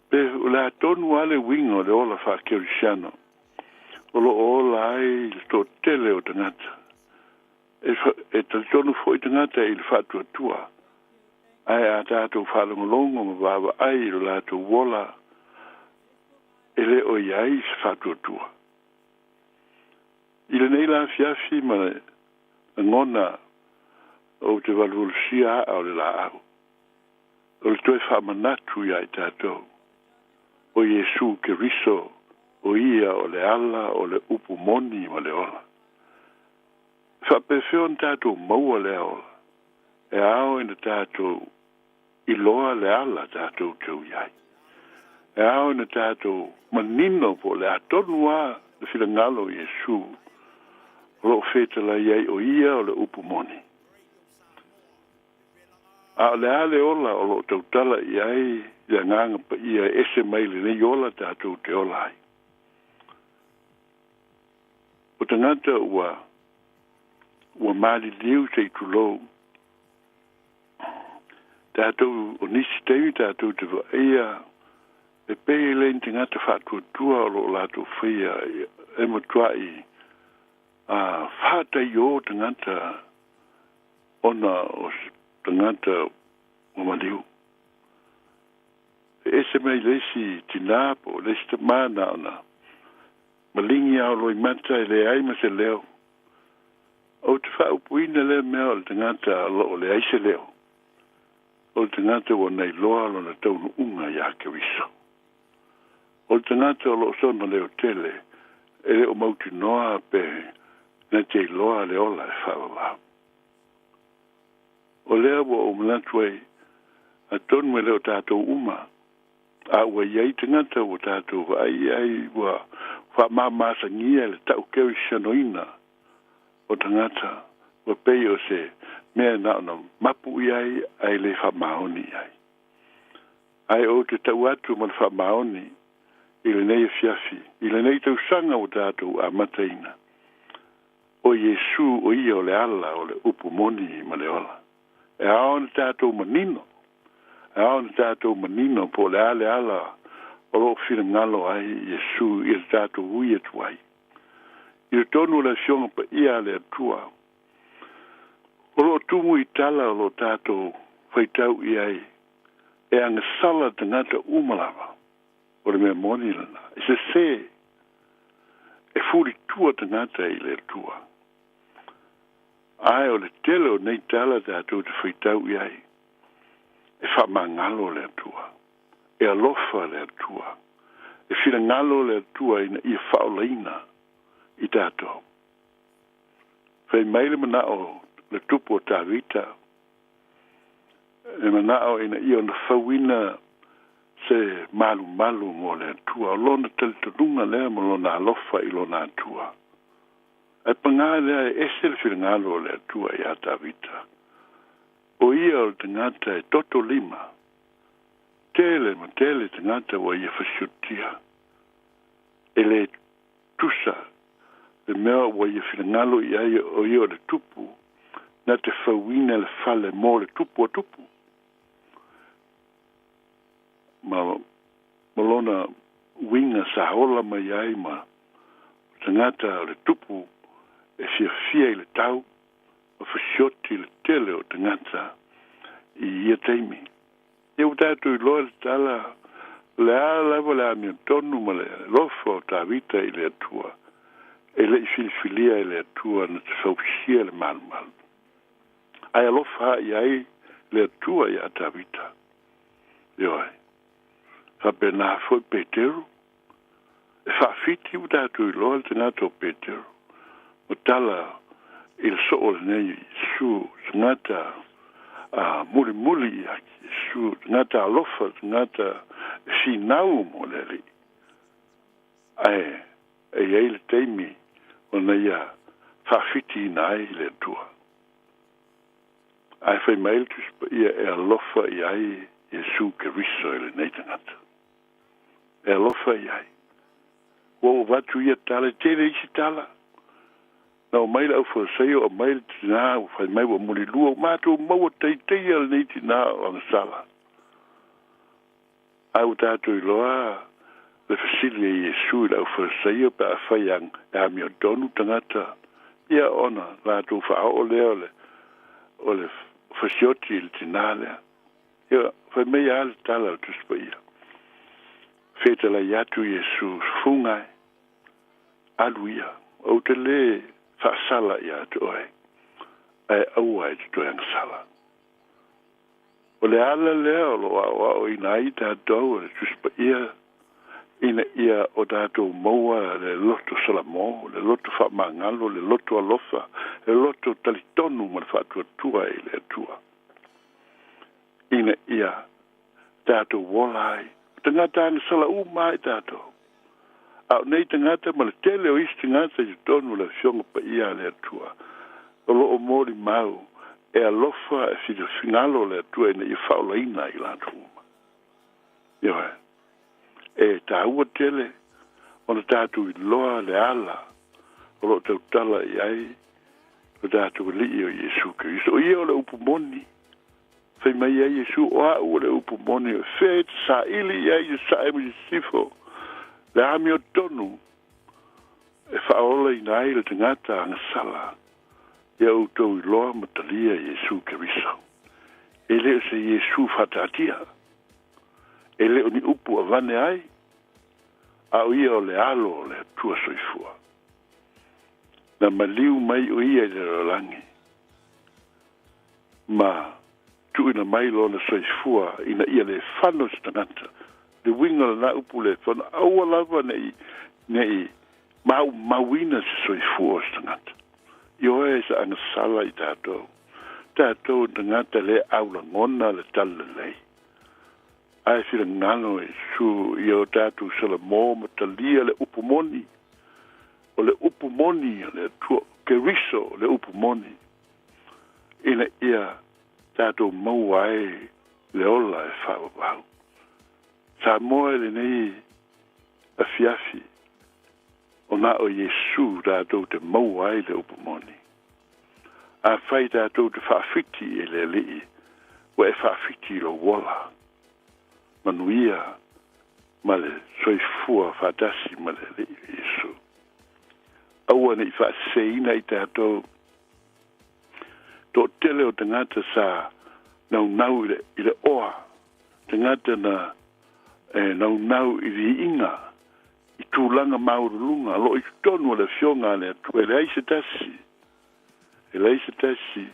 Pe o lātonu ale winga le ola wha kerisiano. O lo ola ai le tō tele o tangata. E talitonu fo i tangata i le whātua tua. Ai a tātou whalongolongo ma wawa ai le lātou wola e le o iai se whātua tua. I le nei la fiafi ma le ngona o te walulusia au le la au. O le toe whamanatu ia i tātou. O Yesu ke riso o ia o le ala o le upu moni ma le ola. Whapewheo n tātou maua le ola. E ao ina tātou i loa le ala tātou tau iai. E ao ina tātou manino po le atonu a le whilangalo Yesu. Lo fetala iai o ia o le upu moni. A le ale ola o lo tautala iai ia nganga pa ia ese maile nei ola tātou te ola ai. O tangata ua mali liu te itulou. Tātou o nisi tewi tātou te wa ia e pei lein tangata whātua tua o lo lātou whia e matuai whātai o tangata ona o tangata o maliu. Ese mai lesi tina po lesi te mana ona. Malingi au loi mata e le aima se leo. O te whaupuina le mea o le tangata o le aise leo. O le tangata o nei loa lo na taunu unga ia ke wiso. O le tangata o lo sona leo tele e le o mauti noa pe na te loa le ola e whawawa. O lea o mlantuei a tonu me leo tātou uma. A ua iai tangata o tātou ai ua wha mamasa ngia le tau kewi shanoina o tangata ua pei o se mea naona mapu iai ai le wha maoni ai. Ai o te tau atu ma le wha maoni i le nei fiafi, i le nei tau sanga o tātou a mataina. O Yesu o ia o le ala o le upu moni ma le ola. E aon tātou manino. E aon tātou manino po le ala o lo whina ngalo ai Yesu i le tātou ui atu ai. I le tonu la fionga pa ia le atua. O lo tumu i tala o lo tātou whaitau i ai. E anga sala tangata umalawa. o le mea moni lana. Se, e furi tua tangata i le tua. Ai o le tele o nei tala tātou te whaitau i ai. E wha mangalo le tua. E alofa le tua. E whira ngalo le tua ina i whaolaina i tātou. Whai maile mana o le tupo o tāwita. E mana o ina i o na whawina se malu mo le tua. O lona tali tanunga lea mo lona alofa i lona tua. E pangā lea e esel whira ngalo le tua i a tāwita. O ia o te ngata e toto lima. Tele ma tele te ngata wa ia whasiutia. E le tusa. Le mea wa ia whira ngalo i ai o ia o le tupu. Na te whawina le whale mo le tupu o tupu. Ma lona winga sa hola mai ai ma. Te ngata o le tupu. E fia i le tau. O whasioti le tele o te ngata. I ia teimi. E o tātou i loa le tala. Le a lava le a mea tonu ma le lofa o tā vita i le atua. E le i filifilia i le atua na te whausia le malu. Ai alofa i ai le atua i a tā vita. Ioi. Hape nā foi Peteru. E whaafiti o tātou i loa le te ngata o Peteru. O tala i le so o le nei su ngata muli su ngata alofa ngata sinau mo le li. Ai le teimi o na ia whaafiti nai le tua. Ai whai mail tuspa ia e alofa i ai e su ke riso le nei tangata. E alofa i ai. Wo watu ia tala tere isi tala. Na o maila au whaseo o maila tina o whai mai wa muli lua o mātou maua teitei al nei tina o angasala. Au tātou i loa le fasili e Jesu i lau whaseo pa a whaiang e a mio donu tangata. Ia ona lātou whao o leo o le whasioti il tina lea. Ia whai mei ale tala o tuspa ia. Whetala iatu Jesu fungai aluia o te le whaasala ia te oe. Ai aua e te toi angasala. O le ala lea o loa o ina i tātou e tuspa ia ina ia o tātou maua le loto salamo, le loto whamangalo, le loto alofa, le loto talitonu ma le whaatua tua e le atua. Ina ia tātou wolai. Tangata angasala mai tātou. Au nei tangata ma le tele o isi tangata i tonu la fionga pa ia le atua. O lo o mori mau e alofa e fida fingalo le atua ina i whaolaina i la tuma. Ioe. E tā ua tele o na tātou i loa le ala o lo tau tala i ai o tātou li o Jesu Kristo. O ia o le upumoni. Fai mai ai Jesu o a ua le upumoni o fe te sa ili i ai sa e mi sifo. Le ami o tonu e whaola i nai le tangata angasala e au tau i loa matalia Jesu Kristo. E leo se Jesu whatatia. E leo ni upu a vane ai. Au ia o le alo o le tua soifua. Na maliu mai o ia i le rolangi. Ma tu ina mai lo na soifua ina ia le whano se tangata. Le winga na upu le whana aua lava nei mawina se soifua se tangata. Io e sa angasala i tātou. Tātou tangata le aula ngona le tala lei. Ai whira ngano e su i o tātou sala mō matalia le upumoni. O le upumoni, le keriso le upumoni. Ina ia tātou mauai le ola e whawawau. Samoa le nei a fiafi. O na o Jesu tātou te mauai le upumoni. A whai tātou te whawhiti e le lii. Wa e whawhiti lo wala. Manuia ma le soifua whadasi ma le lii Jesu. Aua nei whaaseina i tātou. Tō tele o tangata sa nau i le oa. Tangata na nau I vi inga I tūlanga maurulunga lo I tonu le fionga le tu e leise tasi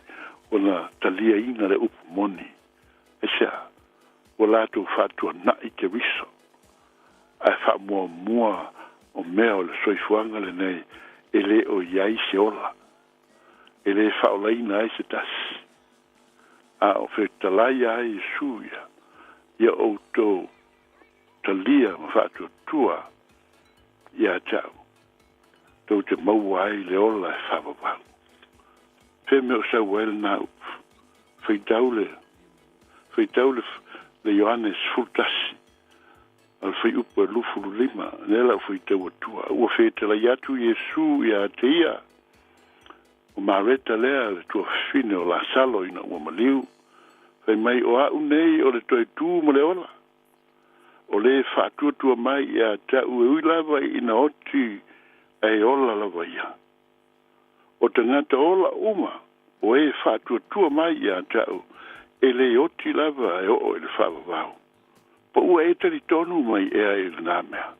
ona talia inga le upu moni e sea o lātou whātua na I ke riso ai wha mua o mea o le soifuanga le nei e le o iai se ola e le whaolaina ai se tasi a o whetalai ai e suia ia o tō talia ma whātua tua ia tau tau te maua ai le ola e whawawau pe me o sa wel na whaitaule le Johannes Fultasi al whai upa lufuru lima nela o whaitau atua ua whetala iatu Yesu ia te ia o mareta lea le tua whine o la salo ina ua maliu whai mai o au nei o le toi tū mo le ola o le whātua mai ia ta ue ui lava ina oti ai ola lava ia o te ngata ola uma o e whātua mai ia ta e le oti lava e o le whawawau po ua e tari tonu mai e ai le nāmea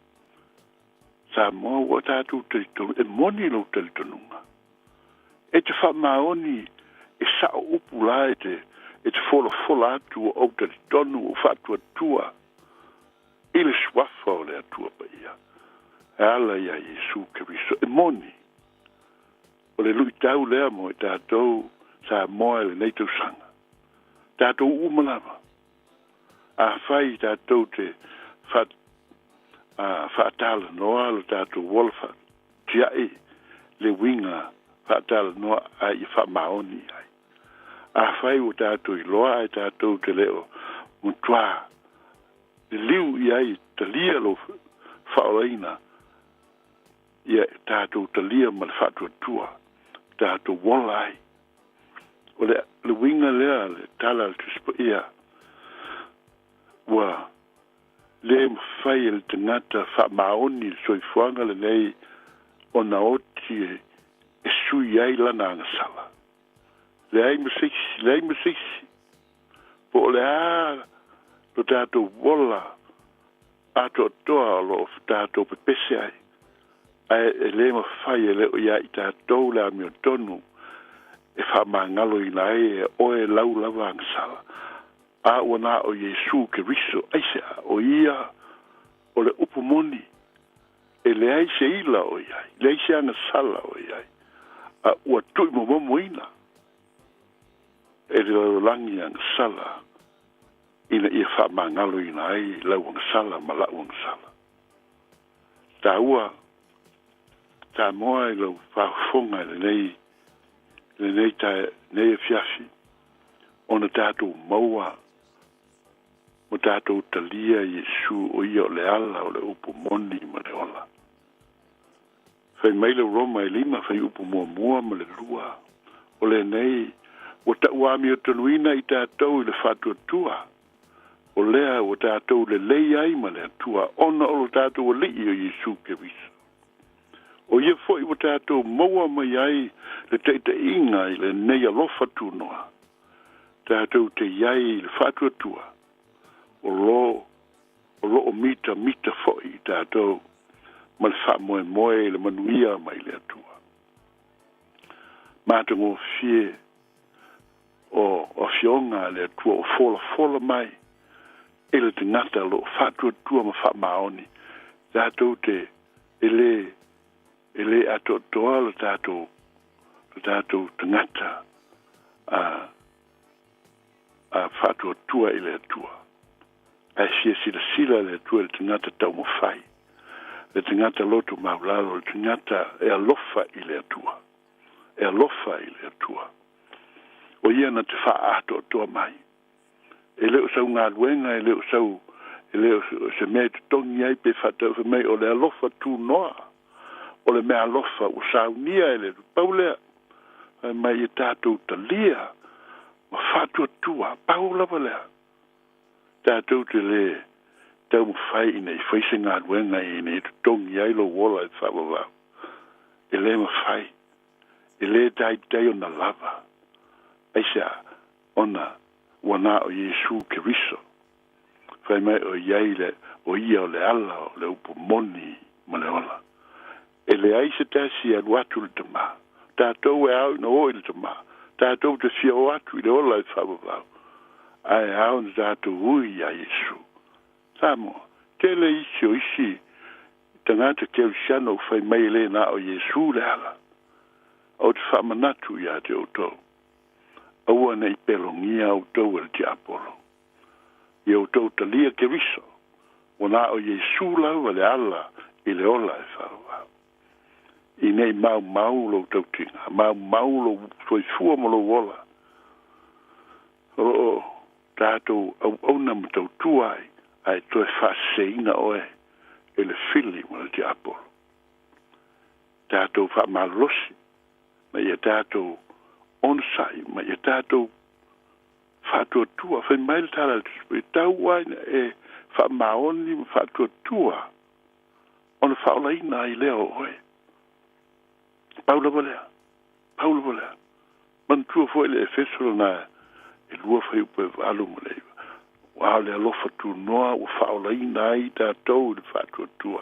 Samoa ua tātou tari tonu e moni lau tari tonunga e te whamaoni e sao upu la e te fola atu o tari tonu o whātua tua I le swafa o le atua pa ia e ala ia Yesu Keriso e moni o le lui tau lea mo e tātou Samoa le nei tau sanga tātou umalama a whai tātou te whaatala noa le tātou wolfa tiai le winga whaatala noa ai I whamaoni ai a whai o tātou I loa ai tātou te leo mutua le liu iai talia lo whaoraina ia tātou talia ma le whaatua tua tātou wola ai o le winga lea le tala le tuspa ia ua le mwhai le tangata whamaoni le soifuanga le nei o na oti e sui ai lana angasala le ai masiksi po le lo tātou wola ato toa lo tātou pepese ai e le mwhai e le o ia I tātou le amio tonu e whamangalo I nai e oe lau lava angasala a wana o Yesu Keriso aisea o ia o le upumoni e le aise ila o iai le aise angasala o iai a ua tui momoina e le langi angasala ina ia whamangalo I nai lau angasala ma lau angasala ta ua ta moa I lau whafonga le nei nei fiafi ona tātou maua mo tātou talia Yesu o ia o le ala o le upu moni ma le ola whai mai le Roma e lima whai upu mua ma le lua o le nei o ta uami o tanuina I tātou I le whatua tua o lea o tātou le lei ai ma le atua ona o tātou o lii o Yesu Keriso o ia foi o tātou maua mai ai le teita inga I le nei alofa tūnoa tātou te iai le whatua tua o lo o mita foi tātou ma le whamoe le manuia mai le atua mātango fie o fionga le atua o fola mai e le tingata lo whatua tua ma whamaoni tātou te ele ato toa le tātou tangata a whatua tua I le atua a sila le atua le tangata tau mawhai le tangata loto maulalo le tangata e alofa I le atua o ia na te wha ato toa mai e leo sau ngā luenga e leo se mea te tongi ai pe whatau mai o le alofa tū noa o le mea alofa o saunia e le paulea mai e tātou talia ma whatua tua paulawa lea tātou te le tau mwhai I nei whaise ngā ruenga I nei te tongi ai lo wola e whawawau e le mwhai e le tai o na lava aisa ona wana o Yesu Keriso whai mai o iai le o ia o le ala o le upu moni ma le ola. E le ai se tasi anu atu le tama. Tātou e au na oi le tama. Tātou te fia o atu i le ola e whawawau. Ai au na tātou ui a Yesu. Samoa, tele isi o isi tangata keu siano whai mai le na o Yesu le ala. O te whamanatu ia te o tau. Aua nei pelongia o tau e te apolo. I o tau talia ke riso. Wana o Yesu lau le ala i le ola e whawawau. I nei mau lo tau tinga. Mau lo soi fua mo lo wola. O tātou au na matau tuai ai toi whaseina oe e le fili mo le te apolo. Tātou whamalosi ma ia tātou onsai, ma ia tātou whatua tua, whai mai le tāra le tau waina e whamaoni ma whatua tua, ona whaolaina i leo oe. Paula walea. Mantua foi le efeso na e lua whai upe alu mo le wao le alofa tu noa o whaolaina i tātou le whatua tua.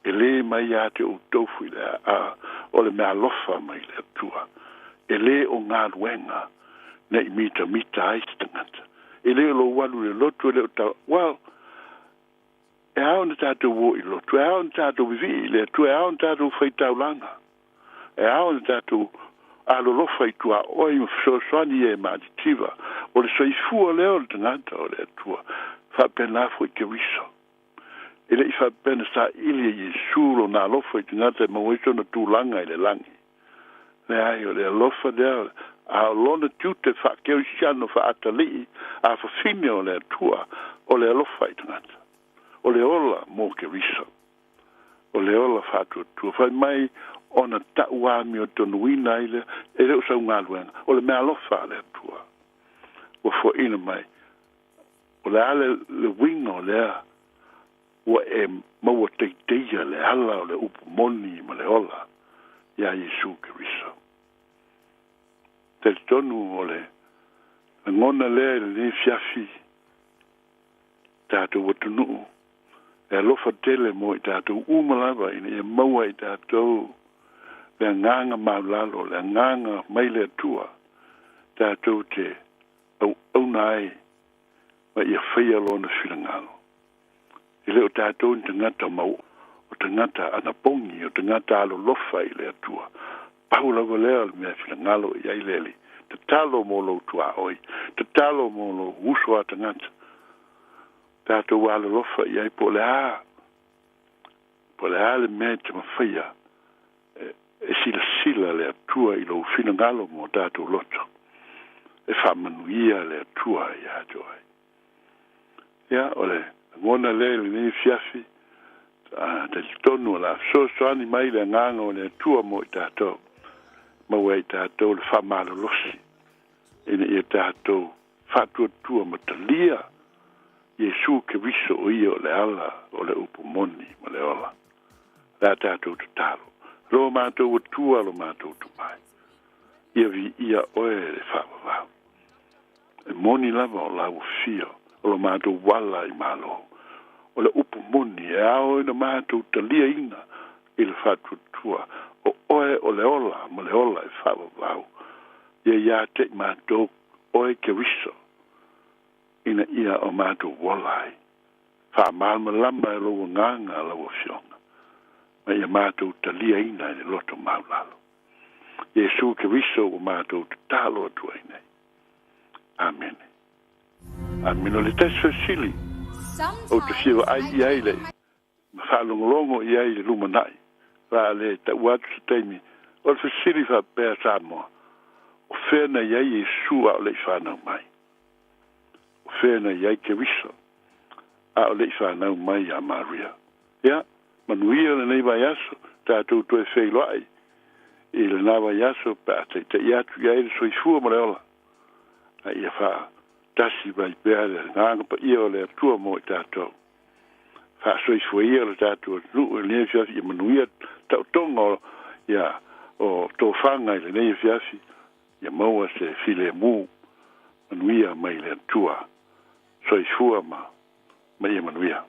E le mai a te o tofu le a o le mea alofa mai le tua. E le o ngā ruenga nei mita aisi tangata. E le lo walu le lotu e le o tau. Well, e hao na tātou wo i lotu. E hao na tātou vivi le tua. E hao na tātou whai taulanga. E hao na tātou alo lofa i tua oi mfsoswani e maaditiva. O le soifua leo le tangata o le tua. Whapena fo i ke wiso. E le ifa pena sa ili Yesu lo na lofa i tangata e maweso na tūlanga i le langi. Le ai o le lofa leo a lona tute fa keu siano fa atali a fa fine o le tua o le lofa i tangata. O le ola mo ke wiso. O le ola fa tua fa mai ona taua mi o tonuina ile e le usa unga luenga. O le mea lofa le tua. O fo ina mai. O le ale le wingo lea ua e maua teiteia le ala o le upu moni ma le ola ia Yesu Keriso. Te tonu o le ngona lea le ne fiafi tātou watunuu e alofa tele mo i tātou umalawa ina e maua i tātou le nganga maulalo le nganga mai le tua tātou te au nai ma ia whaia lo na whilangalo. I leo tātou ni tangata mau, o tangata anapongi, o tangata alo lofa i lea tua. Paula wa lea le mea whilangalo i aileli. Te talo mo lo tua oi, te talo mo lo usua tangata. Tātou alo lofa i ai po le a. Po le a le mea te mawhaia. E sila lea tua i lo whilangalo mo tātou loto. E whamanuia lea tua i ato ai. Ia, ole. Ngona lele ni fiafi te tonu la so ani mai le nganga o le tua mo i tātou ma wei tātou le whamalo losi ina i tātou whatua tua ma talia Yesu Keriso o ia o le ala o le upu moni ma le ola la tātou te talo lo mātou o tua lo mātou tu mai ia vi ia oe le whawawau e moni lava o lau fio o lo mātou wala i malo. O le upu moni e ao ina mātou talia ina i le whātua tua. O oe o le ola, ma le ola e whawawau. Ia te mātou oe ke wiso. Ina ia o mātou walai. Whamalma lama e loa nganga lawa fionga. Ma ia mātou talia ina i le loto maulalo. Yesu ke wiso o mātou te talo atua ina. Amen. Amen. O le teso sili. O te siwa ai le. Whalongolongo i ai le lumanai. Wa le ta watu sa teimi. O le sili wha pēr Samoa. O whena i ai Yesu a o le whanau mai. O whena i ai ke wiso. A o le whanau mai a Maria. Ia, manuia le nei vai aso. Tātou tu e wheilo ai. I le nā vai aso pa te i atu i ai le soifua ma le ola. A ia wha tasi vai pēre, nganga pa ia o le atua mo i tātou. Wha soifua ia le tātou nuu e nei fiafi i manuia tau tonga ia o tō whanga i le nei fiafi ia maua se file mū manuia mai le atua soifua ma ia manuia.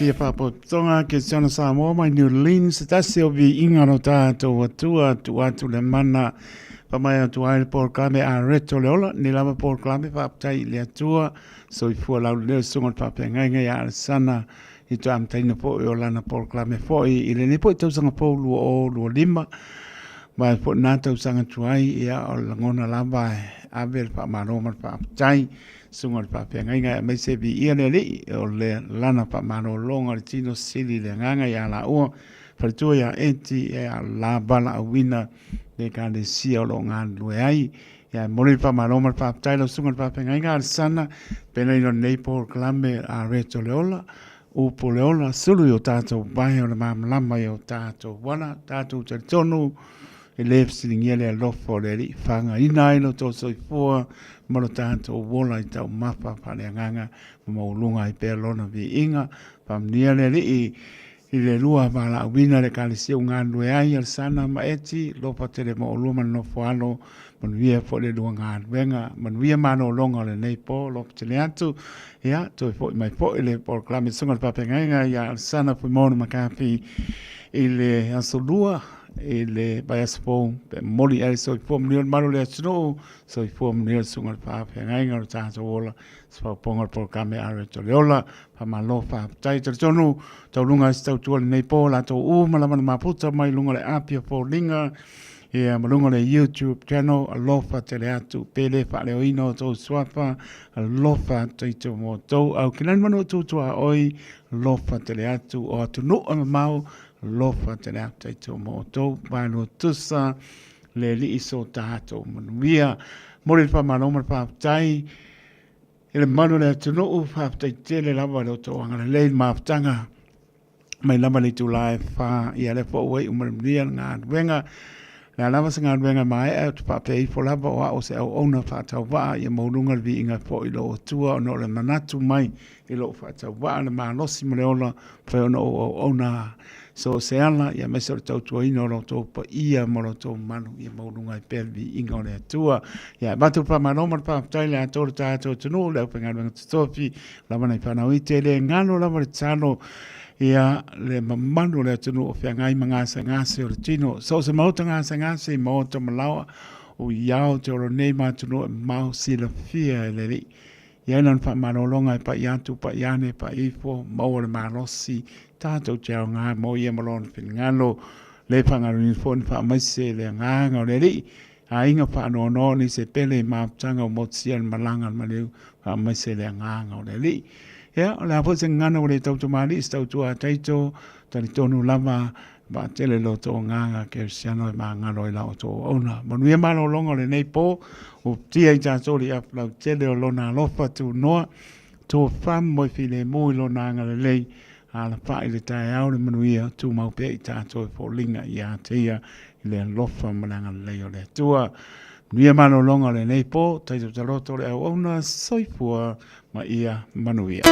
Malaysia Papotonga ke sana Samoa mai New Orleans tasi o vi inga no tātou atua tu atu le mana pamai atu ai le porklame a reto leola ni lama porklame whaptai le atua so i fua lau leo sunga whapea ngai a sana i tu amtaina po i o lana porklame fo i le nipo i tausanga po lua o lua lima mai po nā tausanga tuai ia o langona lava avel pa maroma whaptai sunga le papea ngai mai se bi ia le li o le lana pa mano longa le tino sili le nganga ia la ua faritua ia enti ia la bala awina le ka le sia o lo ngan lue ai ia mori pa maroma pa tailo sunga le papea ngai al sana pena ino Naples klame a reto leola upo leola sulu yo tato bai o le mamlama yo tato wana tato te tonu e le fsilingia le alofo le li fanga ina ino to soifua mano tanto wola i tau mapa pa le nganga maulunga i pe lona vi inga pamnia le li i le lua bala wina le kalisia unga lue ai al sana maeti lopa tele mauluma no foalo manuia fo le lua ngā wenga manuia mano longa le neipo lopa tele atu ia to fo mai fo le por klame sunga papenga ia al sana fu mono makapi i le asolua e le baiaspo pe moli ai so fo mnio malo le sno so fo mnio sunga pa pe ngai ngor ta so ola so ponga por kame are to leola pa malo fa tai to tonu to lunga sta to nei po la to u mala ma puta mai lunga le apia po linga e malunga le YouTube channel a lofa te le atu pele fa le ino to swapa a lofa te to mo to au kinan mano tu a oi lofa te le atu o tu no mau lofa te le atu to mo to ba no tusa le li iso tato manuia mori fa maloma fa tai ele mano le tu no fa tai te le lava lo to anga le maftanga mai lama le tu live fa ia le fo wei umria nga wenga la lava sanga wenga mai e tu pa pei fo lava o se o ona fa ta wa ia mo lunga vi inga fo i lo tua no le manatu mai i lo fa ta wa le ma no si mo le ola fa no ona so se ala ia me so tau tua ino lo to pa ia mo lo to manu ia mo lunga i pe vi inga le tua ia batu pa mano mo pa tai le to ta to no le pa ngana stofi la mana pa na ite le ngano la mo tsano ia le mamano le tunu o fia ngai manga sa ngase o tino so se mauta ngase ngase mauta malawa o iao te oro nei matunu mau si la fia le li ia nan fa manolonga pa iatu pa iane pa ifo mau le malosi tato chao ngā mo ia malon fin ngalo le pangaro ni fon fa maise le nganga o le li a inga fa no no ni se pele ma tanga o motsian malanga maleu fa maise le nganga o le li ia la po se ngana o le tau mali stau tua taito tani tonu lava ba tele lo to nganga ke siano ma ngalo ila o to ona manuia malo longa le nei po o tia i soli a la tele o lona lofa tu noa to fam mo file mo lona ngale lei ala fa ile tai au le manuia tu mau pe i tato fo linga ia tia le lofa malanga lei o le tua manuia malo longa le nei po taito taloto le ona soifua ma ia manuia